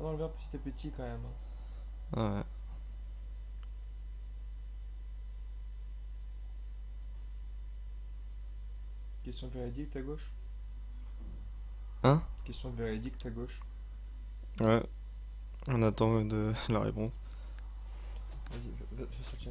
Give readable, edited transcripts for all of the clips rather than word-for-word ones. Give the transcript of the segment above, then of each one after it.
Ah non, le verre petit à petit quand même. Ouais. Question véridique, à gauche. Hein? Question véridique, à gauche. Ouais. On attend de la réponse. Vas-y, fais sur le chat.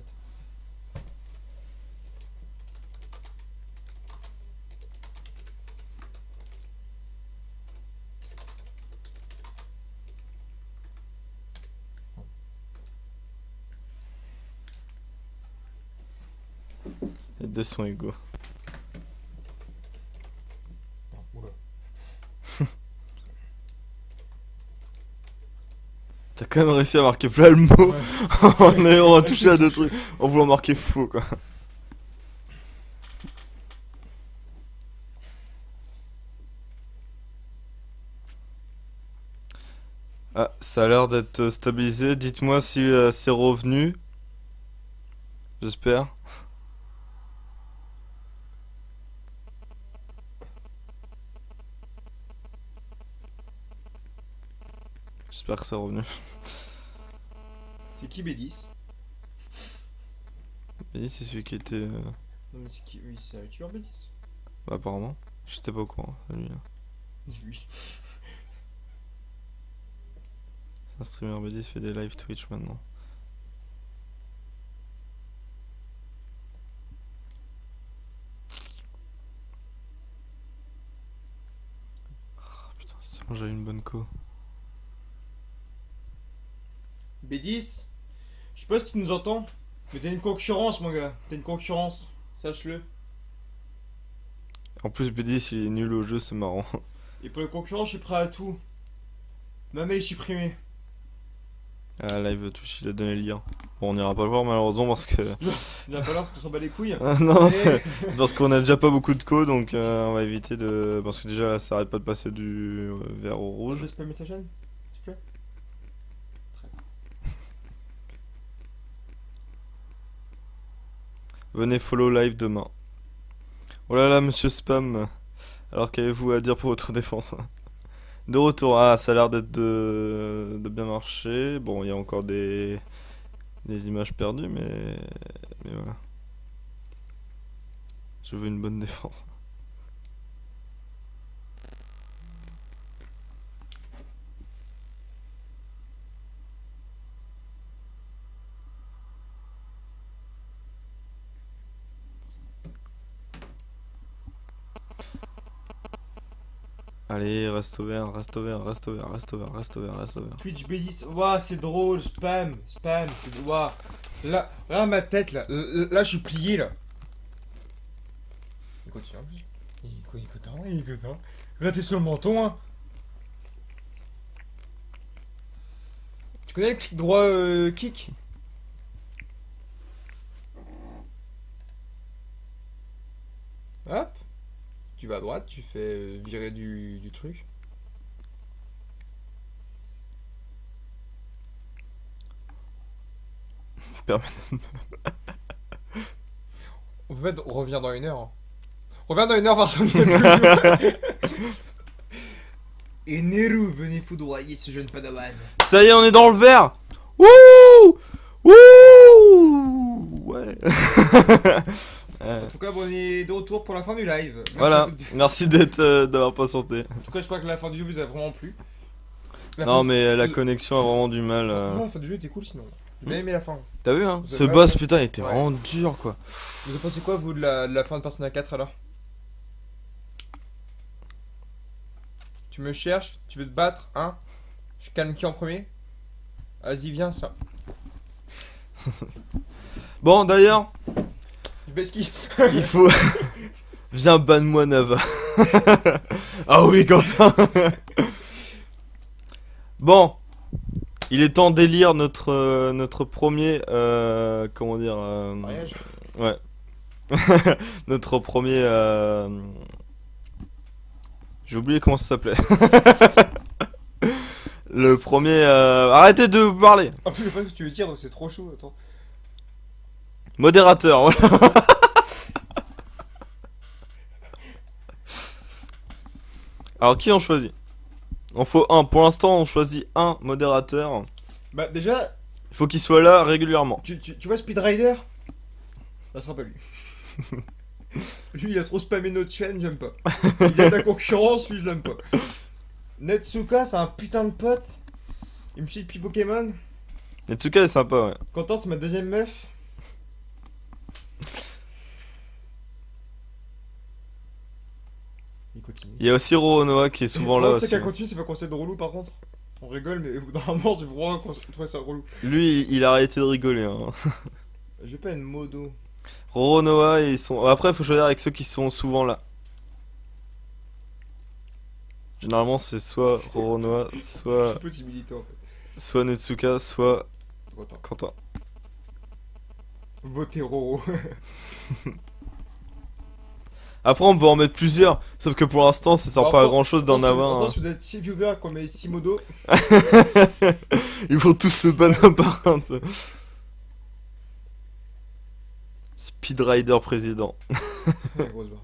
Les deux sont égaux. Non, oula. T'as quand même réussi à marquer plein le mot Ouais. en ayant touché à deux trucs, en voulant marquer faux quoi. Ah, ça a l'air d'être stabilisé. Dites-moi si c'est revenu. J'espère. J'espère que c'est revenu. C'est qui B10? Et c'est celui qui était. Non, mais c'est qui? Oui, c'est un youtubeur B10. Bah, apparemment. J'étais pas au courant. Lui, là. Dis-lui. C'est un streamer BD, il fait des live Twitch maintenant. Oh, putain, c'est bon, j'avais une bonne co. B10? Je sais pas si tu nous entends, mais t'as une concurrence, mon gars. T'as une concurrence. Sache-le. En plus, BD, s'il est nul au jeu, c'est marrant. Et pour les concurrents, je suis prêt à tout. Même à les supprimer. Ah, live Twitch, il a donné le lien. Bon, on ira pas le voir malheureusement parce que. Il va falloir qu'on s'en bat les couilles. Non, Mais- c'est parce qu'on a déjà pas beaucoup de co, donc on va éviter de. Parce que déjà là, ça arrête pas de passer du vert au Je rouge. vais spammer sa chaîne, s'il te plaît. Venez follow live demain. Oh là là, monsieur Spam. Alors qu'avez-vous à dire pour votre défense? De retour, ah, ça a l'air d'être de bien marcher. Bon, il y a encore des images perdues, mais voilà. Je veux une bonne défense. Allez, reste ouvert, reste ouvert, reste ouvert, reste ouvert, reste ouvert, reste ouvert. Twitch B10, ouah, c'est drôle, spam, c'est. Ouah. Là, regarde ma tête là. Là, je suis plié là. Il continue en plus. Il est content, il est content. Regarde, t'es sur le menton, hein. Tu connais le clic droit kick? Hop. Tu vas à droite, tu fais virer du truc. Permettez- En fait, on revient dans une heure. Hein. On revient dans une heure parce qu'on y est plus. Et Neru, venez foudroyer ce jeune padawan. Ça y est, on est dans le vert. Wouh, wouh, ouais. En tout cas, bon, on est de retour pour la fin du live. Merci Voilà, à toutes. merci d'être d'avoir patienté. En tout cas, j'espère que la fin du jeu vous a vraiment plu. Non, mais la connexion a vraiment du mal. Franchement, la fin du jeu était cool sinon. J'ai bien aimé la fin. T'as vu, hein? Vous Ce avez- boss, putain, il était Ouais. vraiment dur, quoi. Vous en pensez quoi, vous, de la fin de Persona 4 alors? Tu me cherches? Tu veux te battre? Hein? Je calme qui en premier? Vas-y, viens, ça. Bon, d'ailleurs, Je baisse qui? il faut. Viens, banne-moi Nava. Ah oui, Quentin. Bon, il est temps d'élire notre premier. Comment dire Mariage. Ouais. Notre premier. J'ai oublié comment ça s'appelait. Le premier. Arrêtez de parler. En plus, je sais pas ce que tu veux dire, donc c'est trop chaud. Attends. Modérateur, voilà. Alors, qui on choisit? En faut un. Pour l'instant, on choisit un modérateur. Bah, déjà, Il faut qu'il soit là régulièrement. tu vois Speed Rider? Ça sera pas lui. Lui, il a trop spammé notre chaîne, j'aime pas. Il y a de la concurrence, lui, je l'aime pas. Netsuka, c'est un putain de pote. Il me suit depuis Pokémon. Netsuka est sympa, ouais. Quentin, c'est ma deuxième meuf. Il continue. Il y a aussi Roronoa qui est souvent là Tu aussi. sais qu'elle continue, c'est pas qu'on de relou par contre. On rigole, mais au bout d'un moment, je vais vraiment trouver ça relou. Lui, il a arrêté de rigoler. Hein. J'ai pas une modo. Roronoa, ils sont. Après, il faut choisir avec ceux qui sont souvent là. Généralement, c'est soit Roronoa, soit. Possibilité en fait. Soit Netsuka, soit Quentin. Quentin. Votez Roro. Après, on peut en mettre plusieurs. Sauf que pour l'instant, ça sert pas à grand chose d'en avoir. Hein. Si vous êtes 6 viewers qu'on met 6 modos. Ils vont tous se battre un par un. tu sais. Speed Rider président. La grosse barre.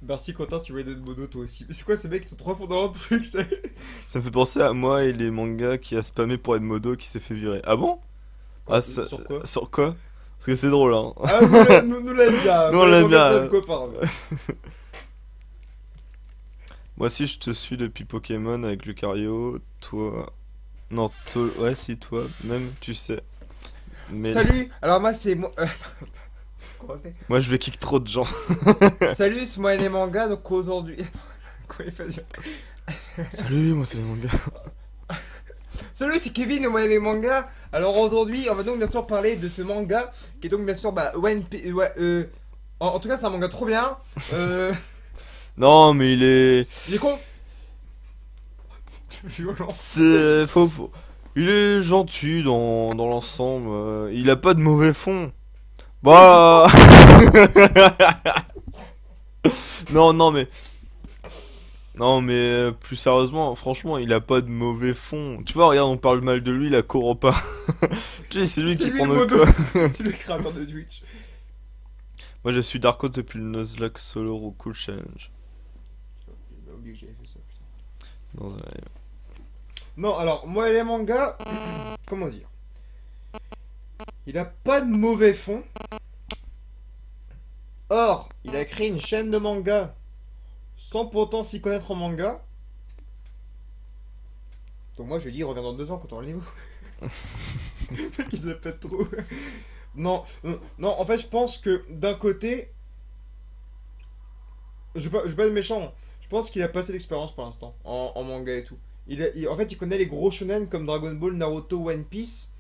Merci Quentin, tu vas aider de modo toi aussi. Mais c'est quoi ces mecs qui sont trop fonds dans le truc ça. Ça me fait penser à moi et les mangas qui a spammé pour Edmodo qui s'est fait virer. Ah bon? Ah, ça... Sur quoi? Sur quoi? Parce que c'est drôle, hein. Ah, nous l'aime bien. Nous, on l'aime bien. Notre copain, Moi aussi, je te suis depuis Pokémon avec Lucario. Toi. Non, toi. Ouais, si, toi. Même, tu sais. Mais Salut. Alors moi c'est moi. Comment c'est? moi, je vais kick trop de gens. Salut, c'est moi et les mangas. Donc aujourd'hui. Attends, quoi il fait déjà? Salut, moi, c'est les mangas. Salut, c'est Kevin et moi et les mangas. Alors aujourd'hui, on va donc bien sûr parler de ce manga qui est donc bien sûr One Piece. Ouais, en tout cas, c'est un manga trop bien. Non, mais il est. Il est con. Violent. C'est. Il est gentil dans l'ensemble. Il a pas de mauvais fond. Bah. Non, non, mais. Non, mais plus sérieusement, franchement, il a pas de mauvais fond. Tu vois, regarde, on parle mal de lui, la Coropa. Tu sais, c'est lui qui prend le notre modo. quoi. C'est le créateur de Twitch. Moi, je suis Darko depuis le Nuzlocke Solo Roku Challenge. J'ai oublié que j'avais fait ça, putain. Dans un live. Non, alors, moi et les mangas, comment dire? Il a pas de mauvais fond. Or, il a créé une chaîne de manga sans pourtant s'y connaître en manga. Donc moi je lui dis, reviens dans 2 ans quand on aura le niveau. Il se pète trop. Non, non, en fait je pense que d'un côté, je vais pas être méchant, je pense qu'il a pas assez d'expérience pour l'instant en manga et tout. En fait il connaît les gros shonen comme Dragon Ball, Naruto, One Piece.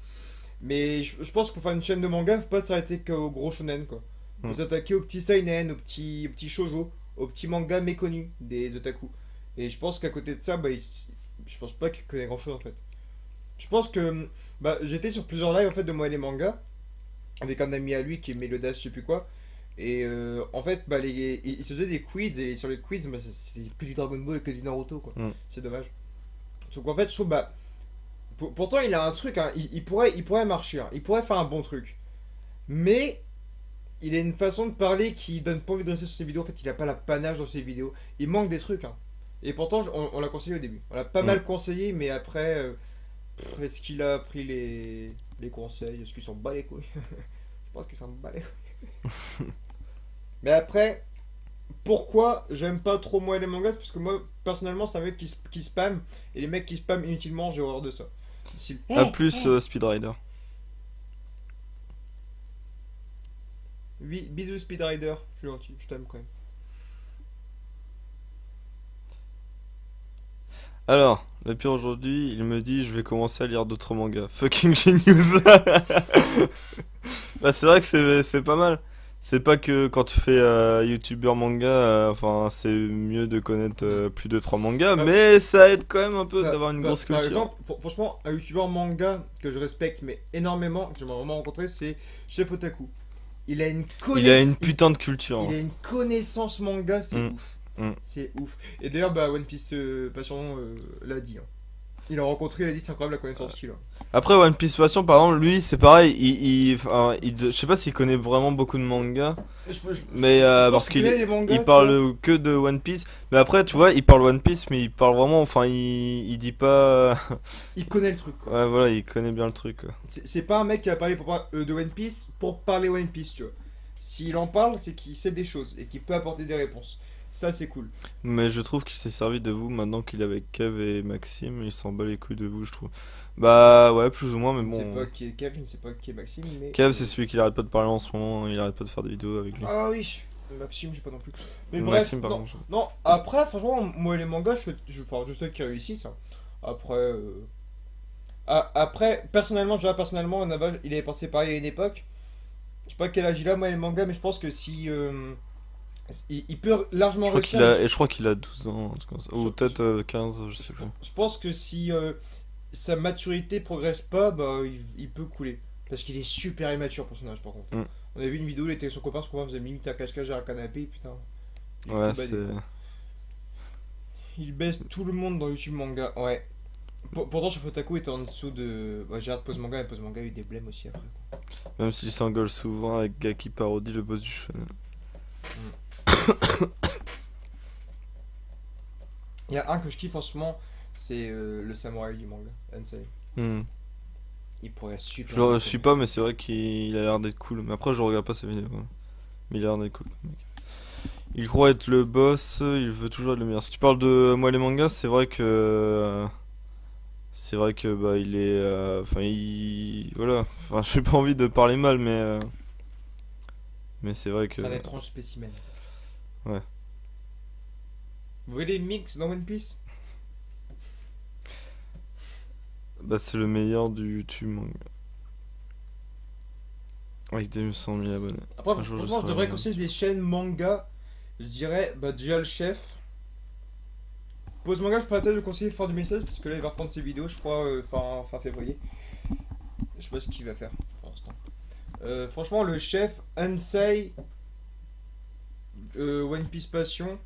Mais je pense que pour faire une chaîne de manga, faut pas s'arrêter qu'aux gros shonen quoi. Faut s'attaquer aux petits seinen, aux petits shoujo, aux petits mangas méconnus des otaku. Et je pense qu'à côté de ça, je pense pas qu'il connaît grand chose en fait. Je pense que j'étais sur plusieurs lives en fait de moi et les mangas avec un ami à lui qui est Mélodas, je sais plus quoi. Et en fait, il se faisait des quiz et sur les quiz, c'était que du Dragon Ball et que du Naruto quoi. C'est dommage. Donc en fait, je trouve pourtant il a un truc, hein, il pourrait marcher, hein, il pourrait faire un bon truc. Mais il a une façon de parler qui donne pas envie de rester sur ses vidéos. En fait, il a pas la panache dans ses vidéos. Il manque des trucs. Hein. Et pourtant, on l'a conseillé au début. On l'a pas mal conseillé, mais après, est-ce qu'il a pris les conseils? Est-ce qu'il s'en bat les couilles? Je pense qu'il s'en bat les couilles. Mais après, pourquoi j'aime pas trop moi les mangas? Parce que moi, personnellement, c'est un mec qui spam. Et les mecs qui spam inutilement, j'ai horreur de ça. A plus Speed Rider. Bisous Speed Rider, je suis gentil, je t'aime quand même. Alors, le pire aujourd'hui, il me dit je vais commencer à lire d'autres mangas. Fucking genius. Bah c'est vrai que c'est pas mal. C'est pas que quand tu fais youtubeur manga, enfin c'est mieux de connaître plus de 3 mangas, mais ça aide quand même un peu d'avoir une grosse culture. Par exemple, franchement, un youtubeur manga que je respecte mais énormément, que j'aimerais vraiment rencontrer, c'est Chef Otaku. Il a une putain de culture. Il a une connaissance manga, c'est ouf. C'est ouf. Et d'ailleurs, One Piece Passion l'a dit. Hein. Il a rencontré, il a dit c'est incroyable la connaissance qu'il a. Après One Piece Passion, par exemple, lui, c'est pareil. Enfin, je sais pas s'il connaît vraiment beaucoup de mangas, mais Je pense parce qu'il qu'il connaît les mangas, il tu vois. parle que de One Piece. Mais après, tu vois, il parle One Piece, mais il parle vraiment. Enfin, il dit pas. Il connaît le truc, quoi. Ouais, voilà, il connaît bien le truc, quoi. C'est pas un mec qui va parler de One Piece pour parler One Piece, tu vois. S'il en parle, c'est qu'il sait des choses et qu'il peut apporter des réponses. Ça, c'est cool. Mais je trouve qu'il s'est servi de vous maintenant qu'il est avec Kev et Maxime. Il s'en bat les couilles de vous, je trouve. Bah ouais, plus ou moins, mais Je ne sais bon. pas qui est Kev, je ne sais pas qui est Maxime, mais. Kev, c'est celui qui arrête pas de parler en ce moment. Il arrête pas de faire des vidéos avec lui. Ah oui, Maxime, je sais pas non plus. Mais bref, Maxime, par non, contre. non, après, franchement, moi, les mangas, enfin, je souhaite qu'ils réussissent, hein. Après, après, personnellement, je dirais personnellement, Nava, il avait pensé pareil à une époque. Je sais pas quel âge il a, moi, les mangas, mais je pense que si. Il peut largement Je crois qu'il réussir. a, et je crois qu'il a 12 ans, un truc comme ça. Ou Je, peut-être 15, je sais plus. je pense que si sa maturité progresse pas, bah, il peut couler. Parce qu'il est super immature, le personnage, par contre. Mm. On avait vu une vidéo, il était avec son copain faisait limite un cache-cache à un canapé, putain. Il est Ouais, tout badé, c'est. quoi. Il baisse tout le monde dans YouTube manga, ouais. Pourtant, Shofotaku était en dessous de. Bah, j'ai hâte Pose Manga, et Pose Manga a eu des blèmes aussi après, quoi. Même s'il s'engueule souvent avec Gaki parodie le boss du shonen. Il y a un que je kiffe en ce moment, c'est le samouraï du manga, Ansei. Hmm. Il pourrait super. Je bien suis faire. pas, mais c'est vrai qu'il a l'air d'être cool. Mais après, je regarde pas ses vidéos, quoi. Mais il a l'air d'être cool, comme mec. Il croit être le boss, il veut toujours être le meilleur. Si tu parles de moi les mangas, c'est vrai que. C'est vrai que bah il est. Enfin, il. Voilà. Enfin, j'ai pas envie de parler mal, mais. Mais c'est vrai que. C'est un étrange spécimen. Ouais. Vous voyez les mix dans One Piece? Bah, c'est le meilleur du YouTube manga. Avec 200 000 abonnés. Après, Un jour, franchement, je serai devrais le- conseiller des chaînes manga. Je dirais, bah, déjà le chef. Pose Manga, je pourrais peut-être le conseiller fin 2016 parce que là, il va reprendre ses vidéos, je crois, fin février. Je sais pas ce qu'il va faire pour l'instant. Franchement, le chef, Ansei, One Piece Passion,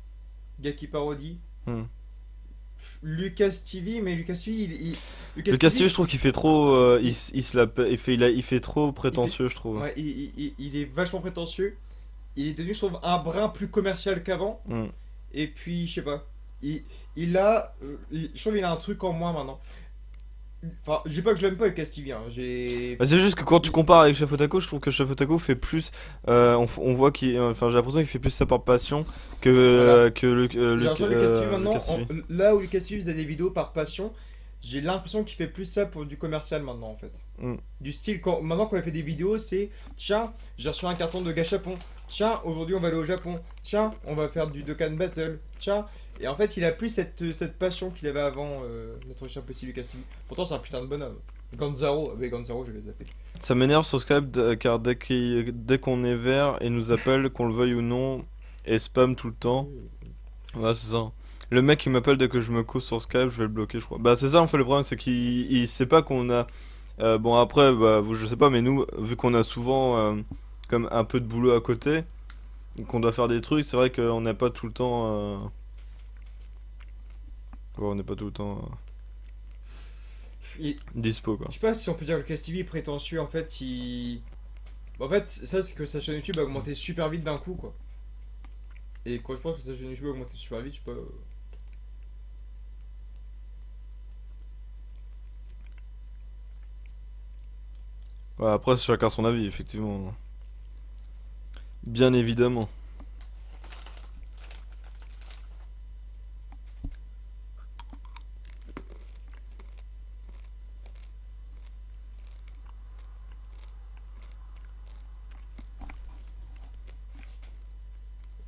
Gaki Parody, Hmm. Lucas TV, mais Lucas TV, Le Castillo, je trouve qu'il fait trop. Il se la il fait, il fait trop prétentieux, je trouve. ouais, il est vachement prétentieux. Il est devenu, je trouve, un brin plus commercial qu'avant. Hmm. Et puis, je sais pas. Il a. Je trouve qu'il a un truc en moins maintenant. Enfin, je dis pas que je l'aime pas avec Castilly, hein. J'ai. Bah, c'est juste que quand tu compares avec Chef Otako, je trouve que Chef Otako fait plus. On voit qu'il. Enfin, j'ai l'impression qu'il fait plus ça par passion que, Voilà. que le. J'ai l'impression que le Castilly le maintenant, Castilly. là où le Castilly faisait des vidéos par passion, j'ai l'impression qu'il fait plus ça pour du commercial maintenant en fait. Hmm. Du style, maintenant quand il fait des vidéos, c'est tiens, j'ai reçu un carton de Gachapon. Tiens, aujourd'hui on va aller au Japon. Tiens, on va faire du Dokkan Battle. Tiens. Et en fait, il a plus cette passion qu'il avait avant, notre cher petit Lucas TV. Pourtant, c'est un putain de bonhomme. Ganzaro, avec Ganzaro, je vais zapper. Ça m'énerve sur Skype car dès qu'on est vert et nous appelle, qu'on le veuille ou non, et spam tout le temps. Ouais, c'est ça. Le mec qui m'appelle dès que je me cause sur Skype, je vais le bloquer, je crois. Bah, c'est ça en fait le problème, c'est qu'il sait pas qu'on a. Bon, après, bah, je sais pas, mais nous, vu qu'on a souvent comme un peu de boulot à côté, qu'on doit faire des trucs, c'est vrai qu'on n'a pas tout le temps. Ouais, on n'est pas tout le temps Et, dispo, quoi. je sais pas si on peut dire que le Lucas TV est prétentieux, en fait, il. En fait, ça, c'est que sa chaîne YouTube a augmenté super vite d'un coup, quoi. Et quand je pense que sa chaîne YouTube a augmenté super vite, je sais pas. Ouais, après, c'est chacun son avis, effectivement. Bien évidemment.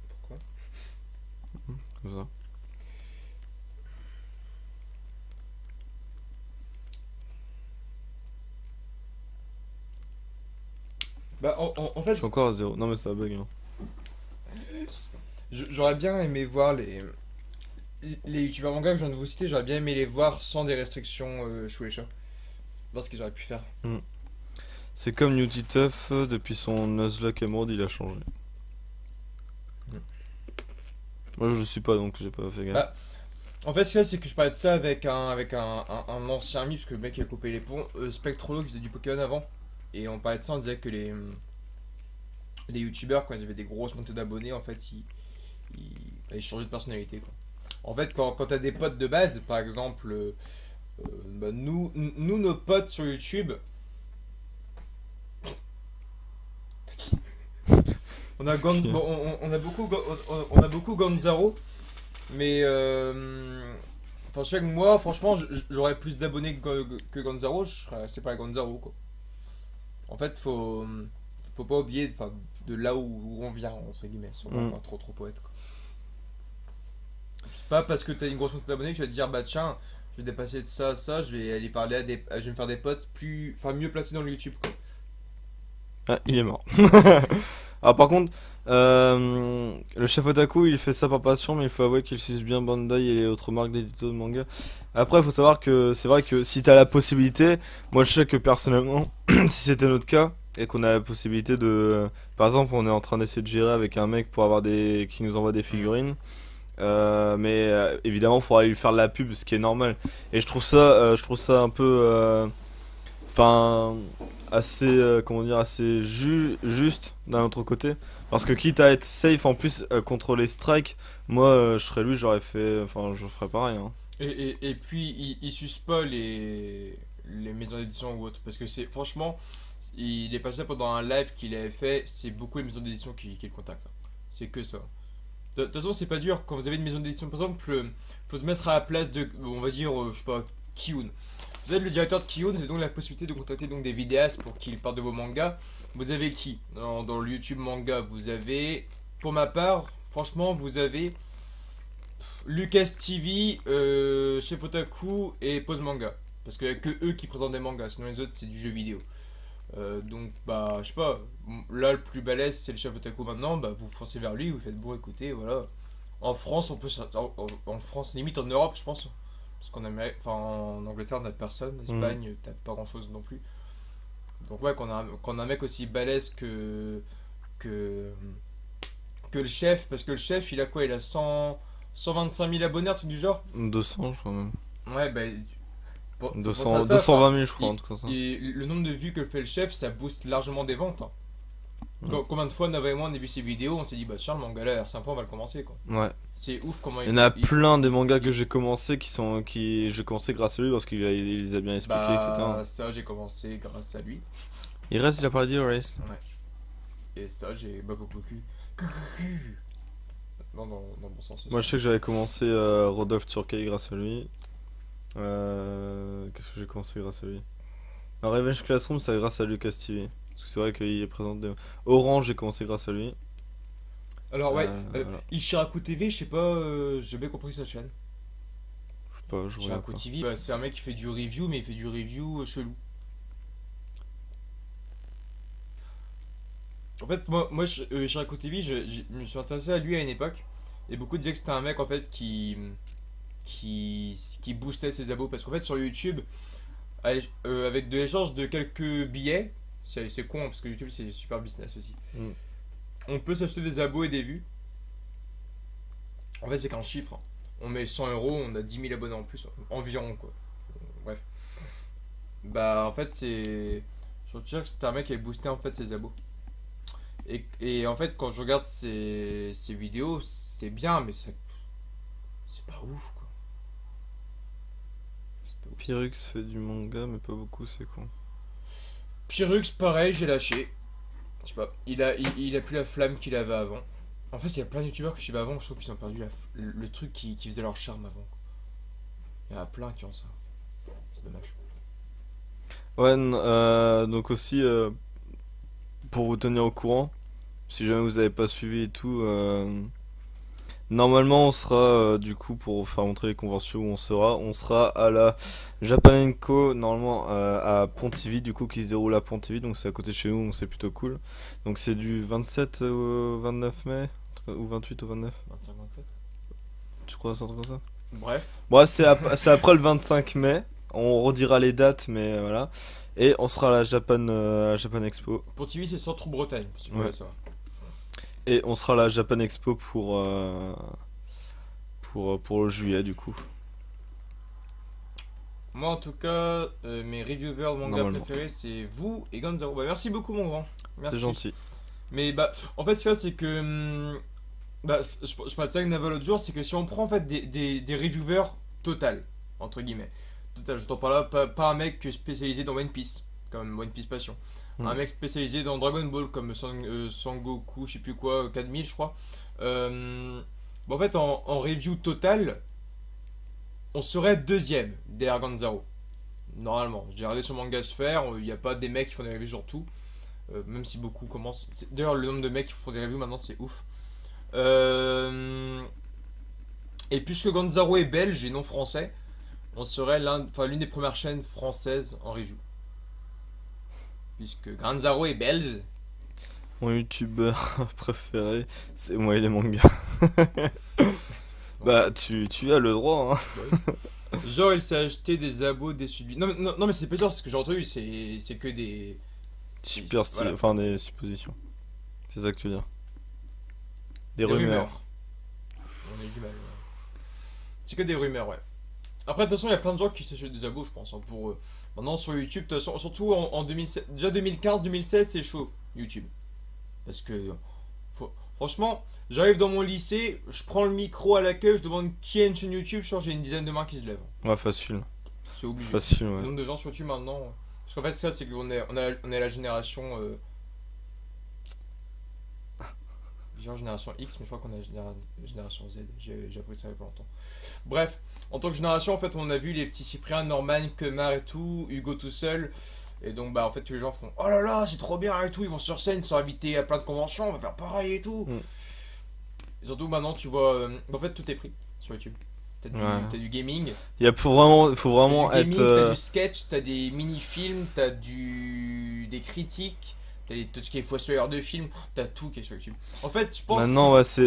Pourquoi? Comme ça. Bah, en Je fait, suis encore à zéro. Non, mais ça bug, hein. j'aurais bien aimé voir les youtubeurs manga que je viens de vous citer, j'aurais bien aimé les voir sans des restrictions Shueisha. Voir ce qu'ils auraient pu faire. C'est comme Newty Tuff, depuis son Nuzlocke Emerald, il a changé. Mm. Moi, je le suis pas, donc j'ai pas fait gaffe. Ah, En fait, ce qu'il y a, c'est que je parlais de ça avec un ancien ami, parce que le mec il a coupé les ponts, Spectrolo qui faisait du Pokémon avant. Et on parlait de ça, on disait que les youtubeurs, quand ils avaient des grosses montées d'abonnés, en fait, ils changeaient de personnalité, quoi. En fait, quand t'as des potes de base, par exemple, bah, nous, nos potes sur YouTube, on a, Ce qui... Bon, on a beaucoup Gonzaro, mais enfin, je sais que moi, franchement, j'aurais plus d'abonnés que Gonzaro, je serais resté par Gonzaro, quoi. En fait, faut pas oublier, enfin, de là où on vient, entre guillemets, si on va pas trop poète, quoi. C'est pas parce que t'as une grosse montée d'abonnés que tu vas te dire, bah tiens, je vais dépasser de ça à ça, je vais aller parler je vais me faire des potes enfin, mieux placés dans le YouTube, quoi. Ah, il est mort. Alors par contre, le chef otaku, il fait ça par passion, mais il faut avouer qu'il suce bien Bandai et les autres marques d'édito de manga. Après, il faut savoir que c'est vrai que si t'as la possibilité, moi je sais que personnellement, si c'était notre cas, et qu'on a la possibilité de... Par exemple, on est en train d'essayer de gérer avec un mec pour avoir qui nous envoie des figurines. Mais évidemment, il faudra lui faire de la pub, ce qui est normal. Et je trouve ça un peu... Enfin, assez, comment dire, assez juste d'un autre côté. Parce que quitte à être safe en plus contre les strikes, moi je serais lui, j'aurais fait, enfin je ferais pareil, hein. Et puis, il suce pas les maisons d'édition ou autres, parce que c'est, franchement, il est passé pendant un live qu'il avait fait, c'est beaucoup les maisons d'édition qui le contactent, hein. C'est que ça. De toute façon, c'est pas dur. Quand vous avez une maison d'édition, par exemple, faut se mettre à la place de, on va dire, je sais pas, Kiun. Vous êtes le directeur de Kiun, c'est donc la possibilité de contacter donc des vidéastes pour qu'ils parlent de vos mangas. Vous avez qui dans le YouTube manga? Vous avez, pour ma part, franchement, vous avez Lucas TV, Chef Otaku et Pose Manga. Parce qu'il n'y a que eux qui présentent des mangas, sinon les autres c'est du jeu vidéo. Donc, bah, je sais pas, là le plus balèze c'est le Chef Otaku maintenant, bah vous foncez vers lui, vous faites bon écoutez, voilà. En France, on peut. En France, limite en Europe, je pense. Parce enfin, en Angleterre, on n'a personne, en Espagne, t'as pas grand chose non plus. Donc, ouais, qu'on a un mec aussi balèze que, que le chef, parce que le chef il a quoi? Il a 125 000 abonnés, un truc du genre. 200, je crois même. Ouais, bah. Faut penser à 200, ça, 220 000, je crois, en tout cas ça. le nombre de vues que fait le chef, ça booste largement des ventes, hein. Combien de fois Nava et moi on a vu ces vidéos, on s'est dit bah tiens le manga là a l'air sympa, on va le commencer, quoi. Ouais. C'est ouf comment Il y en a plein des mangas que j'ai commencé j'ai commencé grâce à lui parce il les a bien expliqués, bah etc. ça j'ai commencé grâce à lui. Il a pas dit, reste. Ouais. Et ça j'ai beaucoup dans le bon sens aussi. Moi je sais que j'avais commencé Rodolphe Turkey grâce à lui. Qu'est-ce que j'ai commencé grâce à lui? Revenge Classroom, c'est grâce à Lucas TV. Parce que c'est vrai qu'il est présent. Orange, j'ai commencé grâce à lui. Alors ouais, Voilà. Ishiraku TV, je sais pas, j'ai bien compris sa chaîne. Je sais pas, je regarde Ishiraku pas. TV, bah, c'est un mec qui fait du review, mais il fait du review chelou. En fait, Ishiraku TV, je me suis intéressé à lui à une époque. Et beaucoup disaient que c'était un mec en fait qui boostait ses abos. Parce qu'en fait, sur YouTube, avec de l'échange de quelques billets, c'est con, hein, parce que YouTube c'est super business aussi. Mm. On peut s'acheter des abos et des vues. En fait, c'est qu'un chiffre, hein. On met 100 euros, on a 10 000 abonnés en plus, environ, quoi. Bref. Bah, en fait, c'est. Je retire que c'était un mec qui avait boosté en fait ses abos. Et en fait, quand je regarde ses vidéos, c'est bien, mais c'est pas ouf, quoi. C'est pas ouf. Pyrrhux fait du manga, mais pas beaucoup, c'est con. Pyrrhux, pareil, j'ai lâché. Je sais pas, il a plus la flamme qu'il avait avant. En fait, il y a plein de youtubeurs que je suivais avant, je trouve qu'ils ont perdu le truc qui faisait leur charme avant. Il y en a plein qui ont ça. C'est dommage. Ouais, donc aussi, pour vous tenir au courant, si jamais vous avez pas suivi et tout, normalement on sera, du coup, pour faire montrer les conventions où on sera à la Japanenco, normalement à Pontivy, du coup, qui se déroule à Pontivy, donc c'est à côté de chez nous, donc c'est plutôt cool. Donc c'est du 27 au 29 mai, ou 28 au 29, 25-27. tu crois, c'est un truc comme ça? Bref. Bref, c'est après le 25 mai. On redira les dates, mais voilà. Et on sera à la Japan Expo. Pour TV, c'est Centre-Bretagne, si vous Ouais. voulez savoir. Et on sera à la Japan Expo pour le juillet, du coup. Moi, en tout cas, mes reviewers de manga Normalement. préférés, c'est vous et Gonzalo. Bah, merci beaucoup, mon grand. C'est Merci. gentil. Mais bah, en fait, ça, c'est que. Bah, je parlais de ça avec Naval l'autre jour, c'est que si on prend en fait des reviewers total, entre guillemets. Total, je t'en parle là, pas un mec spécialisé dans One Piece, comme One Piece Passion. Mm. Un mec spécialisé dans Dragon Ball, comme Sangoku, je sais plus quoi, 4000, je crois. Bah, en fait, en review total, on serait deuxième derrière Ganzaro. Normalement, j'ai regardé sur Manga Sphere, il n'y a pas des mecs qui font des reviews sur tout. Même si beaucoup commencent. D'ailleurs, le nombre de mecs qui font des reviews maintenant, c'est ouf. Et puisque Ganzaro est belge et non français, on serait l'une des premières chaînes françaises en review. Puisque Ganzaro est belge. Mon youtubeur préféré, c'est moi et les mangas. Bah, tu as le droit, hein. Genre, il s'est acheté des abos des subis. Non, non, mais c'est pas genre, ce que j'ai entendu, c'est que des. Super stylé, Voilà. enfin des suppositions. C'est ça que tu veux dire. Des Des rumeurs. rumeurs. On a eu du mal. Ouais. C'est que des rumeurs, ouais. Après, de toute façon, il y a plein de gens qui s'achètent des abos, je pense. Hein, pour maintenant, sur YouTube, de toute façon, surtout en 2016, déjà 2015-2016, c'est chaud, YouTube. Parce que, franchement, j'arrive dans mon lycée, je prends le micro à l'accueil, je demande qui a une chaîne YouTube, je j'ai une dizaine de mains qui se lèvent. Ouais, facile. C'est obligé. Facile, Le ouais. nombre de gens sur YouTube maintenant. Parce qu'en fait, ça, c'est on est la génération. Genre génération X, mais je crois qu'on a génération Z. J'ai appris ça il y a pas longtemps. Bref, en tant que génération, en fait, on a vu les petits Cyprien, Norman, Kemar et tout, Hugo tout seul. Et donc, bah, en fait, tous les gens font oh là là, c'est trop bien et tout. Ils vont sur scène, ils sont invités à plein de conventions, on va faire pareil et tout. Mm. Et surtout, maintenant, tu vois. En fait, tout est pris sur YouTube. Ouais. T'as du gaming, Faut vraiment t'as du gaming, être. t'as du sketch, t'as des mini-films, t'as des critiques, t'as tout ce qui est fossoyeur de films, t'as tout qui est sur YouTube. En fait, je pense Maintenant, ouais, si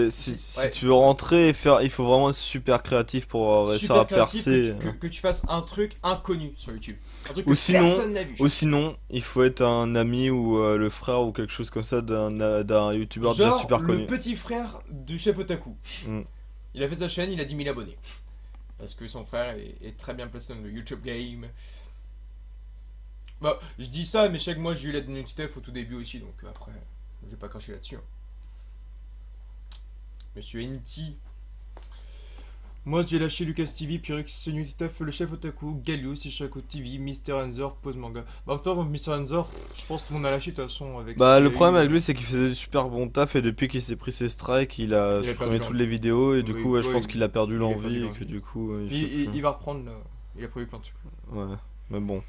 ouais, tu veux rentrer et faire, il faut vraiment être super créatif pour réussir à super créatif percer. que tu fasses un truc inconnu sur YouTube. Un truc Ou que sinon- personne n'a vu. Ou sinon, il faut être un ami ou le frère ou quelque chose comme ça d'un youtubeur déjà Genre super le connu. petit frère du chef Otaku. Mm. Il a fait sa chaîne, il a 10 000 abonnés. Parce que son frère est très bien placé dans le YouTube game. Bah, je dis ça, mais chaque mois j'ai eu l'aide de Nutitef au tout début aussi, donc après, je vais pas cracher là-dessus. Hein. Monsieur Enti. Moi j'ai lâché Lucas TV, Pyrrhux, Nutitef, le chef Otaku, Galius, Ishako TV, Mr. Anzor, Pose Manga. Bah, en même temps, Mr. Anzor, je pense que tout le monde a lâché de toute façon. Avec Bah, ce le qu'il a problème eu. avec lui, c'est qu'il faisait du super bon taf et depuis qu'il s'est pris ses strikes, il a Il a supprimé perdu toutes les vidéos et du Oui, coup, ouais, je oui, pense qu'il a perdu il a l'envie perdu et l'envie. que du coup, il fait Il, plus. il va reprendre là. Il a prévu plein de trucs. Ouais, mais bon.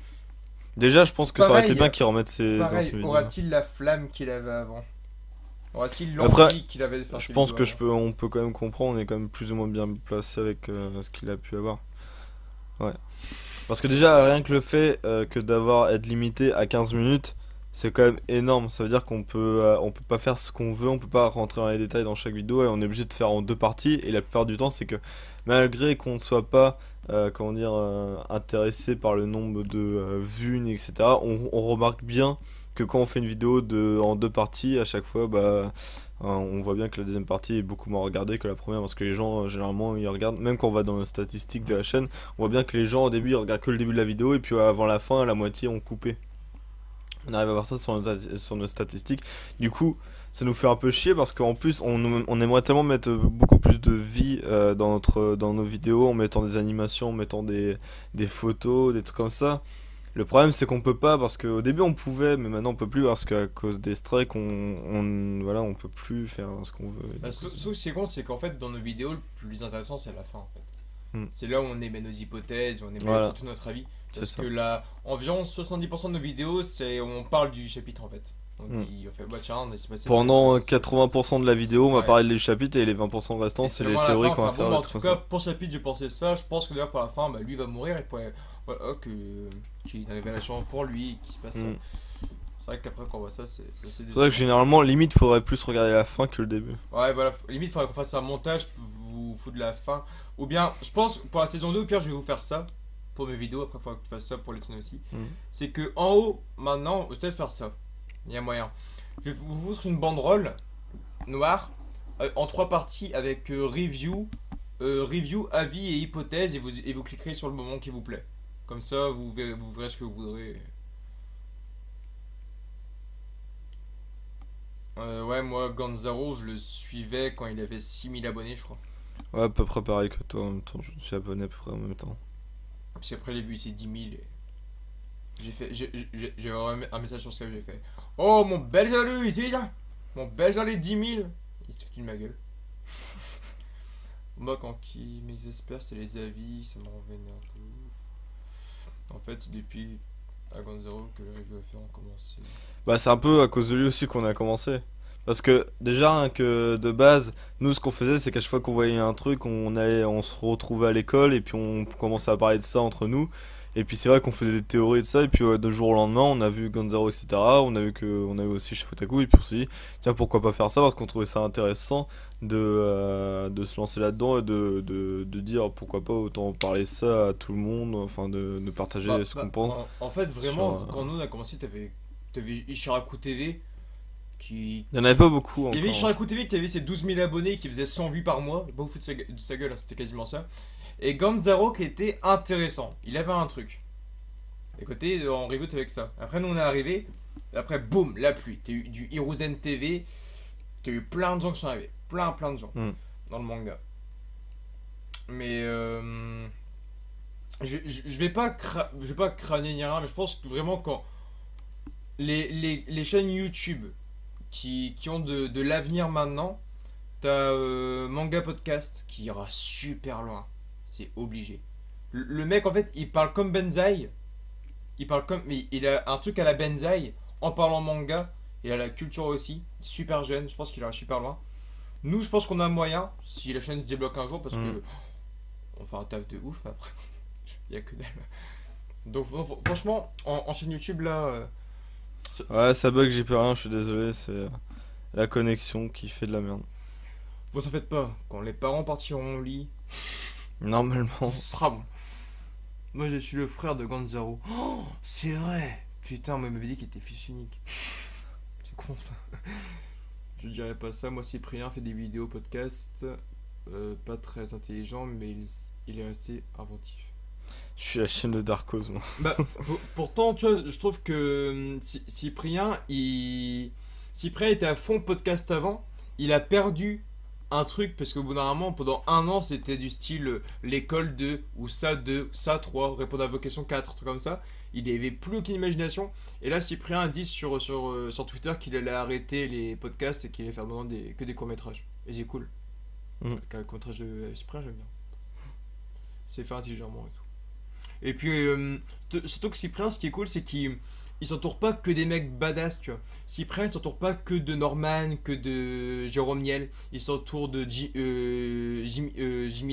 Déjà, je pense que ça aurait été Pareil, bien qu'il remette ses Pareil, anciennes vidéos. aura-t-il la flamme qu'il avait avant? Aura-t-il Après, l'envie qu'il avait de faire Je ses pense vidéos que on peut quand même comprendre, on est quand même plus ou moins bien placé avec ce qu'il a pu avoir. Ouais. Parce que déjà, rien que le fait que être limité à 15 minutes, c'est quand même énorme. Ça veut dire on peut pas faire ce qu'on veut, on peut pas rentrer dans les détails dans chaque vidéo et on est obligé de faire en deux parties. Et la plupart du temps, c'est que malgré qu'on ne soit pas, comment dire, intéressé par le nombre de vues, etc., on remarque bien que quand on fait une vidéo en deux parties, à chaque fois, bah, on voit bien que la deuxième partie est beaucoup moins regardée que la première parce que les gens, généralement, ils regardent, même quand on va dans les statistiques de la chaîne, on voit bien que les gens, au début, ils regardent que le début de la vidéo et puis avant la fin, la moitié ont coupé. On arrive à voir ça sur nos statistiques. Du coup, ça nous fait un peu chier parce qu'en plus, on aimerait tellement mettre beaucoup plus de vie dans nos vidéos en mettant des animations, en mettant des photos, des trucs comme ça. Le problème, c'est qu'on peut pas parce qu'au début on pouvait, mais maintenant on peut plus parce qu'à cause des strikes, voilà, on peut plus faire ce qu'on veut. Bah, ce que c'est con, c'est qu'en fait, dans nos vidéos, le plus intéressant, c'est la fin en fait. Hmm. C'est là où on émet nos hypothèses, on émet Voilà. surtout notre avis. C'est Parce ça. que là, environ 70% de nos vidéos, on parle du chapitre en fait. Donc Hmm. on fait, bah tiens, il s'est passé ça, Pendant il s'est passé ça. 80% de la vidéo, on va Ouais. parler des chapitres et les 20% restants, Et c'est les vraiment à la théories fin, qu'on va enfin, faire. bon, des en trucs tout comme cas, ça. pour ce chapitre, j'ai pensé ça. Je pense que d'ailleurs, pour la fin, bah, lui va mourir et pourrait, voilà, qu'il y ait une révélation pour lui, qu'il se passe ça. Hmm. C'est vrai qu'après, quand on voit ça, c'est C'est vrai que généralement, limite, faudrait plus regarder la fin que le début. Ouais, voilà, limite, il faudrait qu'on fasse un montage pour vous foutre de la fin. Ou bien, je pense, pour la saison 2, au pire, je vais vous faire ça pour mes vidéos. Après, il faudra que tu fasses ça pour les tiennes aussi. Mhm. C'est que en haut, maintenant, je vais peut-être faire ça. Il y a moyen. Je vais vous foutre une banderole noire en 3 parties avec review, avis et hypothèse. Et vous cliquerez sur le moment qui vous plaît. Comme ça, vous verrez ce que vous voudrez. Ouais, moi, Ganzaro, je le suivais quand il avait 6000 abonnés, je crois. Ouais, à peu près pareil que toi en même temps. Je me suis abonné à peu près en même temps. Puis après, il a vu ses 10 000. J'ai vraiment un message sur Skype, j'ai fait: Oh, mon bel jaloux, ici, là! Mon bel jaloux 10 000! Il se fout de ma gueule. Moi, quand qui m'exaspère, c'est les avis, ça me rend vénère de ouf. En fait, c'est depuis à Ganzaro que le review à faire ont commencé. Bah, c'est un peu à cause de lui aussi qu'on a commencé. Parce que déjà, hein, que de base, nous ce qu'on faisait, c'est qu'à chaque fois qu'on voyait un truc, on se retrouvait à l'école et puis on commençait à parler de ça entre nous. Et puis c'est vrai qu'on faisait des théories de ça. Et puis ouais, de jour au lendemain, on a vu Gonzalo, etc. On a vu aussi chez Fotaku. Et puis on s'est dit, tiens, pourquoi pas faire ça? Parce qu'on trouvait ça intéressant de se lancer là-dedans et de dire pourquoi pas autant parler ça à tout le monde. Enfin, de partager ce qu'on pense. En fait, Sur, vraiment, quand nous on a commencé, t'avais Ishiraku TV qui. Il y en avait pas beaucoup Il y avait encore. Ishiraku TV qui avait ses 12 000 abonnés, qui faisait 100 vues par mois. Pas vous foutre de sa gueule, hein, c'était quasiment ça. Et Ganzaro qui était intéressant. Il avait un truc. Et côté, en review, avec ça. Après, nous on est arrivé. Après, boum, la pluie. T'as eu du Hiruzen TV. T'as eu plein de gens qui sont arrivés. Plein de gens. Hmm. Dans le manga. Mais je vais pas je vais pas crâner ni rien, mais je pense que vraiment quand les chaînes YouTube qui ont de l'avenir maintenant, t'as Manga Podcast qui ira super loin. C'est obligé. Le mec en fait il parle comme Benzaï. Il parle comme. Mais il a un truc à la Benzaï en parlant manga. Il a la culture aussi. Super jeune, je pense qu'il ira super loin. Nous je pense qu'on a moyen si la chaîne se débloque un jour parce Hmm. que on fait un taf de ouf mais après. Il y a que dalle. Donc franchement, en chaîne YouTube là. Ouais, ça bug, j'y peux rien, je suis désolé, c'est la connexion qui fait de la merde. Vous en faites pas. Quand les parents partiront au lit, Normalement. ce sera bon. Moi je suis le frère de Ganzaro. Oh, c'est vrai. Putain, moi il m'avait dit qu'il était fils unique. C'est con ça. Je dirais pas ça. Moi Cyprien fait des vidéos podcast. Pas très intelligent, mais il est resté inventif. Je suis la chaîne de Darkos, moi. Bah, pourtant, tu vois, je trouve que Cyprien était à fond podcast avant. Il a perdu un truc parce qu'au bout d'un moment, pendant un an, c'était du style l'école 2 ou ça 2, ça 3, répondre à vos questions 4, trucs comme ça. Il n'avait plus aucune imagination. Et là, Cyprien a dit sur Twitter qu'il allait arrêter les podcasts et qu'il allait faire maintenant que des courts-métrages. Et c'est cool. Mm. Le court-métrage de Cyprien, j'aime bien. C'est fait intelligemment et tout. Et puis, surtout que Cyprien, ce qui est cool, c'est qu'il s'entoure pas que des mecs badass, tu vois. Cyprien, il s'entoure pas que de Norman, que de Jérôme Niel. Il s'entoure de Jimmy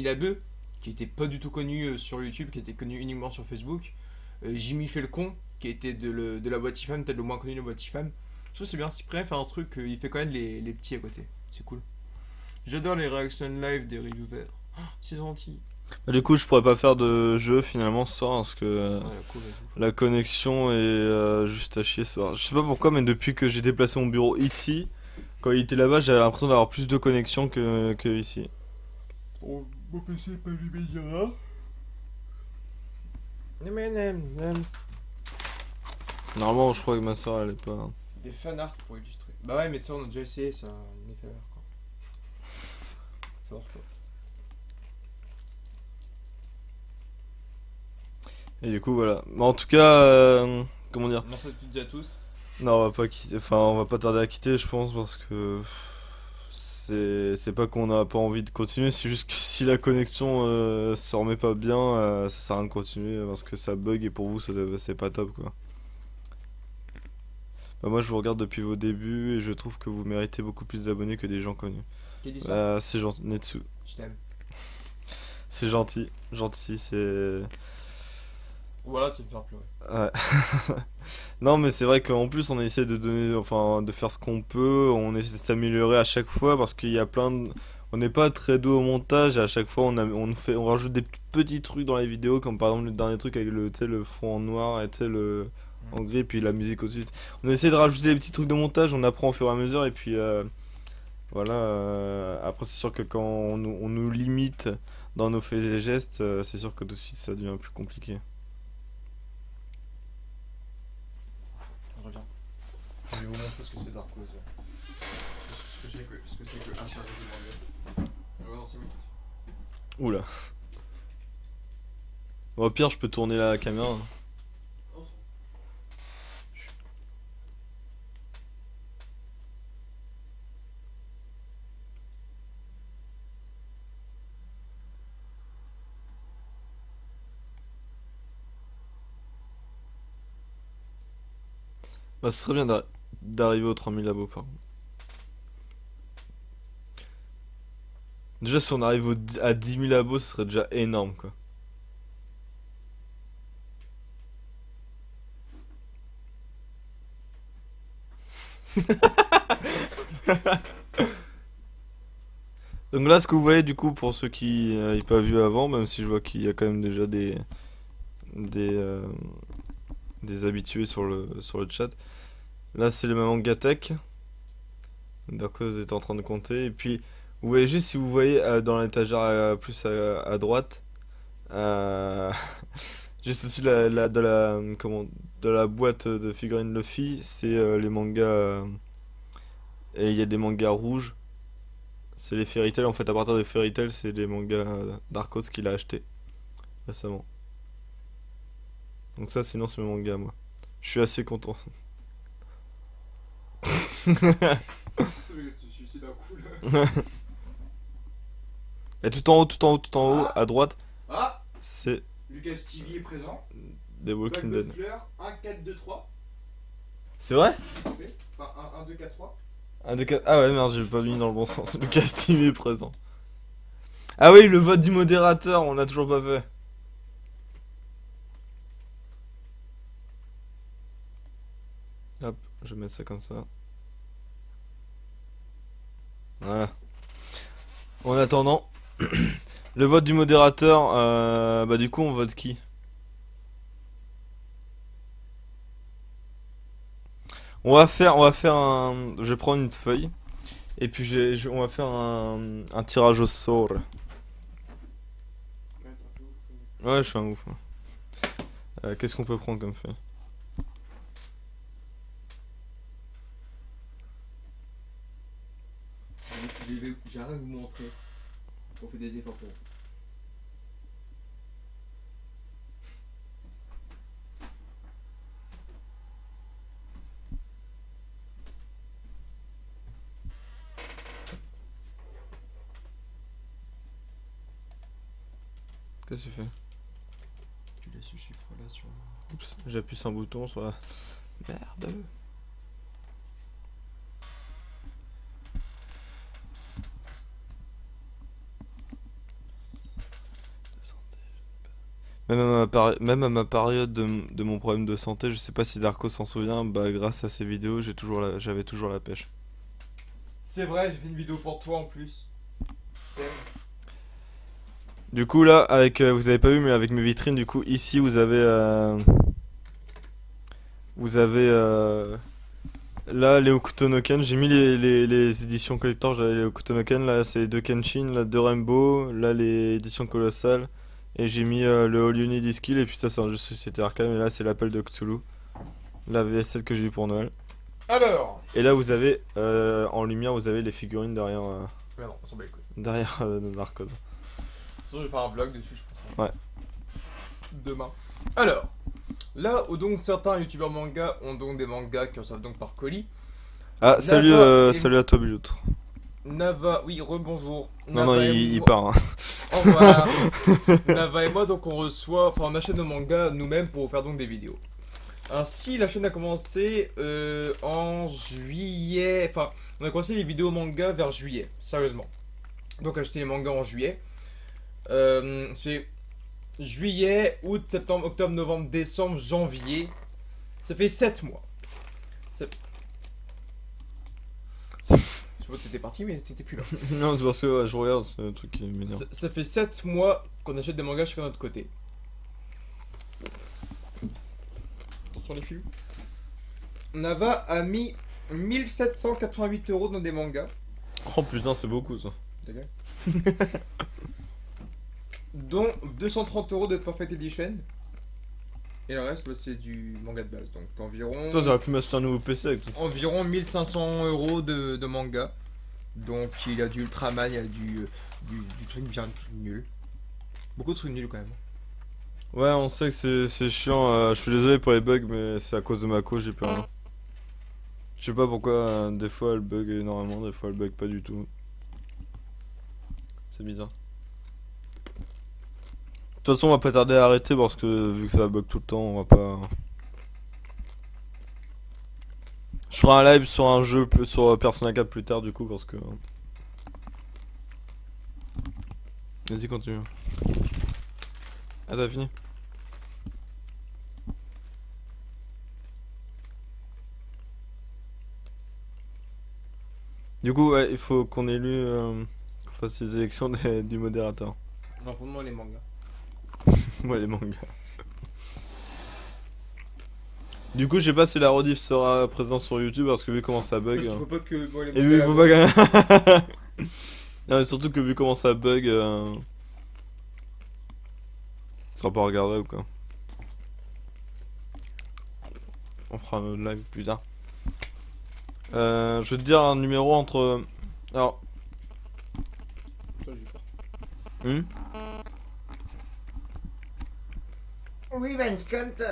Labeu, qui était pas du tout connu sur YouTube, qui était connu uniquement sur Facebook. Jimmy fait le con, qui était de la boîte IFAM, peut-être le moins connu de la boîte IFAM. Je trouve que c'est bien. Cyprien fait un truc, il fait quand même les petits à côté. C'est cool. J'adore les réactions live des reviewers. Oh, c'est gentil. Bah, du coup, je pourrais pas faire de jeu finalement ce soir parce que Ouais, la cool, vas-y. la connexion est juste à chier ce soir. Je sais pas pourquoi, mais depuis que j'ai déplacé mon bureau ici, quand il était là-bas, j'avais l'impression d'avoir plus de connexion que ici. Oh, mon PC est pas allumé, là. Normalement, je crois que ma soeur elle est pas. Des fanarts pour illustrer. Bah ouais, mais ça, on a déjà essayé, ça. Une éphémère, quoi. Ça marche pas. Et du coup, voilà. Mais en tout cas, comment dire? Merci à toutes et à tous. Non, on va pas quitter. Enfin, on va pas tarder à quitter, je pense, parce que c'est pas qu'on a pas envie de continuer, c'est juste que si la connexion se remet pas bien, ça sert à rien de continuer parce que ça bug et pour vous, c'est pas top, quoi. Bah, moi, je vous regarde depuis vos débuts et je trouve que vous méritez beaucoup plus d'abonnés que des gens connus. Qui a dit ça? C'est gentil, Netsu. Je t'aime. C'est gentil, gentil, c'est. Voilà, tu vas me faire pleurer. Ouais. Non, mais c'est vrai qu'en plus, on essaie de donner, enfin, de faire ce qu'on peut, on essaie de s'améliorer à chaque fois parce qu'il y a plein de. On n'est pas très doué au montage et à chaque fois on rajoute des petits trucs dans les vidéos, comme par exemple le dernier truc avec tu sais, le fond en noir et tu sais, le en gris, puis la musique au-dessus. On essaie de rajouter des petits trucs de montage, on apprend au fur et à mesure et puis voilà. Après, c'est sûr que quand on nous limite dans nos faits et gestes, c'est sûr que tout de suite ça devient plus compliqué. ce que c'est Darkos. Ce que c'est que un chargé de manga. On va dans 5 minutes. Oula. Au pire, je peux tourner la caméra. Hein. Bah, ce serait bien d'arriver aux 3000 abos, par contre. Déjà, si on arrive à 10 000 abos, ce serait déjà énorme, quoi. Donc là, ce que vous voyez, du coup, pour ceux qui n'avaient pas vu avant, même si je vois qu'il y a quand même déjà des, euh, des habitués sur le chat. Là, c'est le manga tech. Darkos est en train de compter. Et puis, vous voyez juste, si vous voyez dans l'étagère plus à droite, euh, juste aussi de la boîte de figurines Luffy, c'est les mangas. Et il y a des mangas rouges. C'est les Fairy Tail. En fait, à partir des Fairy Tail, c'est les mangas Darkos qu'il a acheté récemment. Donc ça, sinon, c'est mes mangas, moi. Je suis assez content. Et tout en haut, à droite, c'est Lucas TV est présent. des Walking Dead. Butler, 1, 4, 2, 3. C'est vrai? Enfin, 1, 2, 4, 3. Ah ouais, merde, j'ai pas mis dans le bon sens. Le casting est présent. Ah oui, le vote du modérateur, on l'a toujours pas fait. Hop, je vais mettre ça comme ça. Voilà. En attendant, le vote du modérateur, bah du coup on vote qui? On va faire un... Je vais prendre une feuille. Et puis on va faire un tirage au sort. Ouais, je suis un ouf. Qu'est-ce qu'on peut prendre comme feuille? J'ai rien à vous montrer. On fait des efforts pour vous. Qu'est-ce que tu fais? Tu laisses ce chiffre là sur... Oups, j'appuie sur un bouton sur la... Merde. Même à ma période de mon problème de santé, je sais pas si Darko s'en souvient, bah grâce à ces vidéos, j'avais toujours la pêche. C'est vrai, j'ai fait une vidéo pour toi en plus. Je t'aime. Du coup là, avec vous avez pas vu, mais avec mes vitrines, du coup ici vous avez là les Hokuto no Ken. J'ai mis les éditions collector, j'avais les Hokuto no Ken, là c'est les deux Kenshin, là deux Rainbow, là les éditions colossales. Et j'ai mis le All You Need Is Kill, et puis ça c'est un jeu de société arcade, et là c'est l'appel de Cthulhu. La VS7 que j'ai eu pour Noël. Alors. Et là vous avez, en lumière, vous avez les figurines derrière, Mais non, on s'en bat les couilles. derrière Narcos. De toute façon, je vais faire un vlog dessus, je pense. Ouais. Demain. Alors. Là où donc certains youtubeurs manga ont donc des mangas qui reçoivent donc par colis. Ah, salut, Nava salut à toi Biloutre. Nava, oui, rebonjour. Non, non, il moi... part. Hein. Au revoir. Nava et moi, donc on reçoit, enfin on achète nos mangas nous-mêmes pour faire donc des vidéos. Ainsi, la chaîne a commencé en juillet, enfin on a commencé les vidéos manga vers juillet, sérieusement. Donc acheter les mangas en juillet. C'est juillet, août, septembre, octobre, novembre, décembre, janvier. Ça fait 7 mois. Je vois que t'étais parti, mais t'étais plus là. Non, c'est parce que ouais, je regarde, c'est un truc qui m'énerve. Ça fait 7 mois qu'on achète des mangas chacun de notre côté. Attention les filles. Nava a mis 1788 € dans des mangas. Oh putain, c'est beaucoup ça. Dont 230 € de Perfect Edition. Et le reste, c'est du manga de base. Donc environ, Toi, j'aurais pu m'acheter un nouveau PC avec tout ça. environ 1500 € de manga. Donc il y a du Ultraman, il y a du truc bien nul. Beaucoup de trucs nuls quand même. Ouais, on sait que c'est chiant. Je suis désolé pour les bugs, mais c'est à cause de ma cause, j'ai plus rien. Je sais pas pourquoi, des fois elle bug énormément, des fois elle bug pas du tout. C'est bizarre. De toute façon, on va pas tarder à arrêter parce que vu que ça bug tout le temps, on va pas. Je ferai un live sur un jeu plus sur Persona 4 plus tard du coup parce que. Vas-y, continue. Ah, t'as fini? Du coup, ouais, il faut qu'on élue, qu'on fasse les élections du modérateur. Non, pour moi les mangas. Moi, les mangas. Du coup, je sais pas si la rediff sera présente sur YouTube parce que vu comment ça bug. Parce qu'il faut pas que moi, les Et vu mangas, faut pas que. Non, mais surtout que vu comment ça bug. Ça sera pas regardé ou quoi. On fera un live plus tard. Je vais te dire un numéro entre. Alors. Ça, j'ai peur. Hmm. Oui, ben, compte.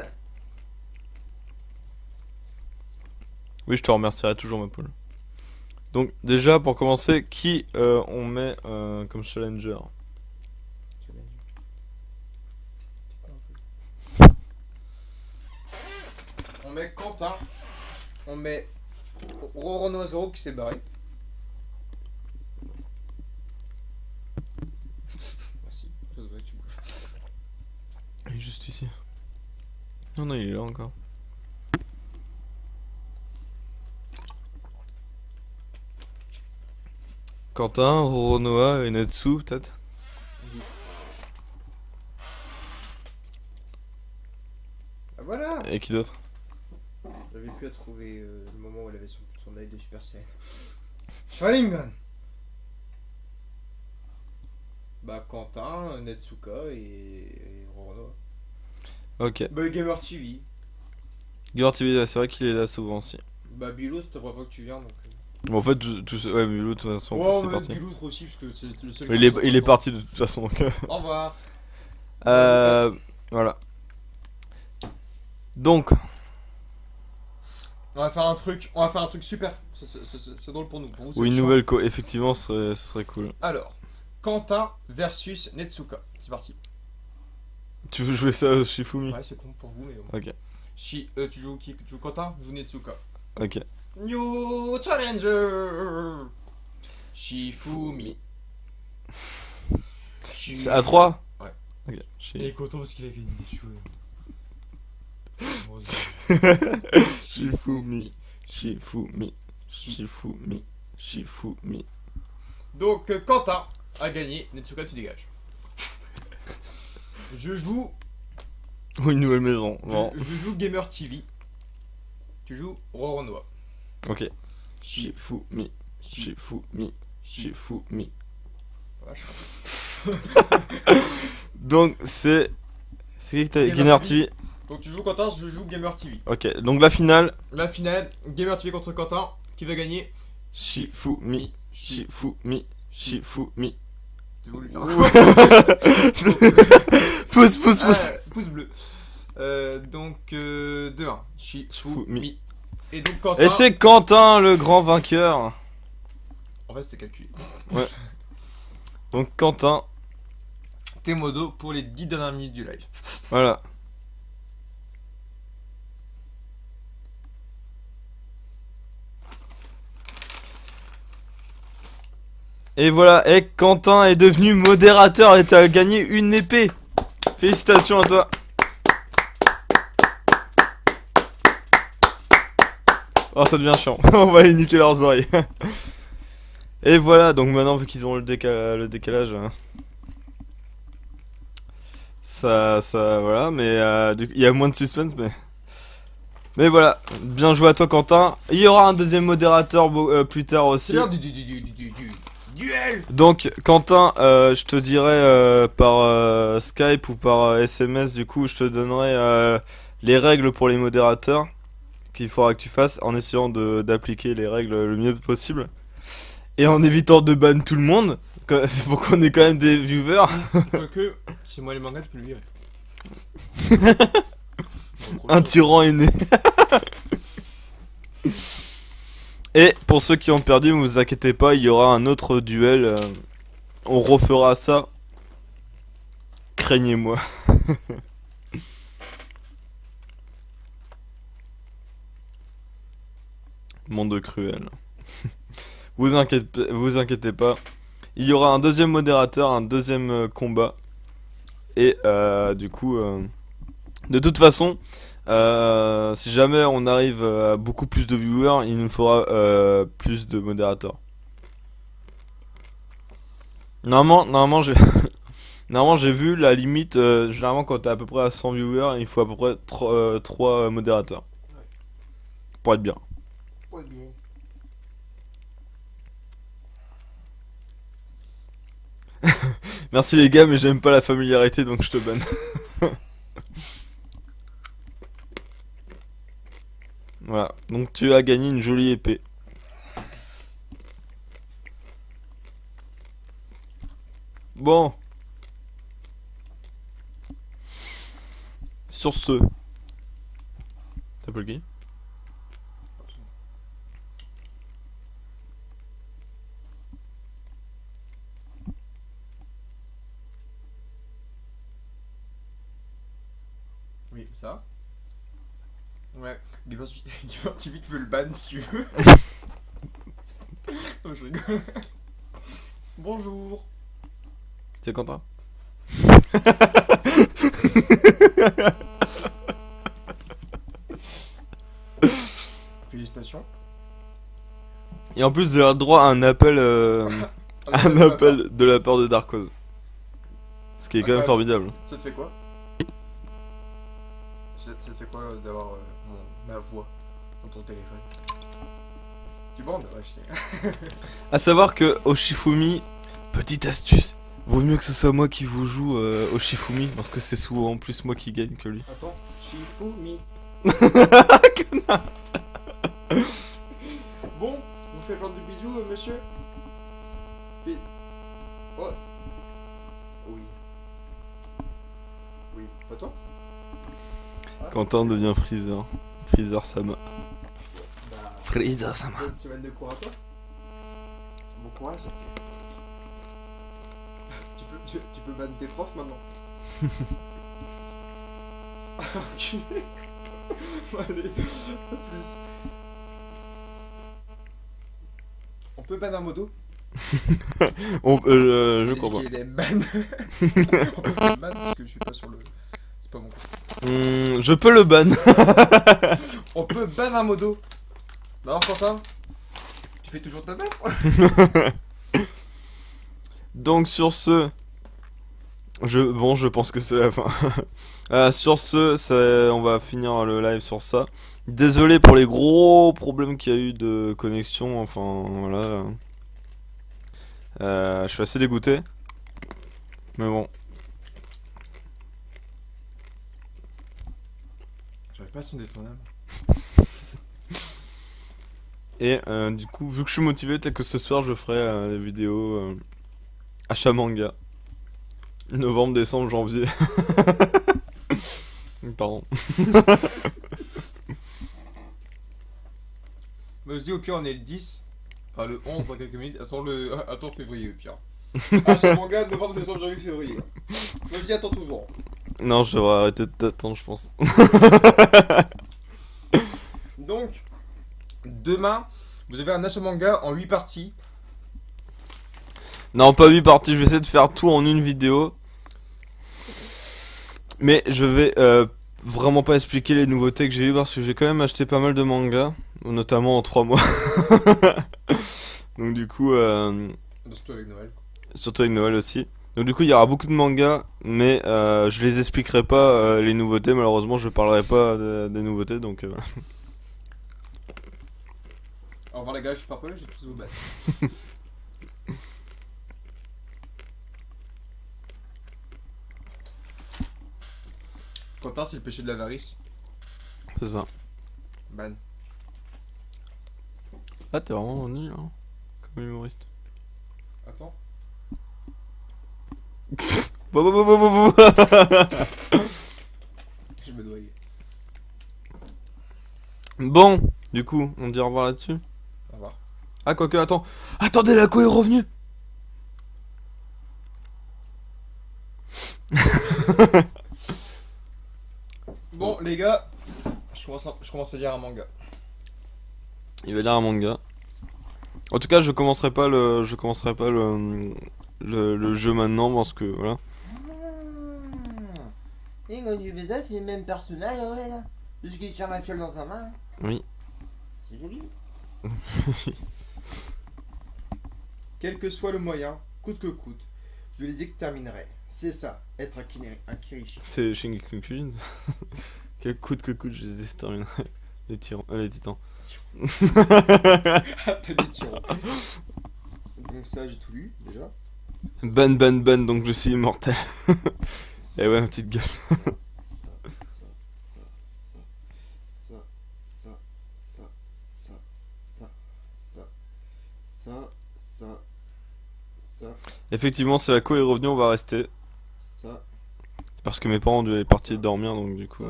Oui, je te remercierai toujours, ma poule. Donc, déjà, pour commencer, qui on met comme challenger? On met Quentin. On met Roronoa qui s'est barré. Merci. Ça devrait que tu bouges. Il est juste ici. Non, non, il est là encore. Quentin, Roronoa et Netsu, peut-être. Ah, voilà. Et qui d'autre? J'avais pu à trouver le moment où elle avait son œil de Super Saiyan. Sharingan. Bah Quentin, Netsuka et Roronoa. Ok. Bah Gamer TV. Gamer TV, c'est vrai qu'il est là souvent aussi. Bah Bilou, c'est la première fois que tu viens donc. Bon, en fait, ouais, mais l'autre, de toute façon, Oh, c'est mais parti. Bilou aussi parce que c'est le seul. Mais il est parti de toute façon. Donc, Au revoir. voilà. Donc, On va faire un truc super. C'est drôle pour nous. Pour vous, c'est oui, une chiant. nouvelle effectivement, ce serait cool. Alors, Quentin versus Netsuka. C'est parti. Tu veux jouer ça au Shifumi? Ouais, c'est con pour vous, mais bon. Ok, Tu joues qui? Tu joues Quentin? Je joue Netsuka. ok. New Challenger Shifumi. C'est à 3? Ouais. Ok. Il est content parce qu'il a gagné des cheveux. Shifumi. Shifumi. Shifumi. Shifumi. Donc, Quentin a gagné. Netsuka, tu dégages. Je joue. Ou une nouvelle maison. Bon. Je joue Gamer TV. Tu joues Roronoa. Ok. Shifumi. Shifumi. Shifumi. Donc, c'est. C'est qui que t'as? Gamer TV. Donc, tu joues Quentin, je joue Gamer TV. Ok, donc la finale. La finale, Gamer TV contre Quentin. Qui va gagner? Shifumi. Shifumi. Shifumi. Tu voulu faire Pouce, pouce, pouce. pouce bleu. Donc, 2-1. Shifumi. Et donc, Quentin. Et c'est Quentin le grand vainqueur. En fait, c'est calculé. Ouais. Donc, Quentin. T'es modo pour les 10 dernières minutes du live. Voilà. Et voilà, et Quentin est devenu modérateur et t'as gagné une épée. Félicitations à toi. Oh, ça devient chiant. On va aller niquer leurs oreilles. Et voilà, donc maintenant, vu qu'ils ont le décalage, ça, voilà, mais il y a moins de suspense, mais voilà, bien joué à toi, Quentin. Il y aura un deuxième modérateur plus tard aussi. C'est l'heure du duel. Donc, Quentin, je te dirai par Skype ou par SMS, du coup, je te donnerai les règles pour les modérateurs qu'il faudra que tu fasses en essayant d'appliquer les règles le mieux possible et en évitant de ban tout le monde. C'est pour qu'on ait quand même des viewers. Que c'est moi les mangas, tu peux le virer. Un tyran est né. Et pour ceux qui ont perdu, ne vous inquiétez pas, il y aura un autre duel. On refera ça. Craignez-moi. Monde cruel. Vous inquiétez pas. Il y aura un deuxième modérateur, un deuxième combat. Et du coup, de toute façon, si jamais on arrive à beaucoup plus de viewers, il nous faudra plus de modérateurs. Normalement, j'ai normalement, j'ai vu la limite. Généralement, quand t'es à peu près à 100 viewers, il faut à peu près 3 modérateurs. Pour être bien. Ouais, bien. Merci les gars, mais j'aime pas la familiarité donc je te banne. Voilà, donc tu as gagné une jolie épée. Bon. Sur ce. T'appelles qui? Oui, ça. Ouais. Gamer TV, tu veux le ban si tu veux. Oh, je rigole. Bonjour. C'est Quentin? Félicitations. Et en plus, vous avez le droit à un appel, un appel de la part de Darkoz. Ce qui est quand même formidable. Ça te fait quoi? Ça te fait quoi d'avoir ma voix dans ton téléphone? Tu bandes? Ouais, je sais. À savoir que au Shifumi, petite astuce, vaut mieux que ce soit moi qui vous joue au Shifumi, parce que c'est souvent plus moi qui gagne que lui. Attends, Shifumi. Bon, vous faites plein de bisous, monsieur. Oh, oui. Oui, pas toi? Quentin devient Freezer. Freezer Sama. Bah, Freezer Sama. bonne semaine de cours à toi. Bon courage. Tu peux ban tes profs maintenant. Enculé. Allez, plus. On peut ban un modo? Je crois pas. Il aime ban. On peut ban parce que je suis pas sur le... C'est pas mon compte. Je peux le ban. On peut ban un modo. Non, Quentin, tu fais toujours ta belle. Donc sur ce, je pense que c'est la fin. Sur ce, on va finir le live sur ça. Désolé pour les gros problèmes qu'il y a eu de connexion. Enfin voilà. Je suis assez dégoûté. Mais bon. J'arrive pas à sonder ton âme. Et du coup, vu que je suis motivé, peut-être que ce soir je ferai des vidéos achat manga. Novembre, décembre, janvier. Pardon. Moi je dis au pire on est le 10. Enfin le 11 dans quelques minutes. Attends février au pire. Achat manga, novembre, décembre, janvier, février. Moi je dis attends toujours. Non, je devrais arrêter de t'attendre, je pense. Donc, demain, vous avez un achat manga en 8 parties. Non, pas 8 parties, je vais essayer de faire tout en une vidéo. Mais je vais vraiment pas expliquer les nouveautés que j'ai eues parce que j'ai quand même acheté pas mal de mangas, notamment en 3 mois. Donc du coup, Surtout avec Noël. surtout avec Noël aussi. Donc du coup, il y aura beaucoup de mangas, mais je les expliquerai pas les nouveautés. Malheureusement, je parlerai pas des nouveautés, donc voilà. Au revoir les gars, je suis pas prêt, je vais tous vous battre. Quentin, c'est le péché de l'avarice. C'est ça. Ban. Ah, t'es vraiment nul, hein, comme humoriste. Attends. Je me dois aller. Bon, du coup, on dit au revoir là-dessus. Au revoir. Ah, quoique, attends. Attendez, la co est revenue. Bon, les gars, je commence à lire un manga. Il va lire un manga. En tout cas, je commencerai pas le jeu maintenant parce que voilà. Et quand tu fais ça, c'est le même personnage en fait. Juste qu'il tient la fiole dans sa main. Oui. C'est joli. Quel que soit le moyen, coûte que coûte, je les exterminerai. C'est ça, être un Kirishi. C'est Shingeki no Kyojin. Quel coûte que coûte, je les exterminerai. Les titans. Ah, t'as des tyrans. Donc ça, j'ai tout lu, déjà. Ben, donc je suis immortel. Et ouais, ma petite gueule. Ça. Effectivement, si la co est revenue, on va rester. Ça. Parce que mes parents ont dû aller partir dormir, donc du coup.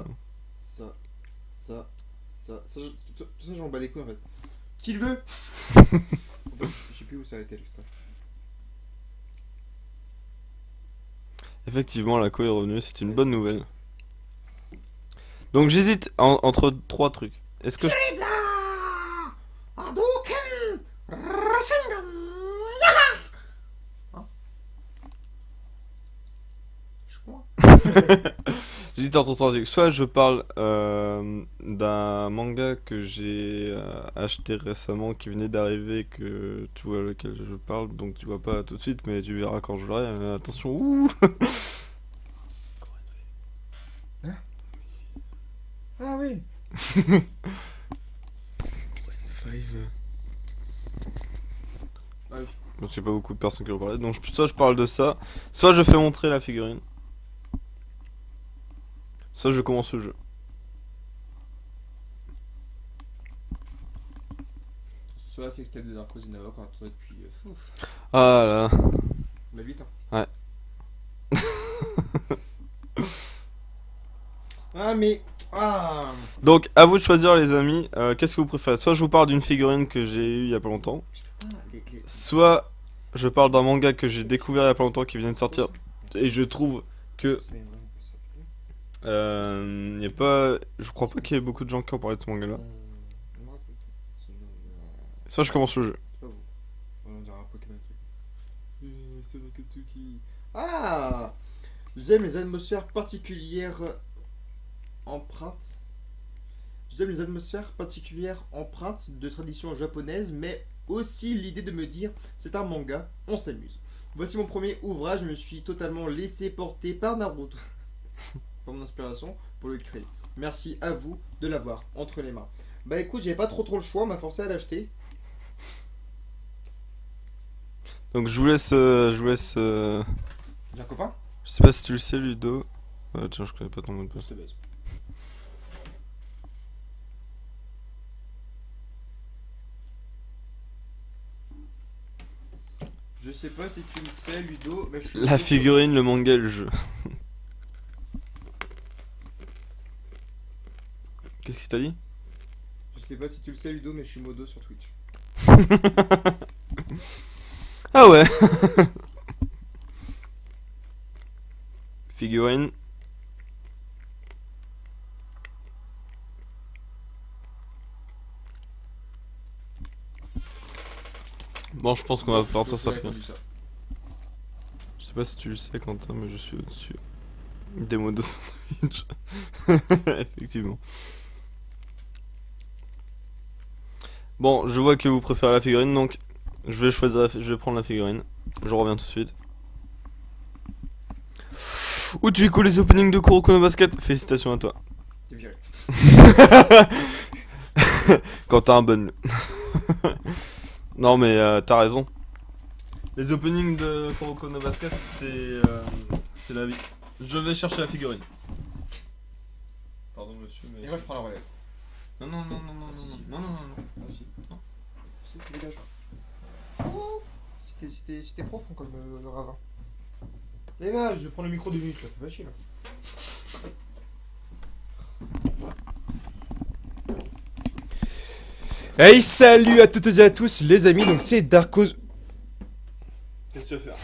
Ça, tout ça, j'en bats les couilles en fait. Qui le veut? Je sais plus où ça a été l'extrait. Effectivement, la co est revenue, c'est une bonne nouvelle. Donc j'hésite entre trois trucs. Est-ce que je... Je crois. J'hésite entre trois trucs. Soit je parle d'un manga que j'ai acheté récemment qui venait d'arriver, que tu vois lequel je parle, donc tu vois pas tout de suite, mais tu verras quand je l'aurai. Attention, ouh. Ah oui. Je sais pas beaucoup de personnes qui en parlaient, donc soit je parle de ça, soit je fais montrer la figurine, soit je commence le jeu. Cela, c'est que c'était des Narcos Inava qu'on attendait depuis. Ouf. Ah là. On l'a vite, hein. Ouais. Ah, mais. Ah. Donc à vous de choisir les amis, qu'est-ce que vous préférez? Soit je vous parle d'une figurine que j'ai eue il y a pas longtemps, soit je parle d'un manga que j'ai découvert il y a pas longtemps qui vient de sortir, et je trouve que y a pas, je crois pas qu'il y ait beaucoup de gens qui ont parlé de ce manga là. Soit je commence le jeu. C'est pas vous. On dirait un Pokémon truc. Ah. J'aime les atmosphères particulières empreintes. J'aime les atmosphères particulières empreintes de tradition japonaise, mais aussi l'idée de me dire c'est un manga, on s'amuse. Voici mon premier ouvrage, je me suis totalement laissé porter par Naruto, par mon inspiration, pour le créer. Merci à vous de l'avoir entre les mains. Bah écoute, j'avais pas trop le choix, on m'a forcé à l'acheter. Donc je vous laisse, J'ai un copain? je sais pas si tu le sais Ludo. Tiens, je connais pas ton mot de passe. Je te baise. Je sais pas si tu le sais, Ludo, mais je suis... La figurine, le manga et le jeu. Qu'est-ce qu'il t'a dit? Je sais pas si tu le sais, Ludo, mais je suis modo sur Twitch. Ah ouais. Figurine. Bon, je pense qu'on va partir sur la fin. Je sais pas si tu le sais, Quentin, mais je suis au-dessus des modos sur Twitch. Effectivement. Bon, je vois que vous préférez la figurine, donc je vais choisir, je vais prendre la figurine. Je reviens tout de suite. Où tu écoutes les openings de Kuroko no Basket? Félicitations à toi. T'es viré. Quand t'as un bon. Non mais t'as raison. Les openings de Kuroko no Basket, c'est la vie. Je vais chercher la figurine. Pardon monsieur, mais... Et moi je prends la relève. Non, non, non, non, non, Ah, si, non, si. non, non, non, non. Ah si. Non. Si, dégage. C'était profond comme ravin. Dégage, je vais prendre le micro 2 minutes là, c'est pas chier là. Hey, salut à toutes et à tous les amis, donc c'est Darkos. Qu'est-ce que tu vas faire?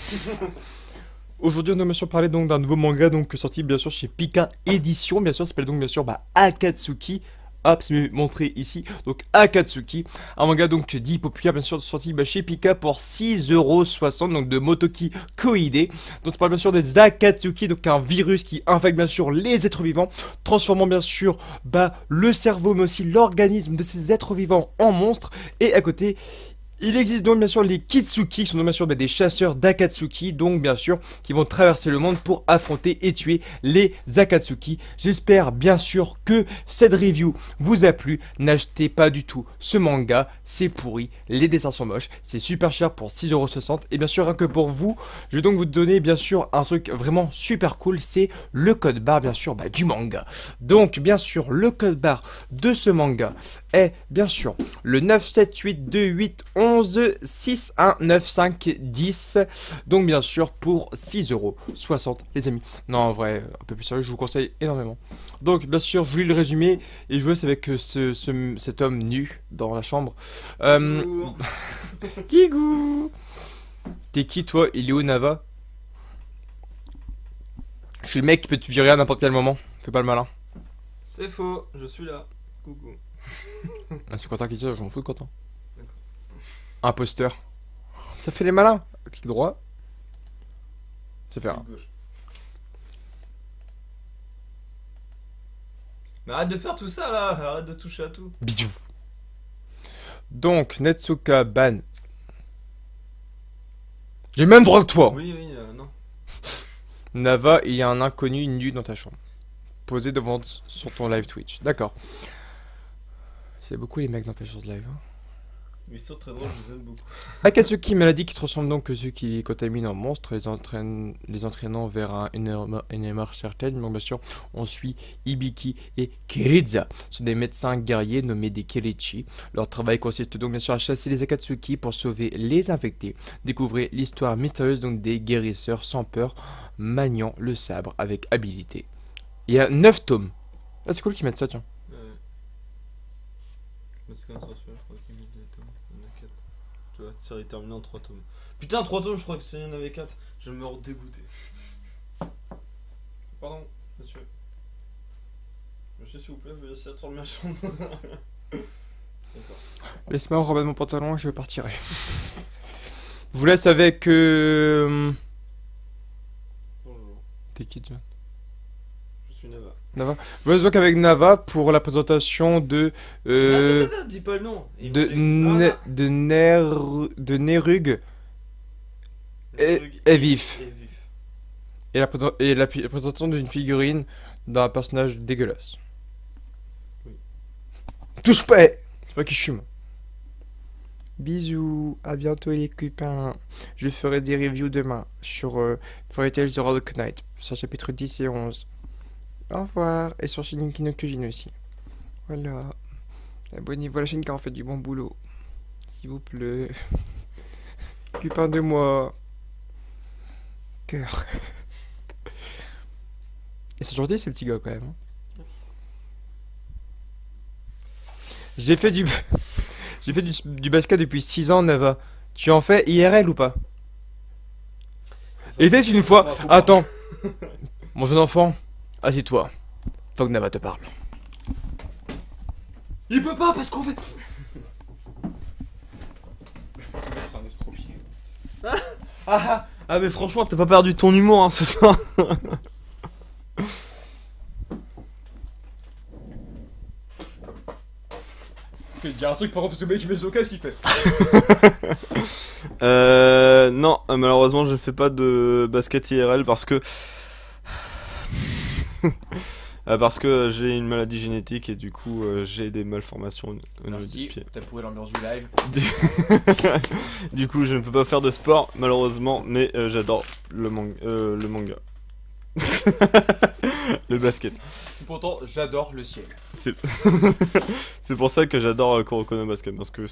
Aujourd'hui, on va bien sûr parler donc d'un nouveau manga donc sorti bien sûr chez Pika Édition, bien sûr, ça s'appelle donc bien sûr Akatsuki. Hop, c'est montré ici. Donc Akatsuki, un manga donc dit populaire bien sûr sorti chez Pika pour 6,60 €, donc de Motoki Koide. Donc ça parle bien sûr des Akatsuki, donc un virus qui infecte bien sûr les êtres vivants, transformant bien sûr le cerveau mais aussi l'organisme de ces êtres vivants en monstres. Et à côté, il existe donc bien sûr les Kitsuki, qui sont donc bien sûr des chasseurs d'Akatsuki, donc bien sûr qui vont traverser le monde pour affronter et tuer les Akatsuki. J'espère bien sûr que cette review vous a plu. N'achetez pas du tout ce manga, c'est pourri, les dessins sont moches, c'est super cher pour 6,60 €. Et bien sûr, rien que pour vous, je vais donc vous donner bien sûr un truc vraiment super cool, c'est le code barre bien sûr du manga. Donc bien sûr, le code barre de ce manga est bien sûr le 9782811619510. Donc bien sûr pour 6,60 € les amis. Non en vrai, un peu plus sérieux, je vous conseille énormément. Donc bien sûr, je vous lis le résumé et je vous laisse avec cet homme nu dans la chambre. Bonjour. Kigou. T'es qui toi? Il est où Nava? Je suis le mec qui peut te virer à n'importe quel moment. Fais pas le malin. C'est faux, je suis là. Coucou. Ah, c'est Quentin qui dit ça, je m'en fous de Quentin. Imposteur. Ça fait les malins. Clic droit. Ça fait un. Gauche. Mais arrête de faire tout ça là, arrête de toucher à tout. Bisous. Donc, Netsuka ban. J'ai même droit que toi. Oui, oui, non. Nava, il y a un inconnu nu dans ta chambre. Posé devant sur ton live Twitch. D'accord. C'est beaucoup les mecs dans ta chambre de live. Hein. Ils sont très drôles, je les aime beaucoup. Akatsuki, maladie qui transforme donc ceux qui les contaminent en monstres, les entraînant vers une mort certaine. Donc bien sûr, on suit Ibiki et Kiriza. Ce sont des médecins guerriers nommés des Kirichi. Leur travail consiste donc bien sûr à chasser les Akatsuki pour sauver les infectés. Découvrez l'histoire mystérieuse donc des guérisseurs sans peur, maniant le sabre avec habileté. Il y a 9 tomes. Ah, c'est cool qu'ils mettent ça, tiens. C'est comme ça, je crois qu'il y a des tomes. Il y en a 4. Tu vois, cette série terminée en 3 tomes. Putain, 3 tomes, je crois qu'il y en avait 4. Je me redégoûté. Pardon, monsieur. Monsieur, s'il vous plaît, vous essayer de sortir de ma chambre. D'accord. Laisse-moi remettre mon pantalon, je partirai. Je vous laisse avec. Bonjour, T'es qui, John? je suis Nava. Nava. Je vous laisse donc avec Nava pour la présentation de. Attends, dis pas le nom. De Nerug et Vif. Et la présentation d'une figurine d'un personnage dégueulasse. Oui. Touche pas! C'est pas qui je suis, moi. Bisous, à bientôt les copains. Je ferai des reviews demain sur Fairy Tail The Road Knight, sur chapitre 10 et 11. Au revoir, et sur Shingeki no Kyojin aussi. Voilà. Abonnez-vous à la chaîne car on fait du bon boulot. S'il vous plaît. Copain de moi. Cœur. Et c'est gentil ces petits gars quand même. Hein. J'ai fait du basket depuis 6 ans, Nava. Tu en fais IRL ou pas? Et dès une fois... Attends. Mon jeune enfant, assieds-toi. Faut que Nava te parle. Il peut pas parce qu'on fait... Ah mais franchement, t'as pas perdu ton humour hein, ce soir. Je vais te dire un truc par contre parce que le mec qui met son casque il fait. Non, malheureusement je ne fais pas de basket IRL parce que j'ai une maladie génétique et du coup j'ai des malformations au niveau du pied. T'as pourri l'ambiance du live. Du coup je ne peux pas faire de sport malheureusement, mais j'adore le manga. Le basket. Pourtant, j'adore le ciel. C'est c'est pour ça que j'adore Kuroko no Basket, parce que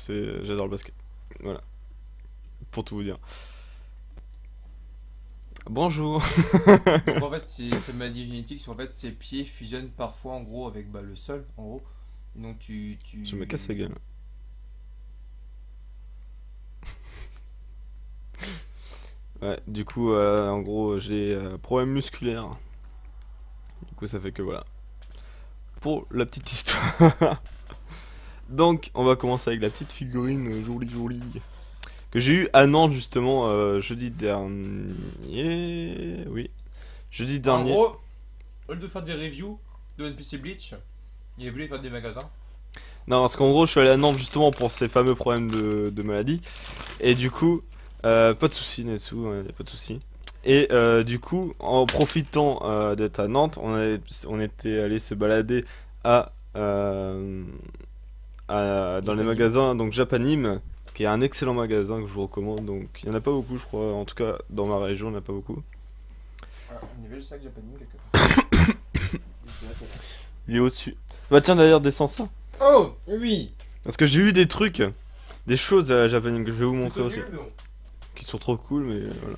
j'adore le basket. Voilà. Pour tout vous dire. Bonjour. Donc en fait, c'est maladie génétique, c'est en fait ses pieds fusionnent parfois en gros avec le sol, en gros. Et donc tu... Je me casse la gueule. Ouais, du coup, en gros, j'ai problème musculaire. Du coup, ça fait que voilà. Pour la petite histoire. Donc, on va commencer avec la petite figurine jolie jolie que j'ai eu à Nantes justement jeudi dernier. Oui, jeudi En dernier. gros, au lieu de faire des reviews de One Piece et Bleach, il a voulu faire des magasins. Non, parce qu'en gros, je suis allé à Nantes justement pour ces fameux problèmes de maladie. Et du coup, pas de soucis, Netsu, y a pas de soucis. Et du coup, en profitant d'être à Nantes, on était allé se balader à, dans les magasins, donc Japanim, qui est un excellent magasin que je vous recommande. Donc, il n'y en a pas beaucoup, je crois. En tout cas, dans ma région, il n'y en a pas beaucoup. Voilà, on avait le sac Japanese quelque part. Il est au-dessus. Bah, tiens, d'ailleurs, descends ça. Oh, oui. Parce que j'ai eu des trucs, des choses à la Japanim que je vais vous montrer C'est aussi. nul, mais bon. Qui sont trop cool, mais voilà.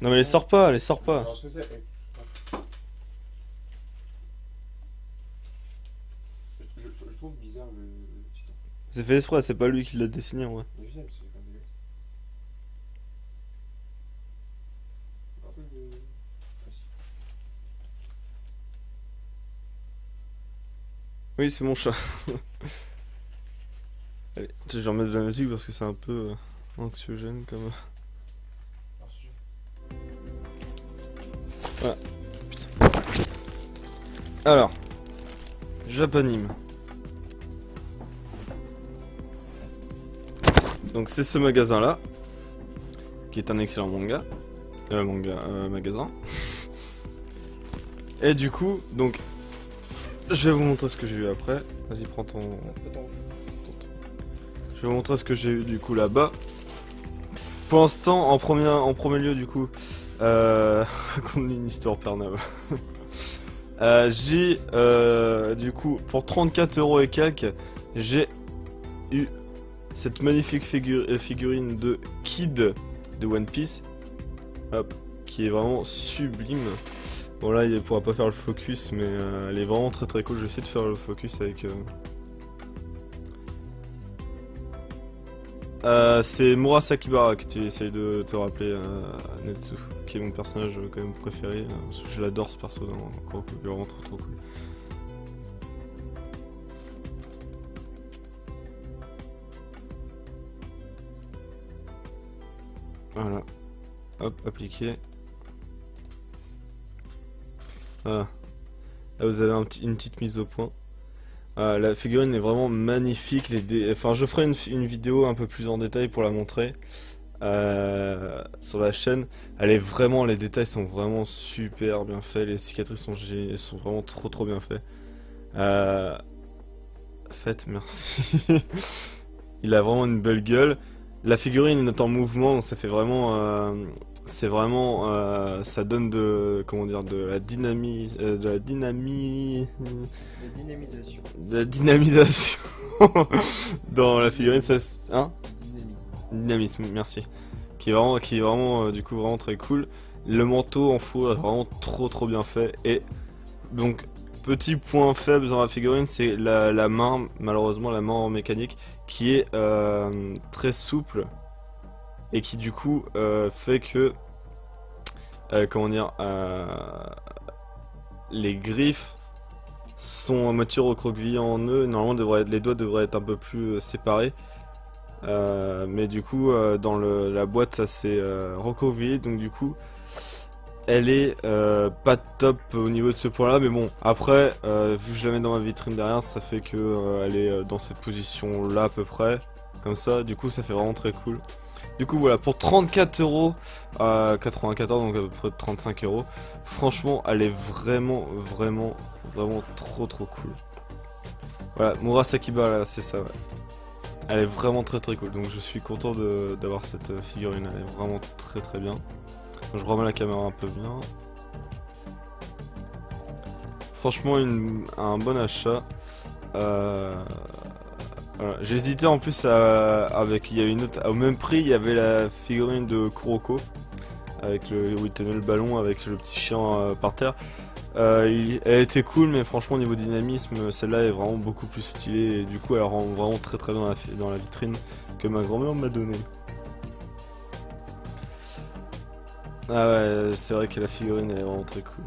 Non mais les sors pas, les sors pas. Alors, ce que c'est- je trouve bizarre le titan. C'est fait exprès, c'est pas lui qui l'a dessiné en vrai. Mais je sais, mais c'est quand même dégueulasse. Un truc de... Ah, si. Oui, c'est mon chat. Allez, je vais remettre de la musique parce que c'est un peu anxiogène comme... Alors, si je- Alors, Japanim. Donc c'est ce magasin là, qui est un excellent magasin. Et du coup, donc, je vais vous montrer ce que j'ai eu après. Vas-y, prends ton... Je vais vous montrer ce que j'ai eu du coup là-bas. Pour l'instant, en premier lieu du coup, raconte une histoire pernave. J'ai du coup pour 34 € et quelques, j'ai eu cette magnifique figurine de Kid de One Piece, hop, qui est vraiment sublime. Bon là il pourra pas faire le focus, mais elle est vraiment très très cool. Je vais essayer de faire le focus avec. C'est Murasakibara que tu essayes de te rappeler, Netsu, qui est mon personnage quand même préféré. Parce que je l'adore ce perso dans Kuroko, il est vraiment trop trop cool. Voilà. Hop, appliqué. Voilà. Là vous avez une petite mise au point. La figurine est vraiment magnifique. Enfin, je ferai une vidéo un peu plus en détail pour la montrer sur la chaîne. Les détails sont vraiment super bien faits. Les cicatrices sont vraiment trop trop bien faits. Faites, merci. Il a vraiment une belle gueule. La figurine est en mouvement, donc ça fait vraiment, ça donne de la dynamisation dans la figurine, ça, hein? Dynamisme, merci. Qui est vraiment, du coup, vraiment très cool. Le manteau en fourrure est vraiment trop trop bien fait. Et donc, petit point faible dans la figurine, c'est la main, malheureusement la main en mécanique, qui est très souple et qui du coup fait que les griffes sont à moitié recroquevillées en eux. Normalement les doigts devraient être un peu plus séparés, mais du coup dans la boîte ça s'est recroquevillé, donc du coup elle est pas top au niveau de ce point là, mais bon après vu que je la mets dans ma vitrine derrière, ça fait que elle est dans cette position là à peu près comme ça, du coup ça fait vraiment très cool. Du coup voilà, pour 34 € 94, donc à peu près 35 €, franchement elle est vraiment trop trop cool. Voilà, Murasakibara, c'est ça, ouais. Elle est vraiment très très cool, donc je suis content d'avoir cette figurine, elle est vraiment très très bien. Je remets la caméra un peu bien. Franchement un bon achat. Voilà. J'hésitais en plus avec, il y a une autre, au même prix il y avait la figurine de Kuroko. Avec où il tenait le ballon avec le petit chien par terre. Elle était cool, mais franchement, au niveau dynamisme, celle-là est vraiment beaucoup plus stylée. Et du coup, elle rend vraiment très très bien dans la vitrine que ma grand-mère m'a donnée. Ah ouais, c'est vrai que la figurine est vraiment très cool.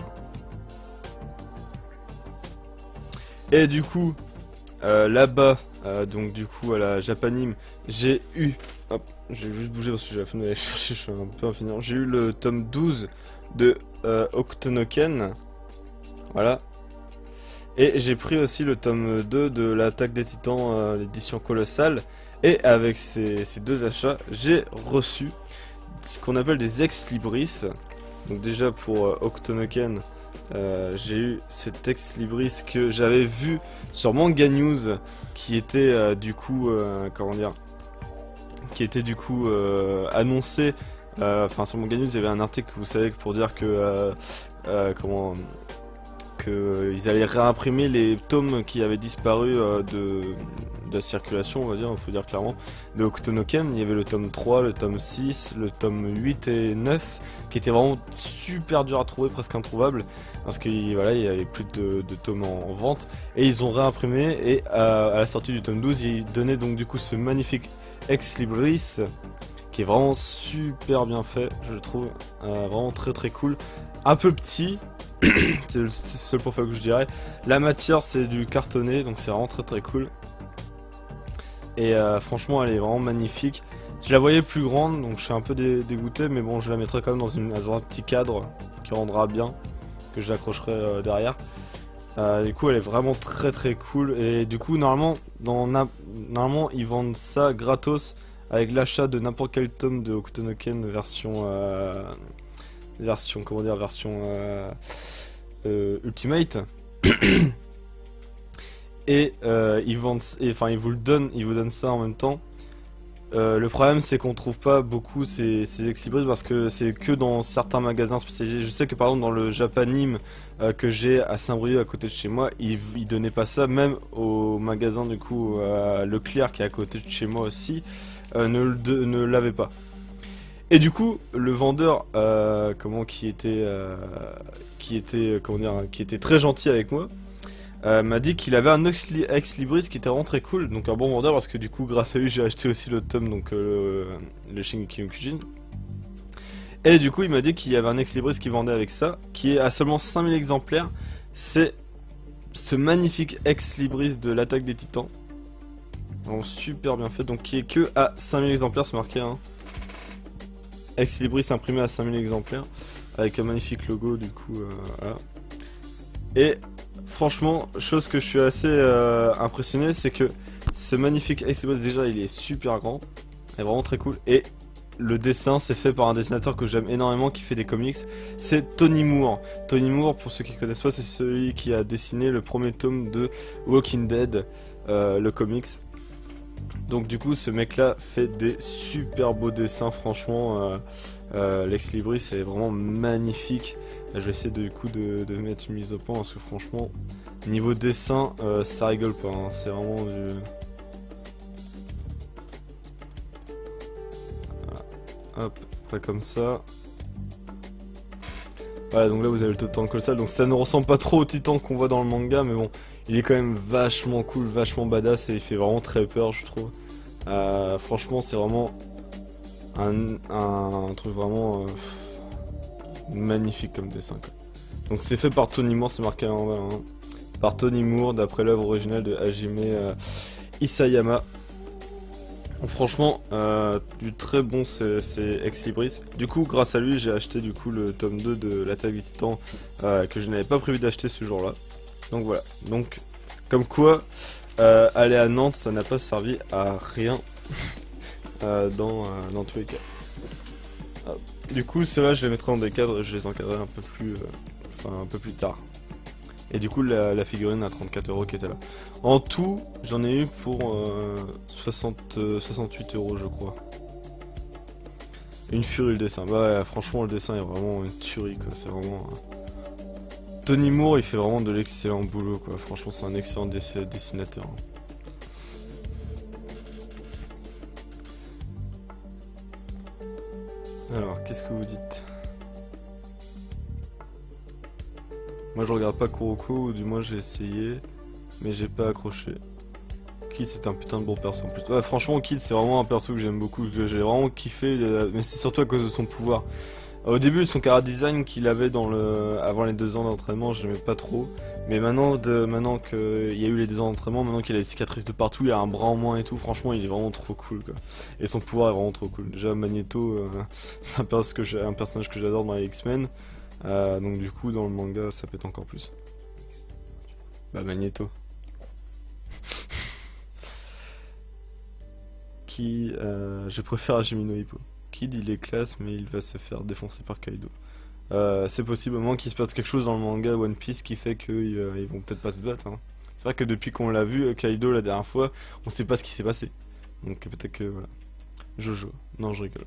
Et du coup, là-bas, donc du coup, à la Japanime, j'ai eu. Hop, j'ai juste bougé parce que j'ai la flemme d'aller chercher, je suis un peu infiniment. J'ai eu le tome 12 de Octonoken. Voilà. Et j'ai pris aussi le tome 2 de l'Attaque des Titans, l'édition colossale. Et avec ces deux achats, j'ai reçu ce qu'on appelle des ex libris. Donc déjà pour Octonoken, j'ai eu cet ex libris que j'avais vu sur Manga News, qui était du coup, comment dire, qui était du coup annoncé. Enfin sur Manga News, il y avait un article, vous savez, pour dire que comment que ils allaient réimprimer les tomes qui avaient disparu de la circulation, on va dire, il faut dire clairement, de Octonoken. Il y avait le tome 3, le tome 6, le tome 8 et 9, qui étaient vraiment super durs à trouver, presque introuvables, parce que voilà, il y avait plus de tomes en vente, et ils ont réimprimé, et à la sortie du tome 12, ils donnaient donc du coup ce magnifique Ex Libris, qui est vraiment super bien fait, je le trouve, vraiment très très cool, un peu petit, c'est le seul point faible que je dirais. La matière c'est du cartonné, donc c'est vraiment très très cool. Et franchement elle est vraiment magnifique. Je la voyais plus grande, donc je suis un peu dégoûté, mais bon je la mettrai quand même dans un petit cadre qui rendra bien, que j'accrocherai derrière. Du coup elle est vraiment très très cool, et du coup normalement ils vendent ça gratos avec l'achat de n'importe quel tome de Octonoken version comment dire, version Ultimate. Et ils vendent, enfin ils vous donnent ça en même temps. Le problème c'est qu'on trouve pas beaucoup ces ex-libris parce que c'est que dans certains magasins spécialisés. Je sais que par exemple dans le Japanime que j'ai à Saint-Brieuc à côté de chez moi, ils donnaient pas ça, même au magasin du coup Leclerc qui est à côté de chez moi aussi, ne l'avait pas. Et du coup, le vendeur, qui était très gentil avec moi, m'a dit qu'il avait un ex libris qui était vraiment très cool, donc un bon vendeur parce que du coup, grâce à lui, j'ai acheté aussi le tome, donc le Shingeki no Kyojin. Et du coup, il m'a dit qu'il y avait un ex libris qui vendait avec ça, qui est à seulement 5000 exemplaires. C'est ce magnifique ex libris de l'Attaque des Titans, vraiment super bien fait, donc qui est que à 5000 exemplaires, c'est marqué, hein. Ex Libris imprimé à 5000 exemplaires avec un magnifique logo du coup voilà. Et franchement, chose que je suis assez impressionné, c'est que ce magnifique Ex Libris, déjà il est super grand, il est vraiment très cool, et le dessin c'est fait par un dessinateur que j'aime énormément qui fait des comics, c'est Tony Moore. Tony Moore, pour ceux qui connaissent pas, c'est celui qui a dessiné le premier tome de Walking Dead, le comics. Donc du coup ce mec là fait des super beaux dessins, franchement l'ex libris c'est vraiment magnifique. Je vais essayer du coup de mettre une mise au point parce que franchement niveau dessin ça rigole pas, hein. C'est vraiment du... Voilà. Hop, pas comme ça. Voilà, donc là vous avez le Titan colossal, donc ça ne ressemble pas trop au Titan qu'on voit dans le manga, mais bon, il est quand même vachement cool, vachement badass, et il fait vraiment très peur, je trouve. Franchement, c'est vraiment un truc vraiment magnifique comme dessin, quoi. Donc c'est fait par Tony Moore, c'est marqué en bas, hein. Par Tony Moore, d'après l'œuvre originale de Hajime Isayama. Donc, franchement, du très bon c'est Ex Libris. Du coup, grâce à lui, j'ai acheté du coup le tome 2 de l'Attaque des Titans que je n'avais pas prévu d'acheter ce jour-là. Donc voilà. Donc, comme quoi, aller à Nantes, ça n'a pas servi à rien dans tous les cas. Du coup, ceux-là, je les mettrai dans des cadres et je les encadrerai un peu plus tard. Et du coup, la figurine à 34 € qui était là. En tout, j'en ai eu pour 68 € je crois. Une furie le dessin. Bah ouais, franchement, le dessin est vraiment une tuerie quoi. C'est vraiment. Tony Moore, il fait vraiment de l'excellent boulot quoi. Franchement, c'est un excellent dessinateur. Alors, qu'est-ce que vous dites? Moi je regarde pas Kuroko, ou du moins j'ai essayé, mais j'ai pas accroché. Kid c'est un putain de bon perso en plus. Ouais, franchement Kid c'est vraiment un perso que j'aime beaucoup, que j'ai vraiment kiffé, mais c'est surtout à cause de son pouvoir. Au début son chara design qu'il avait avant les 2 ans d'entraînement, je l'aimais pas trop. Mais maintenant qu'il y a eu les 2 ans d'entraînement, maintenant qu'il a des cicatrices de partout, il a un bras en moins et tout, franchement il est vraiment trop cool quoi. Et son pouvoir est vraiment trop cool. Déjà Magneto, c'est un personnage que j'adore dans les X-Men. Donc du coup dans le manga ça pète encore plus. Bah Magneto. Je préfère Hajime no Ippo. Kid il est classe mais il va se faire défoncer par Kaido. C'est possible au moins qu'il se passe quelque chose dans le manga One Piece qui fait qu'ils vont peut-être pas se battre. Hein. C'est vrai que depuis qu'on l'a vu Kaido la dernière fois, on sait pas ce qui s'est passé. Donc peut-être que voilà. Jojo. Non je rigole.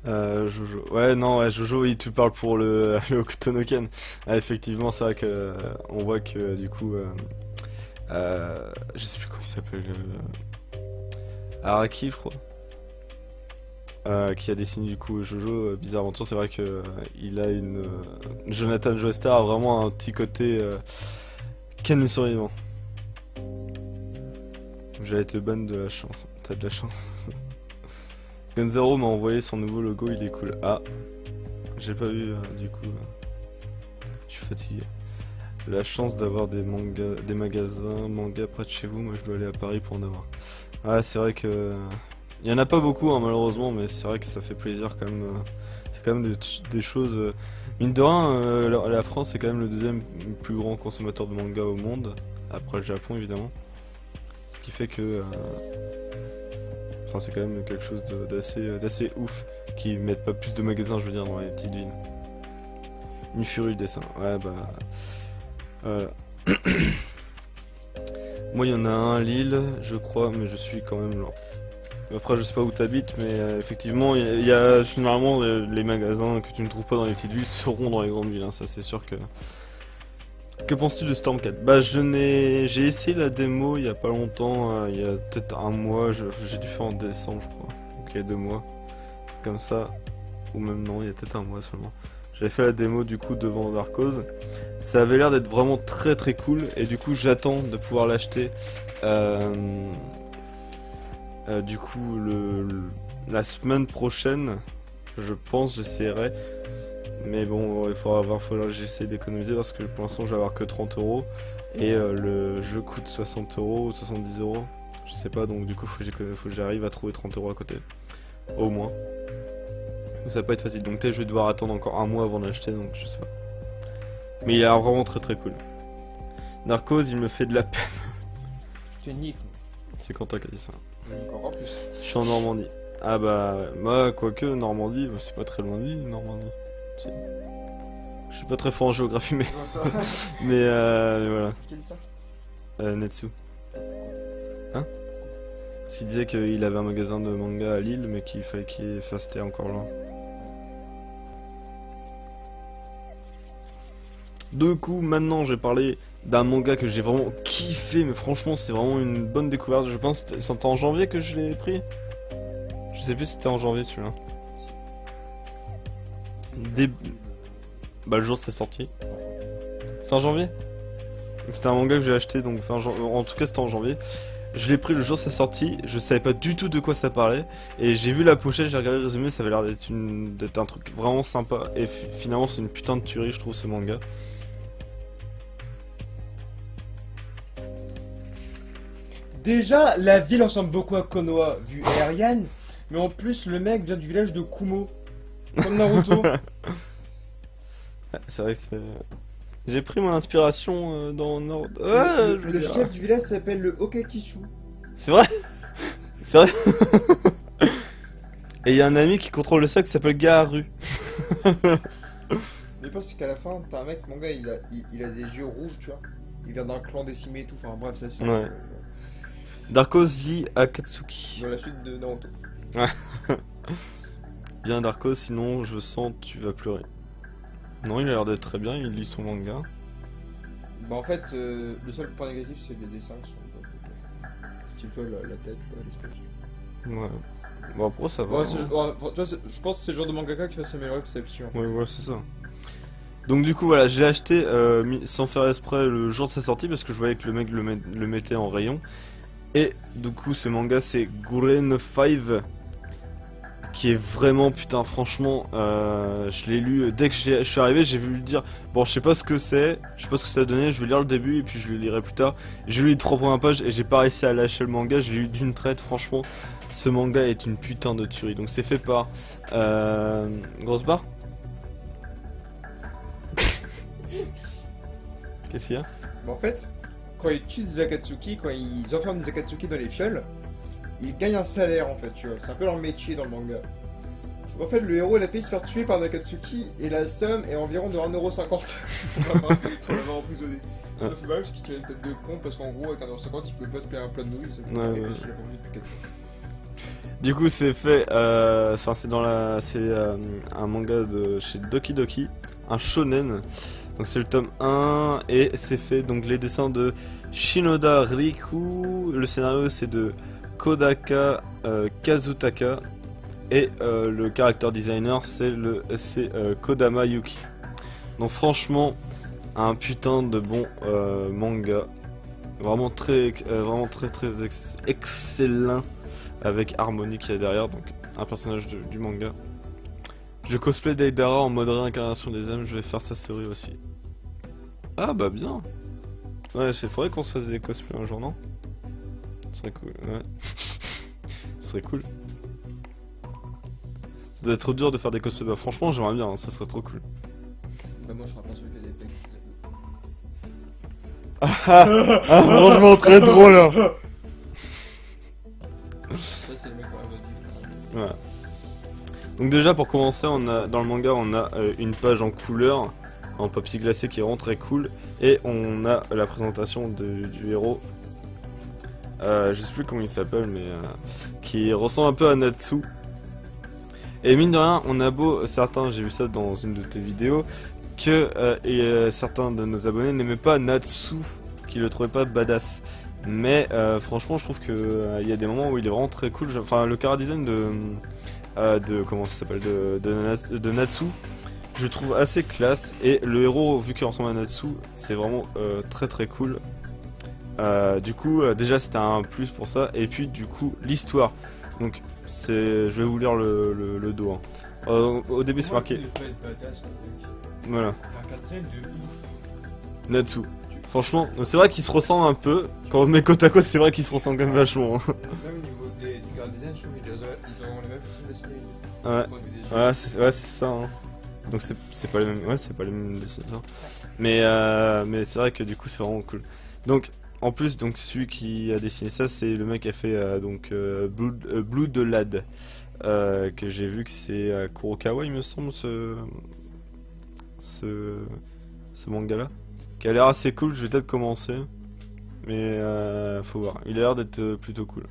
Jojo. Ouais, non, ouais, Jojo, oui, tu parles pour le Hokuto no Ken. Ah, effectivement, c'est vrai que on voit que du coup, je sais plus comment il s'appelle, Araki, je crois, qui a dessiné du coup Jojo Bizarre Adventure. C'est vrai que il a Jonathan Joestar a vraiment un petit côté Ken le survivant. J'allais te ban de la chance. T'as de la chance. Gonzaro m'a envoyé son nouveau logo, il est cool. Ah, j'ai pas vu du coup. Je suis fatigué. La chance d'avoir des magasins manga près de chez vous. Moi je dois aller à Paris pour en avoir. Ouais, c'est vrai que. Il y en a pas beaucoup hein, malheureusement, mais c'est vrai que ça fait plaisir quand même. C'est quand même des choses. Mine de rien, la France est quand même le 2e plus grand consommateur de manga au monde. Après le Japon évidemment. Ce qui fait que. Enfin, c'est quand même quelque chose d'assez ouf qu'ils mettent pas plus de magasins, je veux dire, dans les petites villes. Une furie le dessin. Ouais, bah. Moi, il y en a un à Lille, je crois, mais je suis quand même lent. Après, je sais pas où t'habites, mais effectivement, il y a généralement les magasins que tu ne trouves pas dans les petites villes seront dans les grandes villes. Hein, ça, c'est sûr que. Que penses-tu de Storm 4? Bah j'ai essayé la démo il y a pas longtemps, il y a peut-être un mois, j'ai dû faire en décembre je crois, donc il y a 2 mois, comme ça, ou même non, il y a peut-être un mois seulement. J'avais fait la démo du coup devant Darkose, ça avait l'air d'être vraiment très très cool, et du coup j'attends de pouvoir l'acheter, du coup la semaine prochaine, je pense j'essaierai. Mais bon, il faudra que j'essaie d'économiser parce que pour l'instant je vais avoir que 30 € et le jeu coûte 60 € ou 70 €. Je sais pas, donc du coup faut que j'arrive à trouver 30 € à côté. Au moins. Donc, ça va pas être facile. Donc peut-être je vais devoir attendre encore un mois avant d'acheter, donc je sais pas. Mais il a l'air vraiment très très cool. Narcos, il me fait de la peine. Tu es nique. C'est Quentin qui a dit ça. Encore plus. Je suis en Normandie. Ah bah, moi, quoique, Normandie, c'est pas très loin de l'île, Normandie. Je suis pas très fort en géographie, mais. mais voilà. Qui dit ça? Netsu. Hein? Parce qu'il disait qu'il avait un magasin de manga à Lille, mais qu'il fallait qu'il fasse c'était encore loin. Du coup, maintenant, je vais parler d'un manga que j'ai vraiment kiffé, mais franchement, c'est vraiment une bonne découverte. Je pense que c'était en janvier que je l'ai pris. Je sais plus si c'était en janvier celui-là. Bah le jour c'est sorti. Fin janvier. C'était un manga que j'ai acheté donc en tout cas c'était en janvier. Je l'ai pris le jour c'est sorti, je savais pas du tout de quoi ça parlait. Et j'ai vu la pochette, j'ai regardé le résumé, ça avait l'air d'être un truc vraiment sympa. Et finalement c'est une putain de tuerie je trouve ce manga. Déjà, la ville ressemble beaucoup à Konoha, vue aérienne. Mais en plus, le mec vient du village de Kumo. Comme Naruto. C'est vrai que c'est... J'ai pris mon inspiration dans Nord... le chef du village s'appelle le Okakishu. C'est vrai. C'est vrai. Et il y a un ami qui contrôle le sac qui s'appelle Gaharu. Mais pas c'est qu'à la fin, t'as un mec, mon gars, il a des yeux rouges, tu vois. Il vient d'un clan décimé et tout. Enfin bref, ça c'est Ouais. Darkos lit Akatsuki. dans la suite de Naruto. Bien Darkos, sinon je sens tu vas pleurer. Non, il a l'air d'être très bien, il lit son manga. Bah en fait, le seul point négatif c'est les dessins qui sont style toi la tête, l'espèce. Ouais. Bon après ça va. Ouais, hein. tu vois, je pense que c'est le genre de mangaka qui va s'améliorer petit à petit. En fait. Ouais, c'est ça. Donc du coup voilà, j'ai acheté sans faire exprès le jour de sa sortie parce que je voyais que le mec le mettait en rayon. Et du coup ce manga c'est Guren 5 qui est vraiment putain franchement je l'ai lu dès que je suis arrivé, j'ai vu lui dire bon je sais pas ce que c'est, je sais pas ce que ça a donné, je vais lire le début et puis je le lirai plus tard. J'ai lu les 3 premières pages et j'ai pas réussi à lâcher le manga, je l'ai lu d'une traite. Franchement ce manga est une putain de tuerie. Donc c'est fait par grosse barre. Qu'est-ce qu'il y a? Bah en fait, quand ils tuent des Akatsuki, quand ils enferment des Akatsuki dans les fioles, ils gagnent un salaire en fait, tu vois. C'est un peu leur métier dans le manga. En fait, le héros il a failli se faire tuer par un Akatsuki et la somme est environ de 1,50€ pour l'avoir emprisonné. Ça fait mal parce qu'il tient une tête de con parce qu'en gros, avec 1,50€, il peut pas se payer un plat de nouilles. Ça fait Ouais. parce qu'il a pas mangé depuis 4 ans. Du coup c'est fait, enfin c'est un manga de chez Doki Doki, un shonen. Donc c'est le tome 1 et c'est fait donc les dessins de Shinoda Riku, le scénario c'est de Kodaka Kazutaka et le character designer c'est Kodama Yuki. Donc franchement un putain de bon manga, vraiment très excellent avec Harmony qui est derrière, donc un personnage du manga. Je cosplay Deidara en mode réincarnation des âmes, je vais faire sa série aussi. Ah bah bien. Ouais, il faudrait qu'on se fasse des cosplays un jour, non? Ce serait cool, ouais. Ce serait cool. Ça doit être trop dur de faire des cosplays, bah franchement j'aimerais bien, hein, ça serait trop cool. Bah, moi je serais pas sûr qu'il y a des pecs. Ah franchement très drôle hein. Ça c'est le mec qu'on a Voilà. Donc déjà pour commencer, on a dans le manga on a une page en couleur, en papier glacé qui est vraiment très cool, et on a la présentation du héros. Je sais plus comment il s'appelle, mais qui ressemble un peu à Natsu. Et mine de rien, on a beau certains, j'ai vu ça dans une de tes vidéos, que certains de nos abonnés n'aimaient pas Natsu, qui le trouvaient pas badass. Mais franchement, je trouve que il y a des moments où il est vraiment très cool. Enfin, le chara design de comment ça s'appelle de Natsu, je le trouve assez classe. Et le héros, vu qu'il ressemble à Natsu, c'est vraiment très très cool. Du coup, déjà c'était un plus pour ça. Et puis du coup, l'histoire. Donc, je vais vous lire le dos. Hein. Au début, c'est marqué. Voilà. Un 4 de ouf. Natsu. Franchement, c'est vrai qu'ils se ressemblent un peu. Quand on met côte à côte, c'est vrai qu'ils se ressemblent quand même vachement. Hein. Même au niveau du card design, je trouve qu'ils ont les mêmes façons de dessiner. Ouais. Voilà, c'est ça. Hein. Donc c'est pas les mêmes. Ouais, c'est pas les mêmes dessinateurs. Mais c'est vrai que du coup, c'est vraiment cool. Donc en plus, donc celui qui a dessiné ça, c'est le mec qui a fait Blood Lad, que j'ai vu que c'est Kurokawa, il me semble, ce manga là, qui a l'air assez cool. Je vais peut-être commencer, mais faut voir. Il a l'air d'être plutôt cool.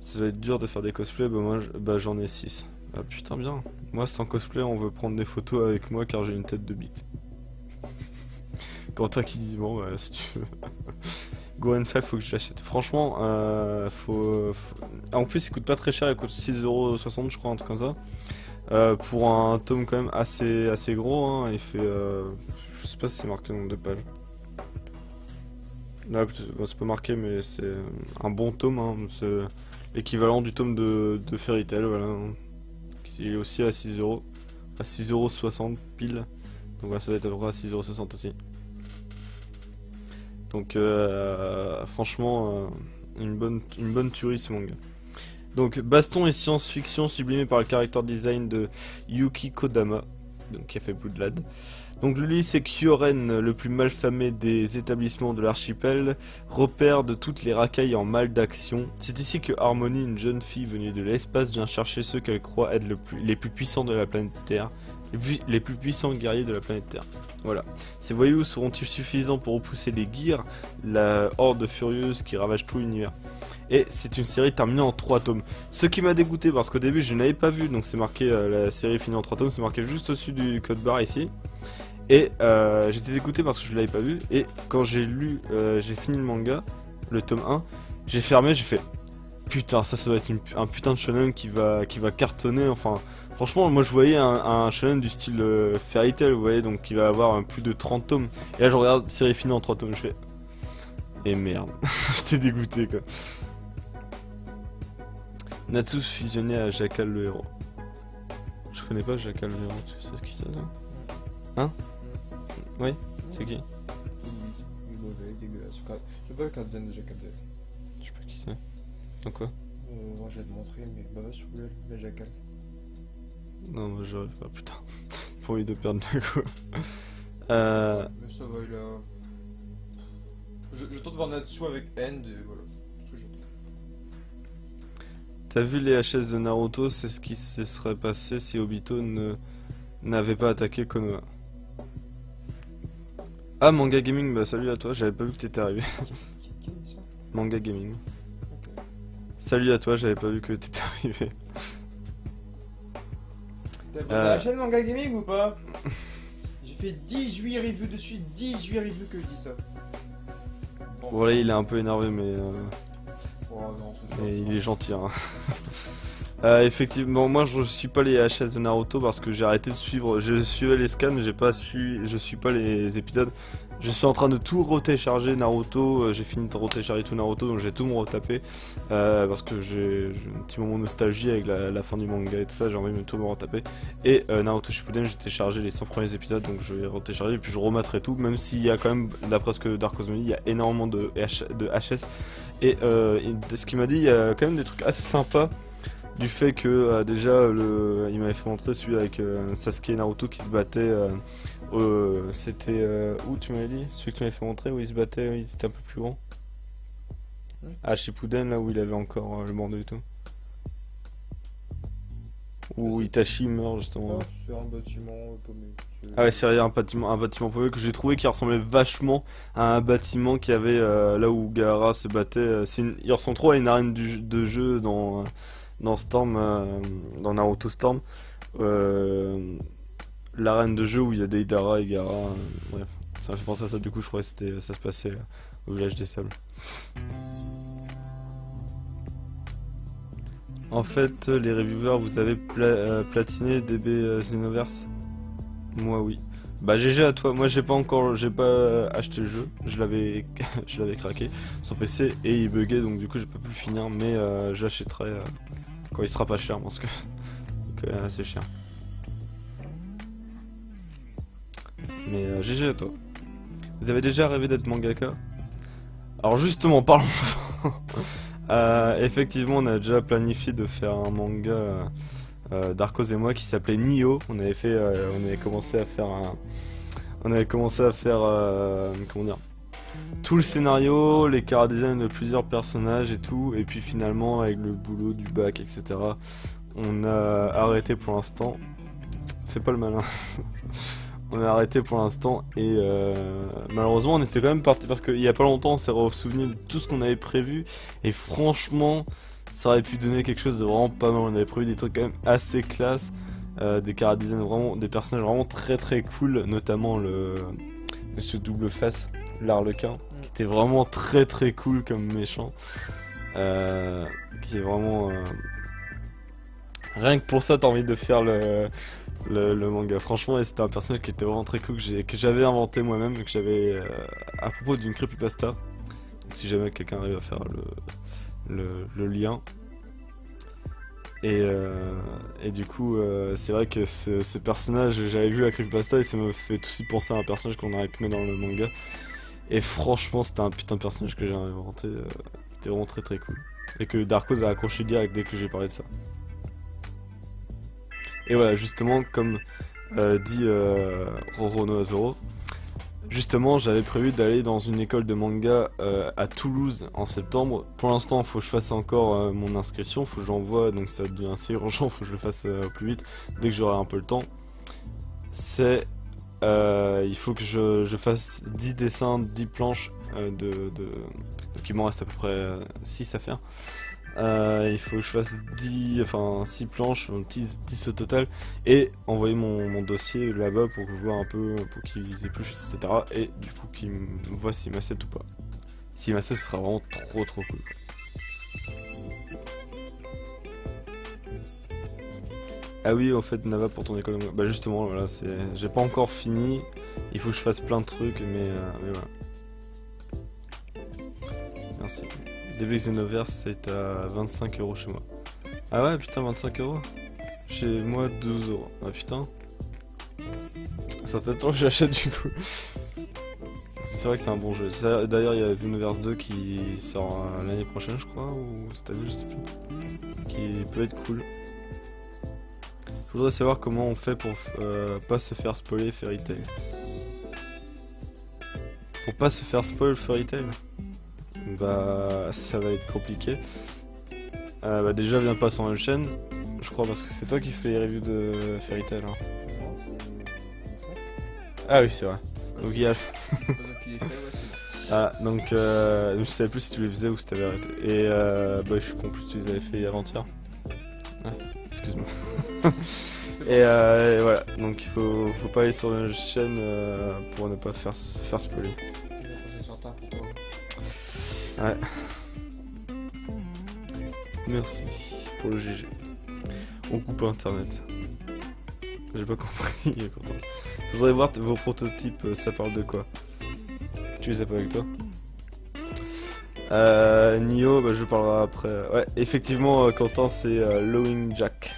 Ça va être dur de faire des cosplays. Bah moi, j'en ai 6. Ah putain bien. Moi sans cosplay, on veut prendre des photos avec moi car j'ai une tête de bite. Quentin qui dit bon, si tu veux. Gohan 5, faut que je l'achète. Franchement, en plus, il coûte pas très cher, il coûte 6,60€ je crois, un truc comme ça. Pour un tome quand même assez gros, hein, il fait. Je sais pas si c'est marqué le nombre de pages. Là, c'est pas marqué, mais c'est un bon tome, hein, c'est l'équivalent du tome de Fairy Tail, voilà. Il est aussi à 6€. À 6,60€ pile. Donc voilà, ça doit être à peu près à 6,60€ aussi. Donc franchement une bonne tuerie ce manga. Donc baston et science-fiction sublimé par le character design de Yuki Kodama, donc qui a fait Blood Lad. Donc le lycée Kyoren, le plus malfamé des établissements de l'archipel, repère de toutes les racailles en mal d'action. C'est ici que Harmony, une jeune fille venue de l'espace, vient chercher ceux qu'elle croit être les plus puissants de la planète Terre. Les plus puissants guerriers de la planète Terre. Voilà. Ces voyous seront-ils suffisants pour repousser les Gears, la horde furieuse qui ravage tout l'univers? Et c'est une série terminée en 3 tomes. Ce qui m'a dégoûté parce qu'au début je n'avais pas vu, donc c'est marqué la série finie en 3 tomes, c'est marqué juste au-dessus du code barre ici. Et j'étais dégoûté parce que je l'avais pas vu. Et quand j'ai lu, j'ai fini le manga, le tome 1, j'ai fermé, j'ai fait putain, ça doit être un putain de shonen qui va cartonner. Enfin, franchement, moi je voyais un shonen du style Fairy Tail, vous voyez, donc qui va avoir plus de 30 tomes. Et là je regarde série finie en 3 tomes, je fais et merde, j'étais dégoûté quoi. Natsu fusionné à Jackal le héros. Je connais pas Jackal le héros, tu sais ce qui c'est là? Hein? Oui, c'est qui? Mauvais, dégueulasse. J'aime pas le cardigan de Jackal. Je sais pas qui c'est. Donc quoi? Moi je vais te montrer, mais bah va sur Google, la Jackal. Non, moi j'arrive pas, putain. J'ai envie de perdre le coup. Mais ça va, il a. Je tente de voir Natsu avec End et voilà. C'est tout ce que j'entends. T'as vu les HS de Naruto? C'est ce qui se serait passé si Obito n'avait pas attaqué Konoha. Ah, Manga Gaming, bah salut à toi, j'avais pas vu que t'étais arrivé. Qui est ça? Manga Gaming. Ok. Salut à toi, j'avais pas vu que t'étais arrivé. T'as abonné à la chaîne Manga Gaming ou pas? J'ai fait 18 reviews dessus, 18 reviews que je dis ça. Bon, Bon là il est un peu énervé mais oh non, c'est sûr. mais il est gentil hein. Effectivement moi je suis pas les HS de Naruto parce que j'ai arrêté de suivre, je suivais les scans, je suis pas les épisodes. Je suis en train de tout retélécharger Naruto, j'ai fini de retélécharger tout Naruto donc j'ai tout me retaper parce que j'ai un petit moment de nostalgie avec la fin du manga et tout ça, j'ai envie de tout me retaper. Et Naruto Shippuden j'ai téléchargé les 100 premiers épisodes donc je vais retélécharger et puis je remettrai tout, même s'il y a quand même, d'après ce que Dark Cosmos dit, il y a énormément de HS et de ce qu'il m'a dit, il y a quand même des trucs assez sympas. Du fait que déjà il m'avait fait montrer celui avec Sasuke et Naruto qui se battaient. C'était où tu m'avais dit? Celui que tu m'avais fait montrer où ils se battaient, ils étaient un peu plus grands. Ouais. À Shippuden là où il avait encore le bandeau et tout. Où Itachi meurt justement. Ah, c'est un bâtiment paumé. Ah ouais, c'est un bâtiment paumé que j'ai trouvé qui ressemblait vachement à un bâtiment qu'il y avait là où Gaara se battait. Il ressemble trop à une arène de jeu dans Storm, dans Naruto Storm, l'arène de jeu où il y a Deidara et Gaara, bref, ça m'a fait penser à ça, du coup je crois que ça se passait au village des sables. En fait, les reviewers, vous avez platiné DB Xenoverse? Moi oui. Bah GG à toi, moi j'ai pas acheté le jeu, je l'avais craqué sur PC et il buguait donc du coup j'ai pas pu le finir mais je l'achèterai quand il sera pas cher parce que il est quand même assez cher. Mais GG à toi. Vous avez déjà rêvé d'être mangaka? Alors justement, parlons-en. Effectivement, on a déjà planifié de faire un manga, Darkos et moi, qui s'appelait Nioh. On avait commencé à faire comment dire, tout le scénario, les chara-design de plusieurs personnages et tout, et puis finalement avec le boulot du bac, etc. On a arrêté pour l'instant. Fais pas le malin. On a arrêté pour l'instant et malheureusement on était quand même parti parce qu'il y a pas longtemps on s'est souvenu de tout ce qu'on avait prévu et franchement ça aurait pu donner quelque chose de vraiment pas mal. On avait prévu des trucs quand même assez classe, des chara-design vraiment, des personnages vraiment très très cool, notamment le Monsieur Double Face, l'Arlequin, qui était vraiment très très cool comme méchant, qui est vraiment rien que pour ça t'as envie de faire le manga. Franchement, et c'était un personnage qui était vraiment très cool que j'avais inventé moi-même, que j'avais à propos d'une creepypasta. Donc, si jamais quelqu'un arrive à faire le lien. Et du coup, c'est vrai que ce personnage, j'avais vu la creepypasta et ça me fait tout de suite penser à un personnage qu'on aurait pu mettre dans le manga. Et franchement, c'était un putain de personnage que j'ai inventé, qui était vraiment très très cool. Et que Darkos a accroché direct dès que j'ai parlé de ça. Et voilà, justement, comme dit Rorono Azoro. Justement, j'avais prévu d'aller dans une école de manga à Toulouse en septembre. Pour l'instant, faut que je fasse encore mon inscription, faut que j'envoie, donc ça devient assez urgent, faut que je le fasse au plus vite dès que j'aurai un peu le temps. C'est il faut que je fasse 10 dessins, 10 planches donc il m'en reste à peu près 6 à faire. Il faut que je fasse 6 planches, 10 au total, et envoyer mon dossier là-bas pour voir un peu, pour qu'ils épluchent, etc. Et du coup qu'ils me voient s'ils m'acceptent ou pas. S'ils m'acceptent, ce sera vraiment trop cool, quoi. Ah oui, en fait, Nava pour ton école. Bah justement, voilà, j'ai pas encore fini. Il faut que je fasse plein de trucs, mais voilà. Merci. DB Xenoverse, c'est à 25 € chez moi. Ah ouais, putain, 25 €. Chez moi, 12 €. Ah putain. Ça fait temps que j'achète du coup. C'est vrai que c'est un bon jeu. D'ailleurs, il y a Xenoverse 2 qui sort l'année prochaine, je crois, ou cette année, je sais plus. Qui peut être cool. Je voudrais savoir comment on fait pour pas se faire spoiler Fairy Tail. Pour pas se faire spoil Fairy Tail, bah ça va être compliqué. Bah déjà viens pas sur une chaîne, je crois, parce que c'est toi qui fais les reviews de Fairy Tail. Hein. Non, c'est mon frère. Ah oui, c'est vrai. Donc il y a... C'est pas moi qui l'ai fait, ouais, c'est Ah, donc je savais plus si tu les faisais ou si t'avais arrêté. Et bah je suis con, plus tu les avais fait avant-hier. Ah, excuse-moi. Et voilà, donc il faut pas aller sur une chaîne pour ne pas se faire spoiler. Ouais. Merci pour le GG. On coupe internet. J'ai pas compris, Quentin. Je voudrais voir vos prototypes, ça parle de quoi? Tu les as pas avec toi? Nioh, bah je parlerai après. Ouais, effectivement, Quentin, c'est Lowing Jack.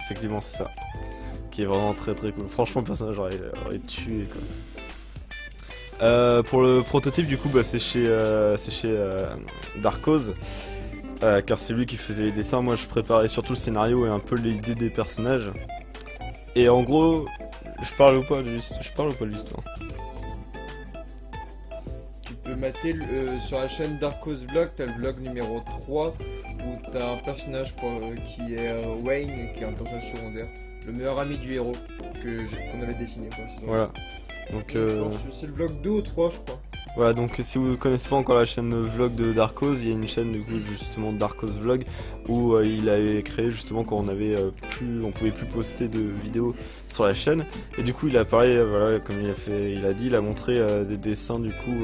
Effectivement, c'est ça. Qui est vraiment très cool. Franchement, le personnage aurait tué, quoi. Pour le prototype, du coup, bah, c'est chez Darkoz. Car c'est lui qui faisait les dessins. Moi, je préparais surtout le scénario et un peu l'idée des personnages. Et en gros, je parle ou pas de l'histoire? Tu peux mater sur la chaîne Darkoz Vlog, t'as le vlog numéro 3 où t'as un personnage qui est Wayne, qui est un personnage secondaire, le meilleur ami du héros qu'on avait dessiné, quoi. Voilà. Donc c'est le vlog 2 ou 3, je crois. voilà, donc si vous connaissez pas encore la chaîne vlog de Darkoz, il y a une chaîne du coup justement Darkoz Vlog où il avait créé justement quand on pouvait plus poster de vidéos sur la chaîne, et du coup il a parlé, voilà, comme il a montré des dessins du coup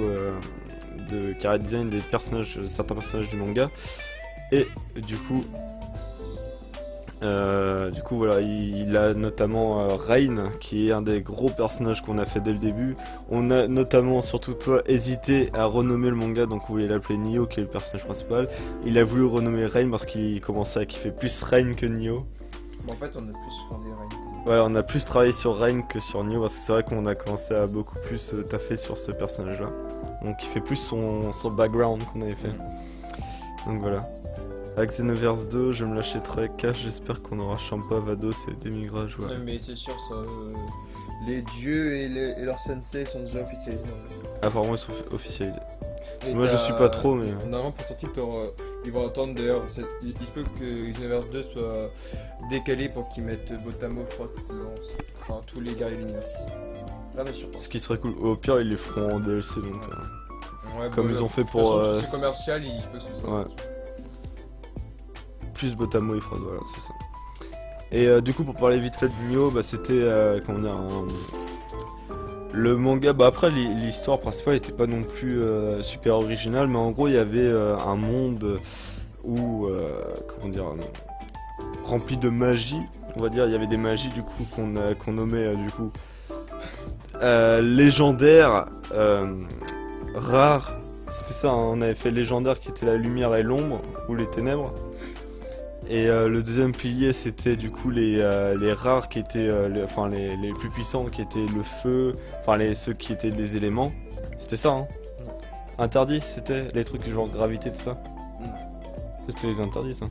de character design des personnages, certains personnages du manga, et du coup voilà, il a notamment Rain, qui est un des gros personnages qu'on a fait dès le début. On a notamment, surtout toi, hésité à renommer le manga, donc on voulait l'appeler Nioh, qui est le personnage principal. Il a voulu renommer Rain parce qu'il commençait à kiffer plus Rain que Nioh. En fait, on a plus fondé Rain. Ouais, on a plus travaillé sur Rain que sur Nioh, parce que c'est vrai qu'on a commencé à beaucoup plus taffer sur ce personnage-là. Donc il fait plus son background qu'on avait fait. Donc voilà. Avec Xenoverse 2, je me l'achèterai cash, j'espère qu'on aura Champa, Vados et Demigra à jouer. Ouais, mais c'est sûr, ça, les dieux et leurs sensei sont déjà officialisés. Apparemment, ils sont officialisés. Et moi, je suis pas trop, mais... Normalement, pour sortir, ils vont attendre d'ailleurs. Il se peut que Xenoverse 2 soit décalé pour qu'ils mettent Botamo, Frost, enfin tous les guerriers lumineux. Là, bien sûr. Ce qui serait cool. Au pire, ils les feront en DLC, donc... Ouais, comme bah, ils ont fait pour... c'est commercial, il se peut que ce soit... Ouais. Plus Botamo et Frost, voilà, c'est ça. Et du coup, pour parler vite fait de Nioh, bah, c'était, comment dire, le manga, bah après l'histoire principale était pas non plus super originale, mais en gros il y avait un monde où, comment dire, rempli de magie, on va dire, il y avait des magies du coup qu'on nommait du coup légendaires, rares, c'était ça, hein, on avait fait légendaire qui était la lumière et l'ombre, ou les ténèbres. Et le deuxième pilier c'était du coup les rares qui étaient les plus puissants qui étaient le feu, ceux qui étaient des éléments. C'était ça, hein? Non. Interdit, c'était les trucs genre gravité, tout ça. Non. C'était les interdits, ça.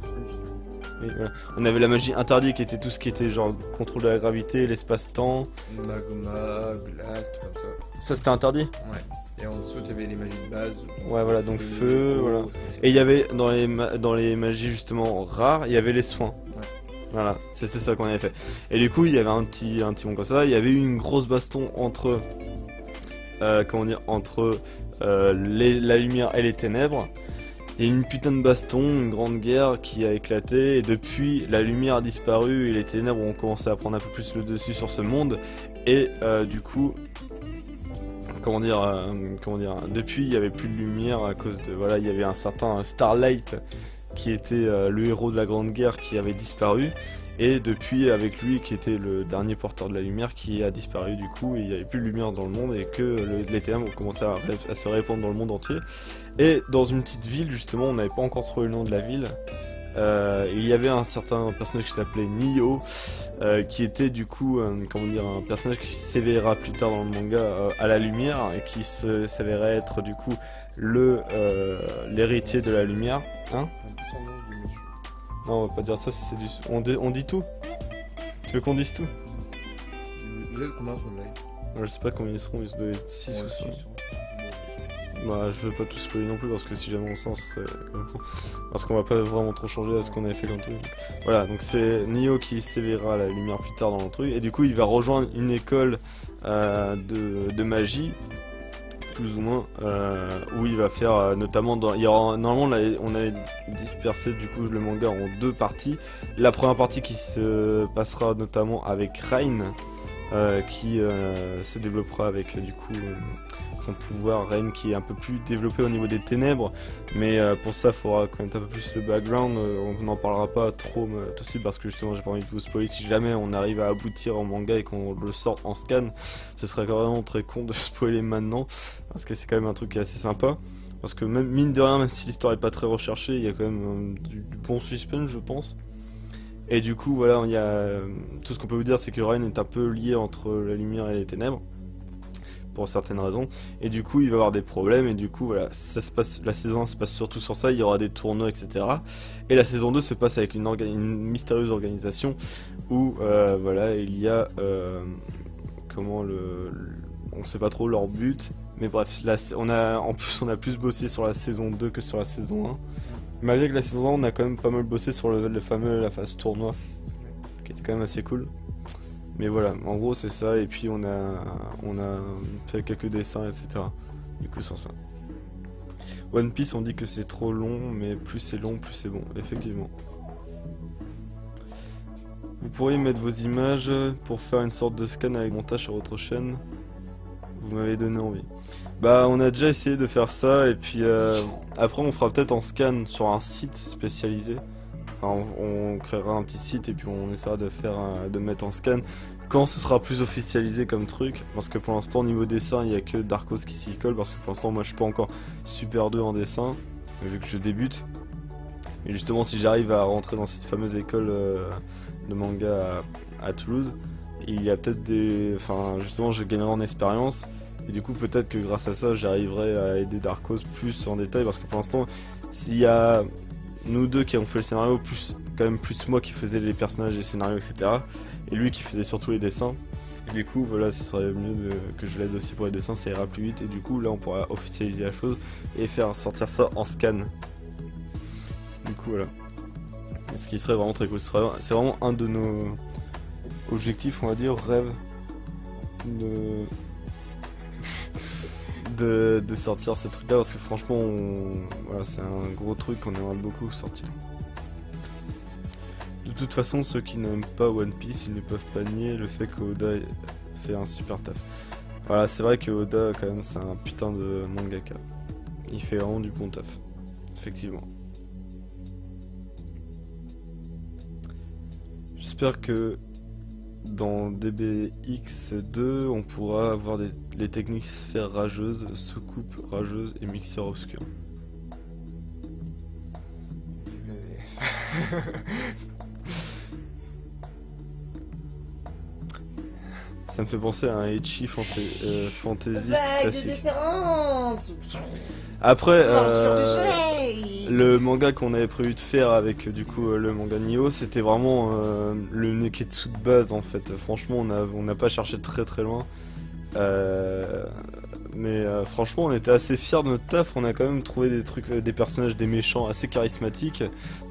Oui, voilà. On avait la magie interdite qui était tout ce qui était genre contrôle de la gravité, l'espace-temps. Magma, glace, tout comme ça. Ça c'était interdit. Ouais. Et en dessous, t'avais les magies de base. Ouais, voilà, donc feu, eau, voilà. tout comme ça. Et il y avait dans les magies justement rares, il y avait les soins. Ouais. Voilà, c'était ça qu'on avait fait. Et du coup, il y avait un petit monde comme ça. Il y avait eu une grosse baston entre, comment dire, entre la lumière et les ténèbres. Il y a eu une putain de baston, une grande guerre qui a éclaté. Et depuis, la lumière a disparu et les ténèbres ont commencé à prendre un peu plus le dessus sur ce monde. Et du coup, comment dire, depuis, il y avait plus de lumière à cause de, voilà, il y avait un certain Starlight qui était le héros de la Grande Guerre qui avait disparu, et depuis avec lui qui était le dernier porteur de la lumière qui a disparu du coup, et il n'y avait plus de lumière dans le monde et que les ténèbres ont commencé à se répandre dans le monde entier. Et dans une petite ville justement, on n'avait pas encore trouvé le nom de la ville, il y avait un certain personnage qui s'appelait Nioh, qui était du coup comment dire, un personnage qui s'éveillera plus tard dans le manga à la lumière et qui s'avérait être du coup l'héritier de la lumière. Hein? Non, on va pas dire ça, c'est du... On dit tout. Tu veux qu'on dise tout? Vous êtes combien sur le live? Je sais pas combien ils seront, ils doivent être 6 ou 5. Bah, je veux pas tout spoiler non plus parce que si jamais on sent, ce serait quand même con. Parce qu'on va pas vraiment trop changer à ce qu'on avait fait comme truc. Donc, voilà, donc c'est Nioh qui s'éveillera à la lumière plus tard dans le truc. Et du coup, il va rejoindre une école de magie, plus ou moins, où il va faire notamment il y aura, normalement on a dispersé du coup le manga en deux parties. La première partie qui se passera notamment avec Rain, qui se développera avec du coup son pouvoir, Rain qui est un peu plus développé au niveau des ténèbres, mais pour ça il faudra connaître un peu plus le background. On n'en parlera pas trop tout de suite parce que justement j'ai pas envie de vous spoiler. Si jamais on arrive à aboutir en manga et qu'on le sort en scan, ce serait vraiment très con de spoiler maintenant parce que c'est quand même un truc qui est assez sympa, parce que même mine de rien, même si l'histoire est pas très recherchée, il y a quand même du bon suspense je pense. Et du coup voilà, il y a tout ce qu'on peut vous dire, c'est que Rain est un peu lié entre la lumière et les ténèbres pour certaines raisons, et du coup il va avoir des problèmes, et du coup voilà, ça se passe, la saison 1 se passe surtout sur ça, il y aura des tournois etc, et la saison 2 se passe avec une mystérieuse organisation où voilà, il y a comment on sait pas trop leur but, mais bref, là on a plus bossé sur la saison 2 que sur la saison 1, malgré que la saison 1 on a quand même pas mal bossé sur la phase tournoi qui était quand même assez cool. Mais voilà, en gros c'est ça, et puis on a fait quelques dessins, etc. Du coup sur ça. One Piece, on dit que c'est trop long, mais plus c'est long, plus c'est bon, effectivement. Vous pourriez mettre vos images pour faire une sorte de scan avec montage sur votre chaîne. Vous m'avez donné envie. Bah on a déjà essayé de faire ça, et puis après on fera peut-être en scan sur un site spécialisé. Enfin, on créera un petit site et puis on essaiera de mettre en scan quand ce sera plus officialisé comme truc, parce que pour l'instant niveau dessin il n'y a que Darkos qui s'y colle, parce que pour l'instant moi je suis pas encore Super 2 en dessin vu que je débute, et justement si j'arrive à rentrer dans cette fameuse école de manga à Toulouse, il y a peut-être des... Enfin justement je gagnerai en expérience, et du coup peut-être que grâce à ça j'arriverai à aider Darkos plus en détail, parce que pour l'instant s'il y a nous deux qui avons fait le scénario, quand même plus moi qui faisais les personnages, les scénarios, etc. Et lui qui faisait surtout les dessins. Et du coup, voilà, ce serait mieux que je l'aide aussi pour les dessins, ça ira plus vite. Et du coup, là, on pourra officialiser la chose et faire sortir ça en scan. Du coup, voilà. Ce qui serait vraiment très cool. C'est vraiment un de nos objectifs, on va dire, rêves. De sortir ces trucs là, parce que franchement voilà, c'est un gros truc qu'on aimerait beaucoup sortir. De toute façon, ceux qui n'aiment pas One Piece, ils ne peuvent pas nier le fait que Oda fait un super taf. Voilà, c'est vrai que Oda quand même c'est un putain de mangaka, il fait vraiment du bon taf, effectivement. J'espère que dans DBX2, on pourra avoir les techniques sphère rageuse, soucoupe rageuse et mixeur obscur. Ça me fait penser à un ecchi fantaisiste classique. Après, Morsure du soleil. le manga qu'on avait prévu de faire avec du coup le manga Nioh, c'était vraiment le Neketsu de base en fait. Franchement, on n'a pas cherché très très loin. Mais franchement, on était assez fiers de notre taf. On a quand même trouvé des trucs, des personnages, des méchants assez charismatiques.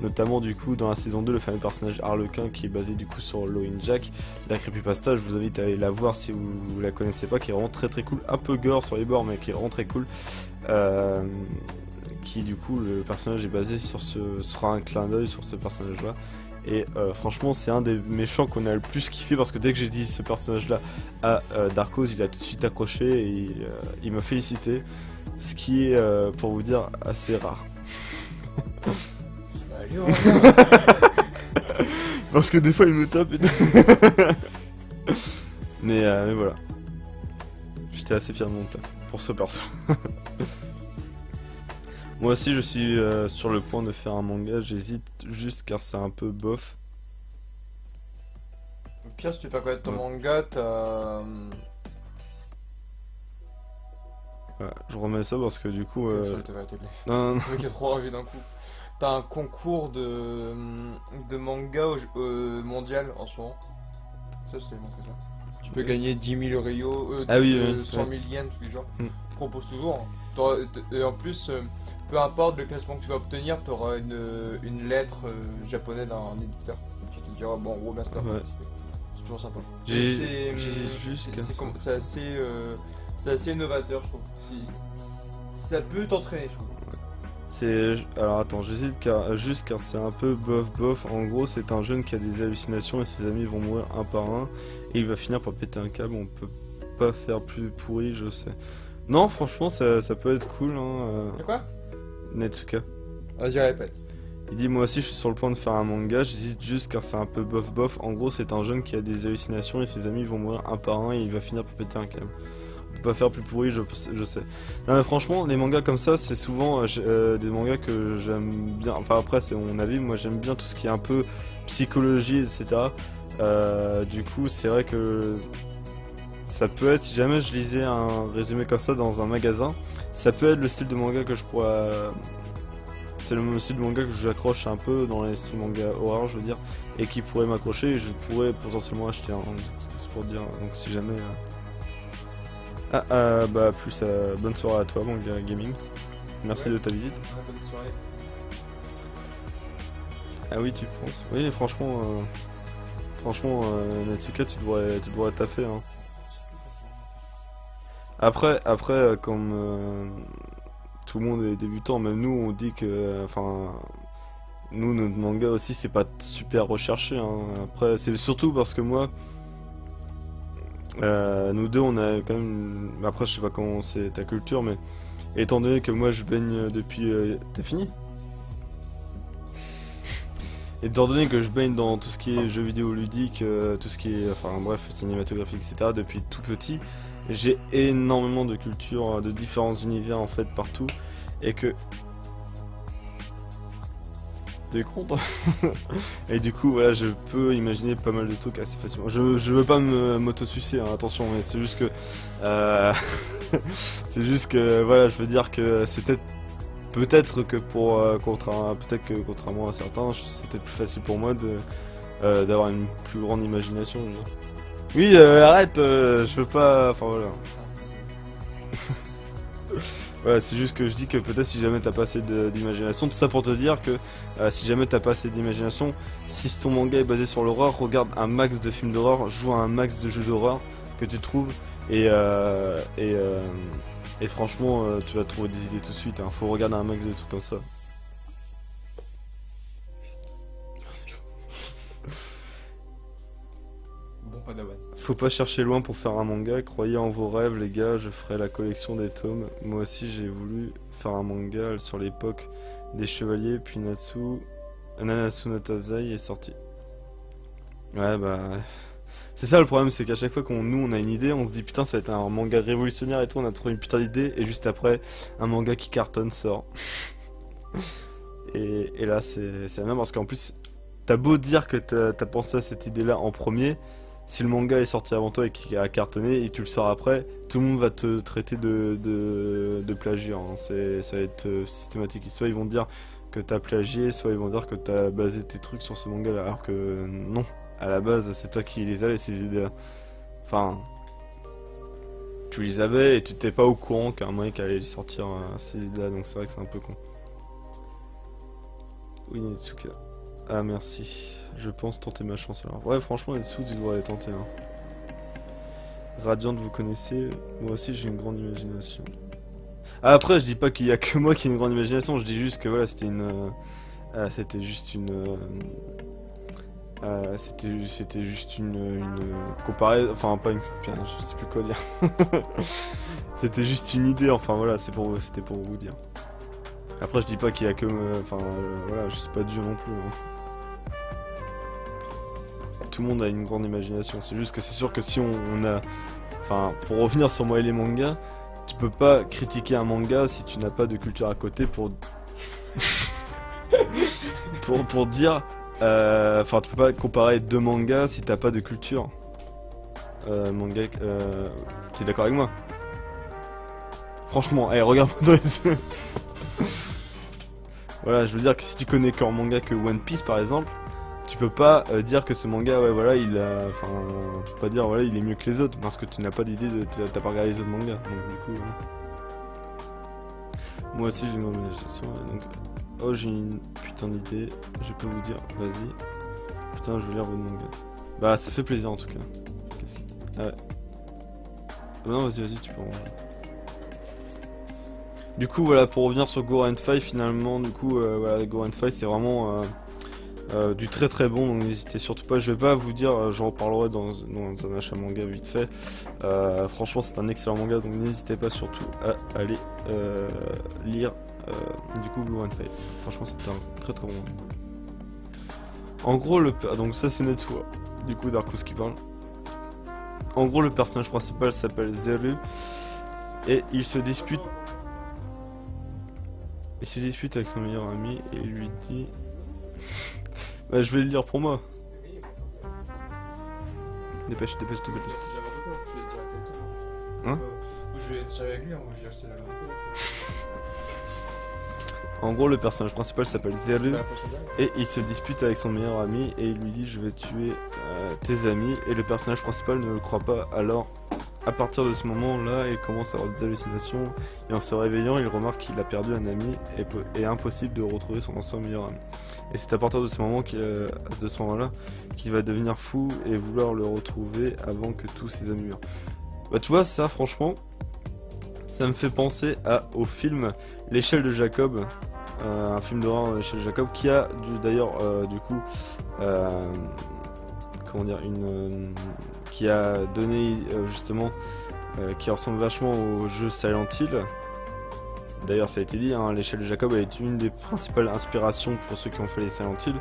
Notamment du coup dans la saison 2, le fameux personnage Harlequin qui est basé du coup sur Loin Jack. La creepypasta, je vous invite à aller la voir si vous la connaissez pas, qui est vraiment très très cool. Un peu gore sur les bords, mais qui est vraiment très cool. Qui du coup le personnage est basé sur sera un clin d'œil sur ce personnage là et franchement c'est un des méchants qu'on a le plus kiffé parce que dès que j'ai dit ce personnage là à Darkos, il a tout de suite accroché et il m'a félicité, ce qui est pour vous dire assez rare. Allez, on revient. Parce que des fois il me tape et tout. Mais voilà, j'étais assez fier de mon taf pour ce perso. Moi aussi je suis sur le point de faire un manga, j'hésite juste car c'est un peu bof. Au pire, si tu fais connaître ton Ouais. manga, t'as. Ouais, je remets ça parce que du coup... Ça, te va, t'es blé. Non, non, Le mec est trop rangé d'un coup. T'as un concours de manga mondial en ce moment. Ça, je t'avais montré ça. Tu peux gagner 10 000 Rio, Ah oui, oui, 100 000 yens, tous les genres. Mm. Je propose toujours. Et en plus, peu importe le classement que tu vas obtenir, tu auras une lettre japonaise d'un éditeur qui te dira bon, gros, merci d'avoir Ouais. participé. C'est toujours sympa. J'ai C'est- juste qu'à ça. c'est assez innovateur, je trouve. Ça peut t'entraîner, je trouve. Alors attends, j'hésite juste car c'est un peu bof bof. En gros, c'est un jeune qui a des hallucinations et ses amis vont mourir un par un. Et il va finir par péter un câble, on peut pas faire plus pourri, je sais. Non, franchement, ça peut être cool, hein, De quoi Netsuka. Vas-y, répète. Il dit moi aussi je suis sur le point de faire un manga, j'hésite juste car c'est un peu bof bof. En gros c'est un jeune qui a des hallucinations et ses amis vont mourir un par un et il va finir par péter un câble. On peut pas faire plus pourri, je sais. Non mais franchement les mangas comme ça c'est souvent des mangas que j'aime bien. Enfin après c'est mon avis, moi j'aime bien tout ce qui est un peu psychologie etc. Du coup c'est vrai que ça peut être, si jamais je lisais un résumé comme ça dans un magasin, ça peut être le style de manga que je pourrais... C'est le même style de manga que j'accroche un peu dans les styles manga horreur, je veux dire, et qui pourrait m'accrocher et je pourrais potentiellement acheter un. C'est pour dire, donc si jamais. Bah, plus bonne soirée à toi, Manga Gaming. Merci Ouais. de ta visite. Bonne soirée. Ah oui, tu penses? Oui, franchement, Natsuka, tu devrais taffer, hein. Après, comme tout le monde est débutant, même nous, on dit que, enfin, nous, notre manga aussi, c'est pas super recherché, hein. Après, c'est surtout parce que moi, nous deux, on a quand même, après, je sais pas comment c'est ta culture, mais étant donné que moi, je baigne depuis, t'as fini? Étant donné que je baigne dans tout ce qui est jeux vidéo ludiques, tout ce qui est, enfin bref, cinématographique, etc. depuis tout petit, j'ai énormément de culture, de différents univers en fait partout, et que... T'es content? Et du coup, voilà, je peux imaginer pas mal de trucs assez facilement. Je veux pas m'auto-sucer, hein, attention, mais c'est juste que... c'est juste que, voilà, je veux dire que c'est peut-être que peut-être que contrairement à certains, c'était plus facile pour moi d'avoir une plus grande imagination. Je veux dire. Oui, arrête, je veux pas. Enfin voilà. Voilà, c'est juste que je dis que peut-être si jamais t'as pas assez d'imagination, tout ça pour te dire que si jamais t'as pas assez d'imagination, si ton manga est basé sur l'horreur, regarde un max de films d'horreur, joue à un max de jeux d'horreur que tu trouves et franchement, tu vas trouver des idées tout de suite, hein. Faut regarder un max de trucs comme ça. Bon padawan. Faut pas chercher loin pour faire un manga, croyez en vos rêves les gars, je ferai la collection des tomes. Moi aussi j'ai voulu faire un manga sur l'époque des chevaliers, puis Nanatsu no Taizai est sorti. Ouais bah... C'est ça le problème, c'est qu'à chaque fois on a une idée, on se dit putain ça va être un manga révolutionnaire et tout, on a trouvé une putain d'idée, et juste après, un manga qui cartonne sort. et là c'est la même parce qu'en plus, t'as beau dire que t'as pensé à cette idée là en premier, si le manga est sorti avant toi et qu'il a cartonné et tu le sors après, tout le monde va te traiter de plagiat, hein. Ça va être systématique. Soit ils vont dire que t'as plagié, soit ils vont dire que t'as basé tes trucs sur ce manga là, alors que non, à la base c'est toi qui les avais ces idées-là. Enfin, tu les avais et tu t'es pas au courant qu'un mec allait sortir ces idées-là, donc c'est vrai que c'est un peu con. Oui, Netsuka. Ah merci, je pense tenter ma chance alors. Ouais, franchement Netsu, tu devrais tenter, hein. Radiant, vous connaissez, moi aussi j'ai une grande imagination. Ah, après je dis pas qu'il y a que moi qui ai une grande imagination, je dis juste que voilà, c'était juste une... c'était juste une comparaison, enfin pas une... Putain, je sais plus quoi dire. C'était juste une idée, enfin voilà, c'était pour vous dire. Après je dis pas qu'il y a que... Enfin voilà, je suis pas Dieu non plus, hein. Tout le monde a une grande imagination, c'est juste que c'est sûr que si on a... Enfin, pour revenir sur moi et les mangas, tu peux pas critiquer un manga si tu n'as pas de culture à côté pour... pour dire... Enfin, tu peux pas comparer deux mangas si t'as pas de culture. Manga... T'es d'accord avec moi? Franchement, allez, regarde-moi dans les yeux. Voilà, je veux dire que si tu connais qu'un manga que One Piece par exemple, tu peux pas dire que ce manga, ouais voilà, il a... Enfin, tu peux pas dire, voilà, il est mieux que les autres, parce que tu n'as pas d'idée, t'as pas regardé les autres mangas, donc du coup... Moi aussi j'ai une grande imagination, donc... Oh, j'ai une putain d'idée, je peux vous dire, vas-y. Putain, je veux lire votre manga. Bah, ça fait plaisir en tout cas. Qu'est-ce que... Ah ouais. Ah non, vas-y, tu peux en... Du coup, voilà, pour revenir sur Go and Fight, finalement, du coup, voilà, Go and Fight, c'est vraiment... du très très bon, donc n'hésitez surtout pas. Je vais pas vous dire, j'en reparlerai dans un achat manga vite fait. Franchement, c'est un excellent manga, donc n'hésitez pas surtout à aller lire du coup Blue and Fight. Franchement, c'est un très très bon manga. En gros, donc ça c'est Netsu, du coup Darkus qui parle. En gros, le personnage principal s'appelle Zeru et il se dispute avec son meilleur ami et il lui dit. Bah, je vais le lire pour moi. Dépêche. Hein? Je vais être sérieux avec lui, moi je vais acheter la langue. En gros, le personnage principal s'appelle Zeru et il se dispute avec son meilleur ami et il lui dit je vais tuer tes amis et le personnage principal ne le croit pas. Alors, à partir de ce moment-là, il commence à avoir des hallucinations et en se réveillant, il remarque qu'il a perdu un ami et impossible de retrouver son ancien meilleur ami. Et c'est à partir de ce moment qu'il va devenir fou et vouloir le retrouver avant que tous ses amis meurent. Bah tu vois, ça franchement, ça me fait penser au film L'échelle de Jacob, un film d'horreur L'échelle de Jacob qui a d'ailleurs du coup comment dire qui a donné justement qui ressemble vachement au jeu Silent Hill. D'ailleurs ça a été dit, hein, l'échelle de Jacob est une des principales inspirations pour ceux qui ont fait les Silent Hill.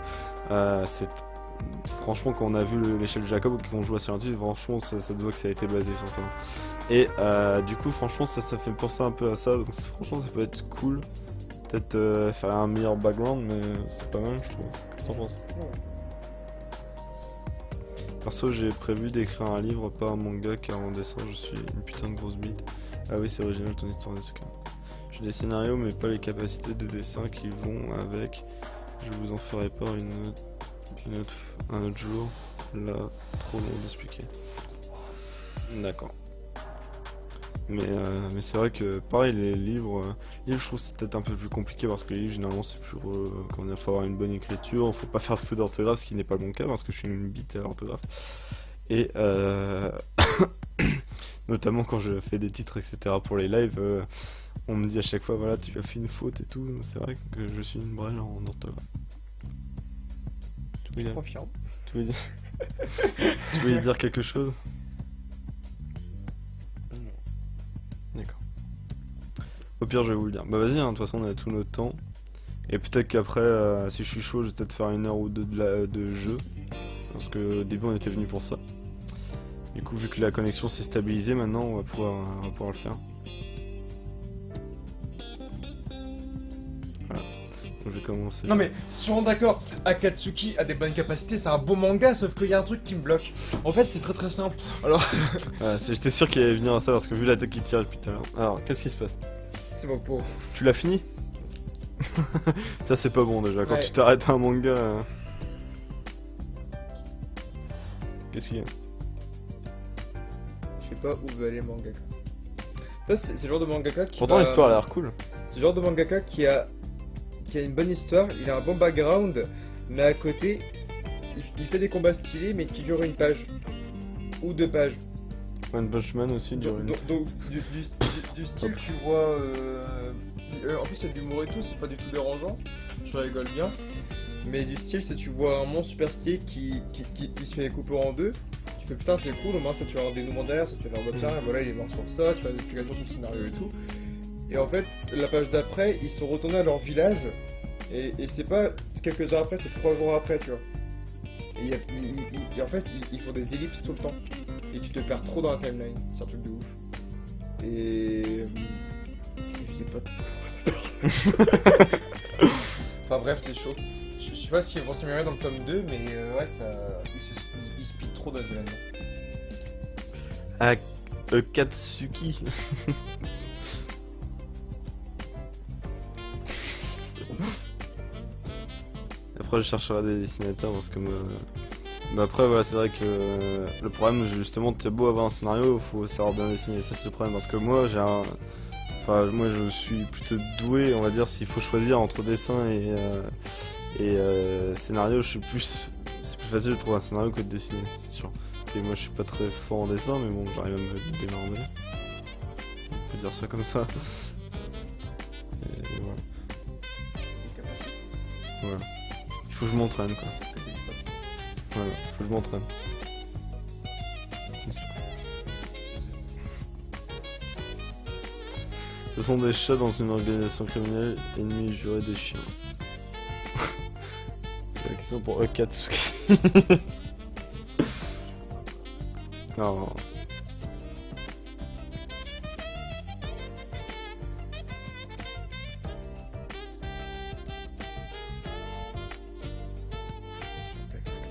Franchement quand on a vu l'échelle de Jacob et qu'on joue à Silent Hill, franchement ça doit que ça a été basé sur ça. Et du coup franchement ça fait penser un peu à ça, donc franchement ça peut être cool. Peut-être faire un meilleur background, mais c'est pas mal je trouve. Qu'est-ce que t'en penses? Perso j'ai prévu d'écrire un livre, pas un manga, car en dessin je suis une putain de grosse bite. Ah oui c'est original ton histoire de ce cas. J'ai des scénarios mais pas les capacités de dessin qui vont avec. Je vous en ferai part un autre jour. Là, trop long d'expliquer. D'accord. Mais c'est vrai que pareil les livres, je trouve que c'est peut-être un peu plus compliqué parce que les livres généralement c'est plus comment dire, faut avoir une bonne écriture, faut pas faire de faute d'orthographe, ce qui n'est pas mon cas parce que je suis une bite à l'orthographe. Et notamment quand je fais des titres etc pour les lives, on me dit à chaque fois voilà tu as fait une faute et tout, c'est vrai que je suis une brêle en orthographe. Tu voulais dire quelque chose? D'accord. Au pire je vais vous le dire. Bah vas-y, hein, de toute façon on a tout notre temps. Et peut-être qu'après, si je suis chaud, je vais peut-être faire 1 heure ou 2 de jeu. Parce que au début on était venu pour ça. Du coup vu que la connexion s'est stabilisée, maintenant on va pouvoir le faire. Voilà. J'ai commencé. Non mais, si on est d'accord, Akatsuki a des bonnes capacités, c'est un bon manga, sauf qu'il y a un truc qui me bloque. En fait, c'est très très simple. Alors, Ouais, j'étais sûr qu'il allait venir à ça parce que vu l'attaque qui tire depuis tout à l'heure. Alors, qu'est-ce qui se passe? c'est bon pour... Tu l'as fini? Ça c'est pas bon déjà, quand Ouais. tu t'arrêtes à un manga... Qu'est-ce qu'il y a? Je sais pas où veut aller le mangaka. Ça, c'est le genre de mangaka qui Pourtant va- l'histoire a l'air cool. C'est le genre de mangaka qui a une bonne histoire, il a un bon background, mais à côté, il fait des combats stylés, mais qui durent une page. Ou 2 pages. One Punch Man aussi dure une... Donc, du style, tu vois... en plus, c'est de l'humour et tout, c'est pas du tout dérangeant. Je rigole bien. Mais du style, c'est tu vois un monstre super stylé qui se fait couper en deux. Tu fais putain, c'est cool, au moins ça tu vas avoir un dénouement derrière, ça tu vas faire bah, tiens, voilà, il est mort sur ça, tu vas avoir des explications sur le scénario et tout. Et en fait, la page d'après, ils sont retournés à leur village. Et c'est pas quelques heures après, c'est 3 jours après, tu vois. Et en fait, ils font des ellipses tout le temps. Et tu te perds trop dans la timeline. C'est un truc de ouf. Et. Je sais pas trop. Enfin bref, c'est chaud. Je sais pas s'ils vont s'améliorer dans le tome 2, mais ouais, ça. Ils speed trop dans les événements. Katsuki. Après, je chercherai des dessinateurs parce que moi. Bah après, voilà, c'est vrai que le problème, justement, t'es beau avoir un scénario, faut savoir bien dessiner. Ça, c'est le problème parce que moi, j'ai un. Enfin, moi, je suis plutôt doué, on va dire, s'il faut choisir entre dessin et scénario, je suis plus. C'est plus facile de trouver un scénario que de dessiner, c'est sûr. Et moi, je suis pas très fort en dessin, mais bon, j'arrive à me démerder. On peut dire ça comme ça. Et voilà. Voilà. Il faut que je m'entraîne, quoi. Voilà, faut que je m'entraîne. Ce sont des chats dans une organisation criminelle, ennemis jurés des chiens. C'est la question pour Akatsuki. Non.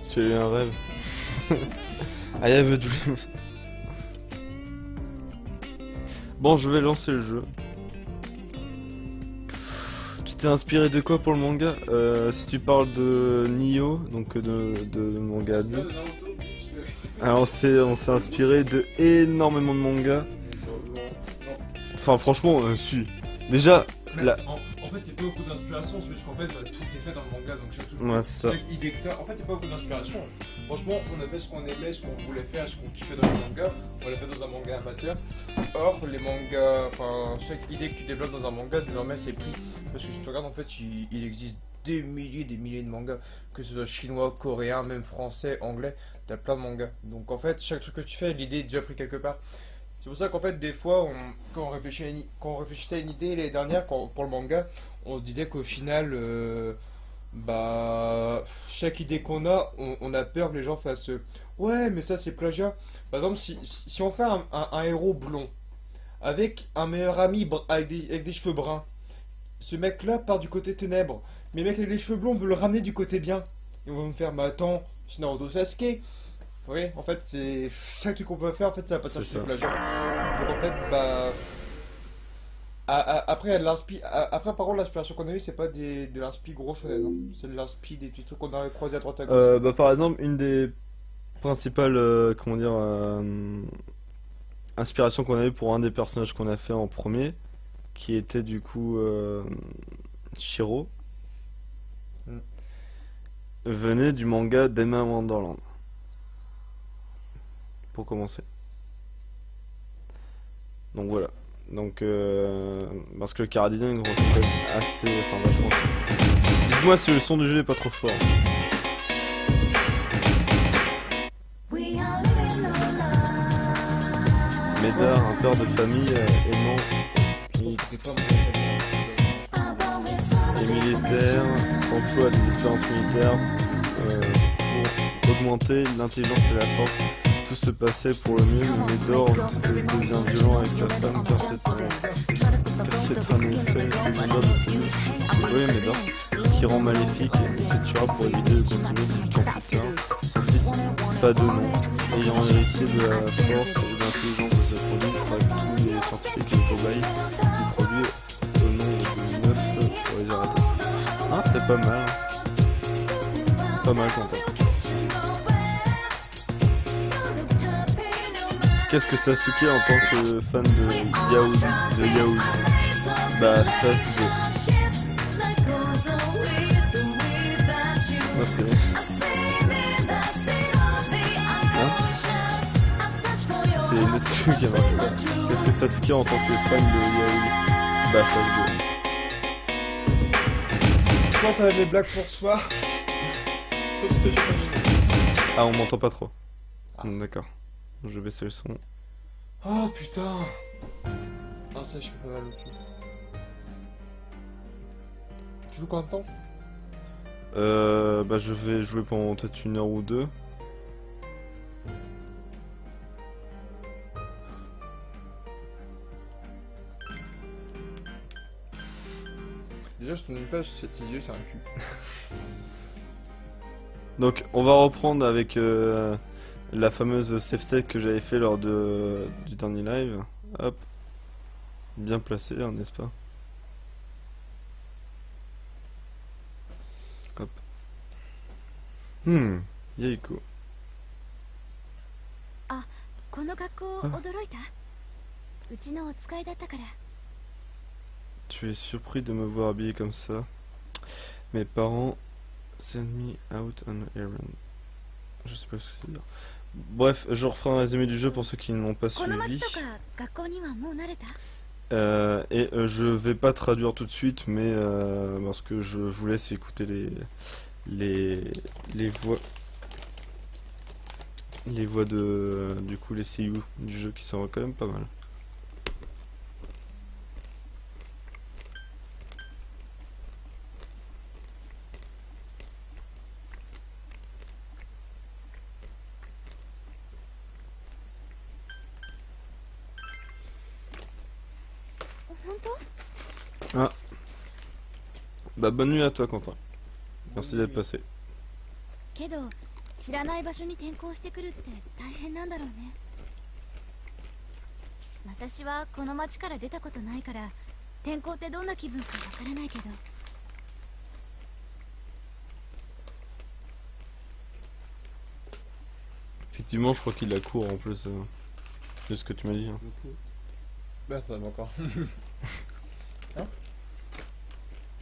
Tu as eu un rêve. I have a dream. Bon, je vais lancer le jeu. Tu t'es inspiré de quoi pour le manga? Si tu parles de Nioh, donc de manga anime. Alors on s'est inspiré de énormément de mangas. Enfin franchement, si. Déjà, la... En fait, il n'y a pas beaucoup d'inspiration, c'est juste qu'en fait, tout est fait dans le manga, donc chaque Ouais, c'est ça. idée que t'as. En fait, il n'y a pas beaucoup d'inspiration. Franchement, on a fait ce qu'on aimait, ce qu'on voulait faire, ce qu'on kiffait dans le manga. On l'a fait dans un manga amateur. Or, les mangas, enfin, chaque idée que tu développes dans un manga, désormais, c'est pris. Parce que si tu regardes, en fait, il existe des milliers de mangas, que ce soit chinois, coréen, même français, anglais, t'as plein de mangas. Donc, en fait, chaque truc que tu fais, l'idée est déjà prise quelque part. C'est pour ça qu'en fait, des fois, quand on réfléchissait à une idée l'année dernière pour le manga, on se disait qu'au final, bah, chaque idée qu'on a, on a peur que les gens fassent ouais, mais ça c'est plagiat. Par exemple, si on fait un héros blond avec un meilleur ami avec des cheveux bruns, ce mec-là part du côté ténèbres, mais le mec avec les cheveux blonds veut le ramener du côté bien. Ils vont me faire, mais attends, c'est Naruto Sasuke. Oui, en fait, c'est chaque truc qu'on peut faire, en fait, ça va pas chercher le plagiat. Donc en fait, bah. Après, après, par contre, l'inspiration qu'on a eue, c'est pas de l'inspi gros shonen, hein. C'est de l'inspi des petits trucs qu'on a croisés à droite à gauche. bah, par exemple, une des principales, comment dire, inspirations qu'on a eu pour un des personnages qu'on a fait en premier, qui était du coup Shiro, venait du manga Demon Wonderland. Pour commencer. Donc voilà. Donc parce que le chara-design c'est assez, enfin vachement. Dites-moi si le son du jeu est pas trop fort. Médard, un père de famille aimant et militaire, s'emploie à des expériences militaires pour augmenter l'intelligence et la force. Tout se passait pour le mieux, mais Médor devient violent avec sa femme car c'est un effet secondaire de plus. Oui, Médor. qui rend maléfique et se tuera pour éviter de continuer 18 ans plus tard. Son fils, pas de nom, ayant hérité de la force et de l'intelligence de ce produit, traque tous les scientifiques et les cobayes du produit au nom de 9 pour les arrêter. Ah, c'est pas mal. Pas mal, content. Qu'est-ce que Sasuke en tant que fan de Yaozu? Bah, ça c'est... Non, c'est... Hein? C'est Netsu qui a marqué ça. Qu'est-ce que Sasuke en tant que fan de Yaozu? Bah, Sasuke. Soit t'as les blagues pour soi. Sauf que j'ai pas mis. Ah, on m'entend pas trop. Ah. D'accord. Je vais baisser le son. Oh putain. Ah ça je fais pas mal au cul. Tu joues combien de temps? Bah je vais jouer pendant peut-être 1 heure ou 2. Déjà je tourne une page, cet idiot c'est un cul. Donc on va reprendre avec la fameuse save state que j'avais fait lors du dernier live. Hop. Bien placé, hein, n'est-ce pas? Hop. Yaiko. この学校驚いた？うちのお使いだったから。 Tu es surpris de me voir habillé comme ça. Mes parents send me out on an errand. Je sais pas ce que c'est dire. Bref, je referai un résumé du jeu pour ceux qui n'ont pas この suivi. 町とか学校にはもう慣れた？ Je vais pas traduire tout de suite, mais parce que je vous laisse écouter les voix de du coup les seiyuu du jeu qui sont quand même pas mal. Bah bonne nuit à toi Quentin. Merci d'être passé. けど知らない場所に転校してくるって大変なんだろうね。私はこの町から出たことないから転校ってどんな気分かわからないけど。 Effectivement, je crois qu'il a cours en plus de ce que tu m'as dit. Hein. Bah ça va encore.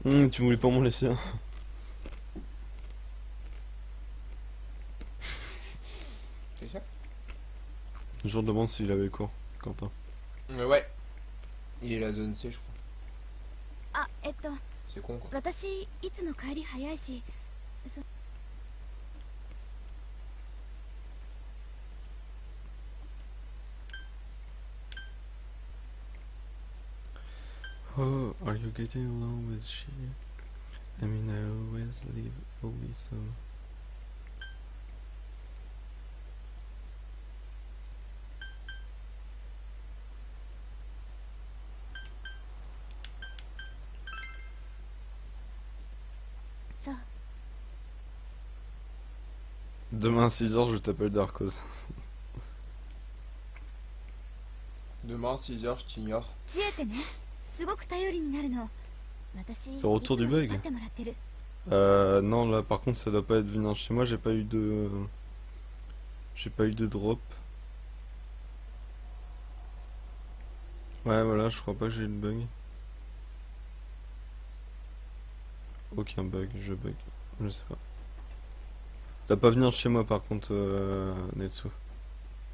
Tu voulais pas m'en laisser un. C'est ça? Je me demande s'il avait cours, Quentin. Mais ouais. Il est la zone C je crois. あ、C'est con quoi. 私いつも帰り早いし。 Oh, are you getting along with she? I mean, I always leave early, so... So. Demain à 6h, je t'appelle Darkos. Demain 6h je t'ignore. 知恵ってね、すごく頼りになるの。私、 Le retour du bug. いつも引っ張ってもらってる。 Non, là par contre, ça doit pas être venir chez moi, j'ai pas eu de... J'ai pas eu de drop. Ouais, voilà, je crois pas que j'ai eu le bug. Aucun bug, je bug. Je sais pas. Ça doit pas venir chez moi par contre, Netsu.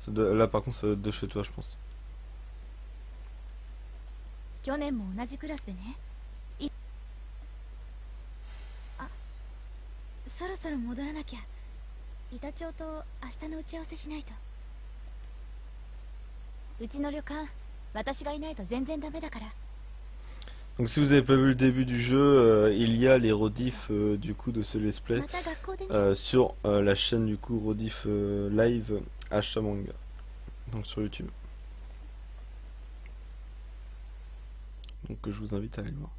Là par contre, ça doit être de chez toi, je pense. 去年も同じクラスでね。あ、そろそろ戻らなきゃ。板長と明日の打ち合わせしないと。うちの旅館、私がいないと全然ダメだから。 Donc si vous avez pas vu le début du jeu, il y a les rediffs du coup de ce let's play また学校でね。 sur la chaîne du coup rediff live Achamanga, donc sur YouTube. Donc je vous invite à aller le voir.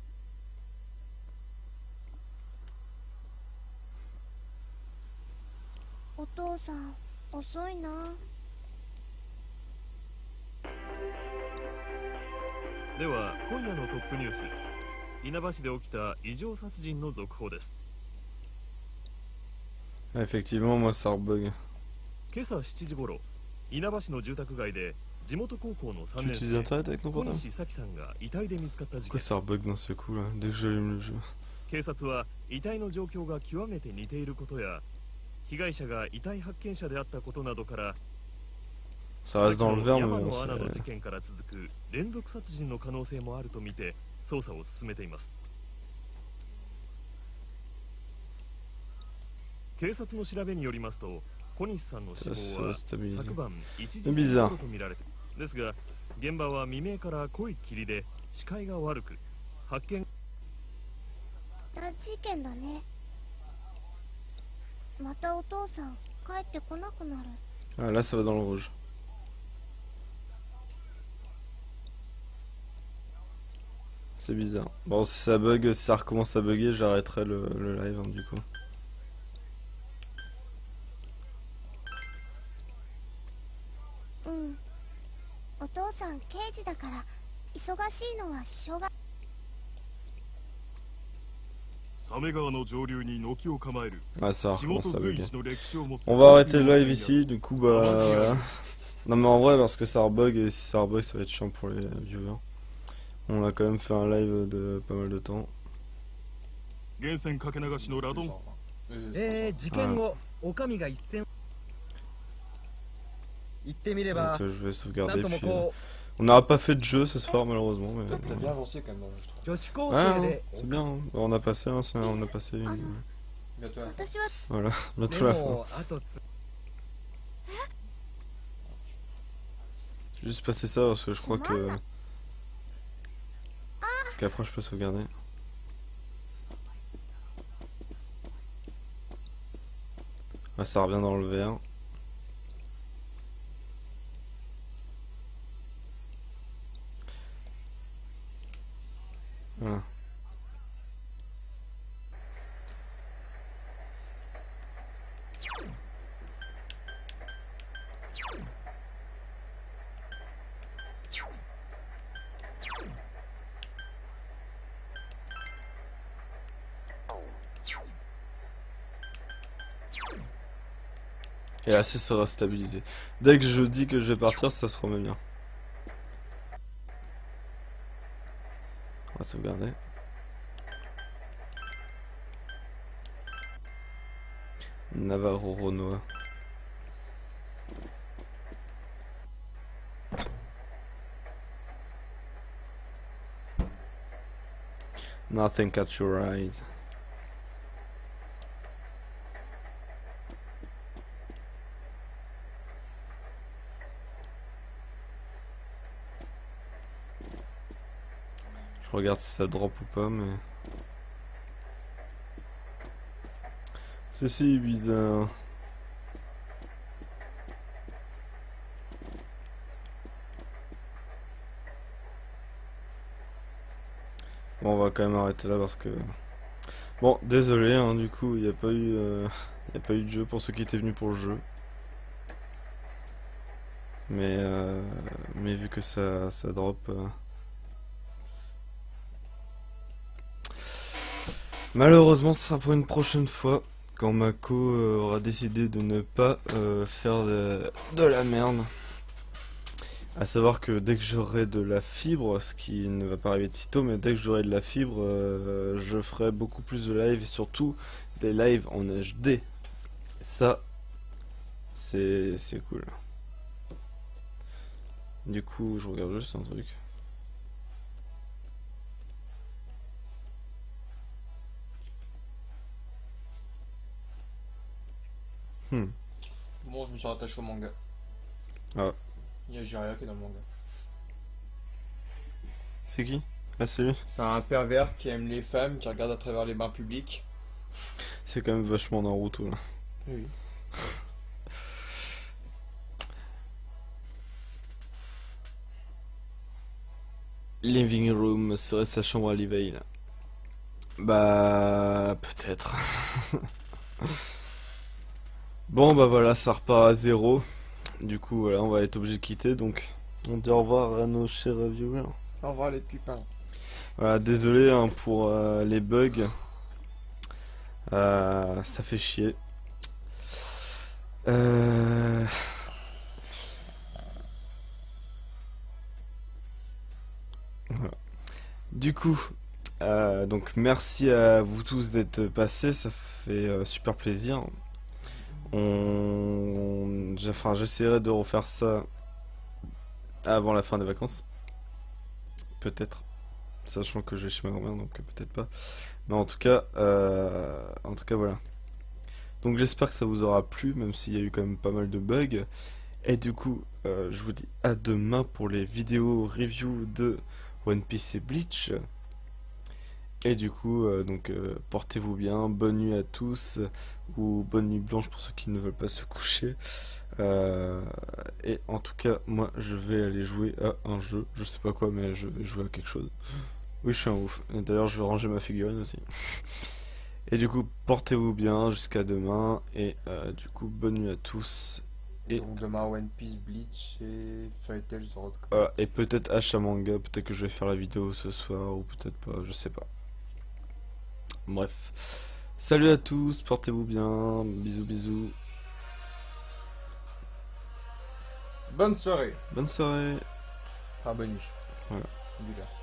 さん遅いな。では今夜のトップニュース、稲葉市で起きた異常殺人の続報です。 Ah, effectivement, moi ça rebug. 今朝7時頃、稲葉市の住宅街で地元高校の3 Tu 年 utilises 生 internet avec nos 小 portables? 西咲さんが遺体で見つかった事 Pourquoi 件。 ça rebug d'un seul coup là, dès que j'allume le jeu? 警察は遺体の状況が極めて似ていることや、被害者が遺体発見者であったことなどから、 Ça reste dans le verre, mais 山 bon, 野アナの事 c'est... 件から続く連続殺人の可能性もあるとみて捜査を進めています。警察の調べによりますと、小西さんの死 Ça 亡 se は stabilise. 昨晩1時 bizarre 頃とみられてですが、現場は未明から濃い霧で視界が悪く、発見大事件だね。またお父さん帰ってこなくなる。 Ah, là ça va dans le rouge. C'est bizarre. Bon, si ça bug, si ça recommence à bugger, j'arrêterai le live hein, du coup. うん。お父さん刑事だから忙しいのはしょうが。鮫川の上流に軒を構える Ah, ça 地 recommence 元 à 随 bugger. 一の歴史を持つ On va arrêter le live ici, du coup bah voilà. Non mais en vrai parce que ça rebug et si ça rebug ça va être chiant pour les viewers. On a quand même fait un live de pas mal de temps. 源泉かけ流しのラドン事件後、お上が一線言ってみれば Donc je vais な sauvegarder んとも puis... こ On n'aura pas fait de jeu ce soir malheureusement mais... T'as bien avancé quand même dans le jeu, je trouve. う女子高 Ouais, 生 hein, で c'est bien, hein. Bah, on a passé, hein, on a passé une... Bientôt à la fin. 私は Voilà, で bientôt la fin. もあと J'ai juste passé ça parce que je crois que... Qu'après je peux sauvegarder. Ah, ça revient dans le vert. Voilà. Et là, ça sera stabilisé. Dès que je dis que je vais partir, ça se remet bien. On va sauvegarder. Navarro Renoir. Nothing catch your eyes. Je regarde si ça drop ou pas, mais... Ceci est bizarre. Bon, on va quand même arrêter là parce que... Bon, désolé, hein, du coup, il n'y a pas eu... il y a pas eu de jeu pour ceux qui étaient venus pour le jeu. Mais vu que ça drop... Malheureusement, ce sera pour une prochaine fois, quand Mako aura décidé de ne pas faire de la merde. À savoir que dès que j'aurai de la fibre, ce qui ne va pas arriver de sitôt, mais dès que j'aurai de la fibre, je ferai beaucoup plus de live et surtout des lives en HD. Ça, c'est cool. Du coup, je regarde juste un truc. Bon, je me suis rattaché au manga. Ah. Il y a Jiraiya qui est dans le manga. C'est qui? Ah, c'est lui. C'est un pervers qui aime les femmes, qui regarde à travers les bains publics. C'est quand même vachement Naruto là. Oui. Living room serait sa chambre à Levi là. Bah peut-être. Bon bah voilà, ça repart à zéro. Du coup voilà, on va être obligé de quitter, donc on dit au revoir à nos chers viewers. Au revoir les pupins. Voilà, désolé hein, pour les bugs. Ça fait chier. Euh... Voilà. Du coup, donc merci à vous tous d'être passés, ça fait super plaisir. Enfin, j'essaierai de refaire ça avant la fin des vacances. Peut-être. Sachant que je vais chez ma grand-mère, donc peut-être pas. Mais en tout cas voilà. Donc j'espère que ça vous aura plu, même s'il y a eu quand même pas mal de bugs. Et du coup, je vous dis à demain pour les vidéos review de One Piece et Bleach. Et du coup, portez-vous bien, bonne nuit à tous, ou bonne nuit blanche pour ceux qui ne veulent pas se coucher. Et en tout cas, moi je vais aller jouer à un jeu, je sais pas quoi, mais je vais jouer à quelque chose. Oui, je suis un ouf. Et d'ailleurs, je vais ranger ma figurine aussi. Et du coup, portez-vous bien jusqu'à demain. Et du coup, bonne nuit à tous. Et, donc demain One Piece, Bleach et Fairy Tail Zoro. voilà, et peut-être Achat Manga, peut-être que je vais faire la vidéo ce soir, ou peut-être pas, je sais pas. Bref. Salut à tous, portez-vous bien. Bisous, bisous. Bonne soirée. Bonne soirée. Enfin, bonne nuit. Voilà. Dis-le.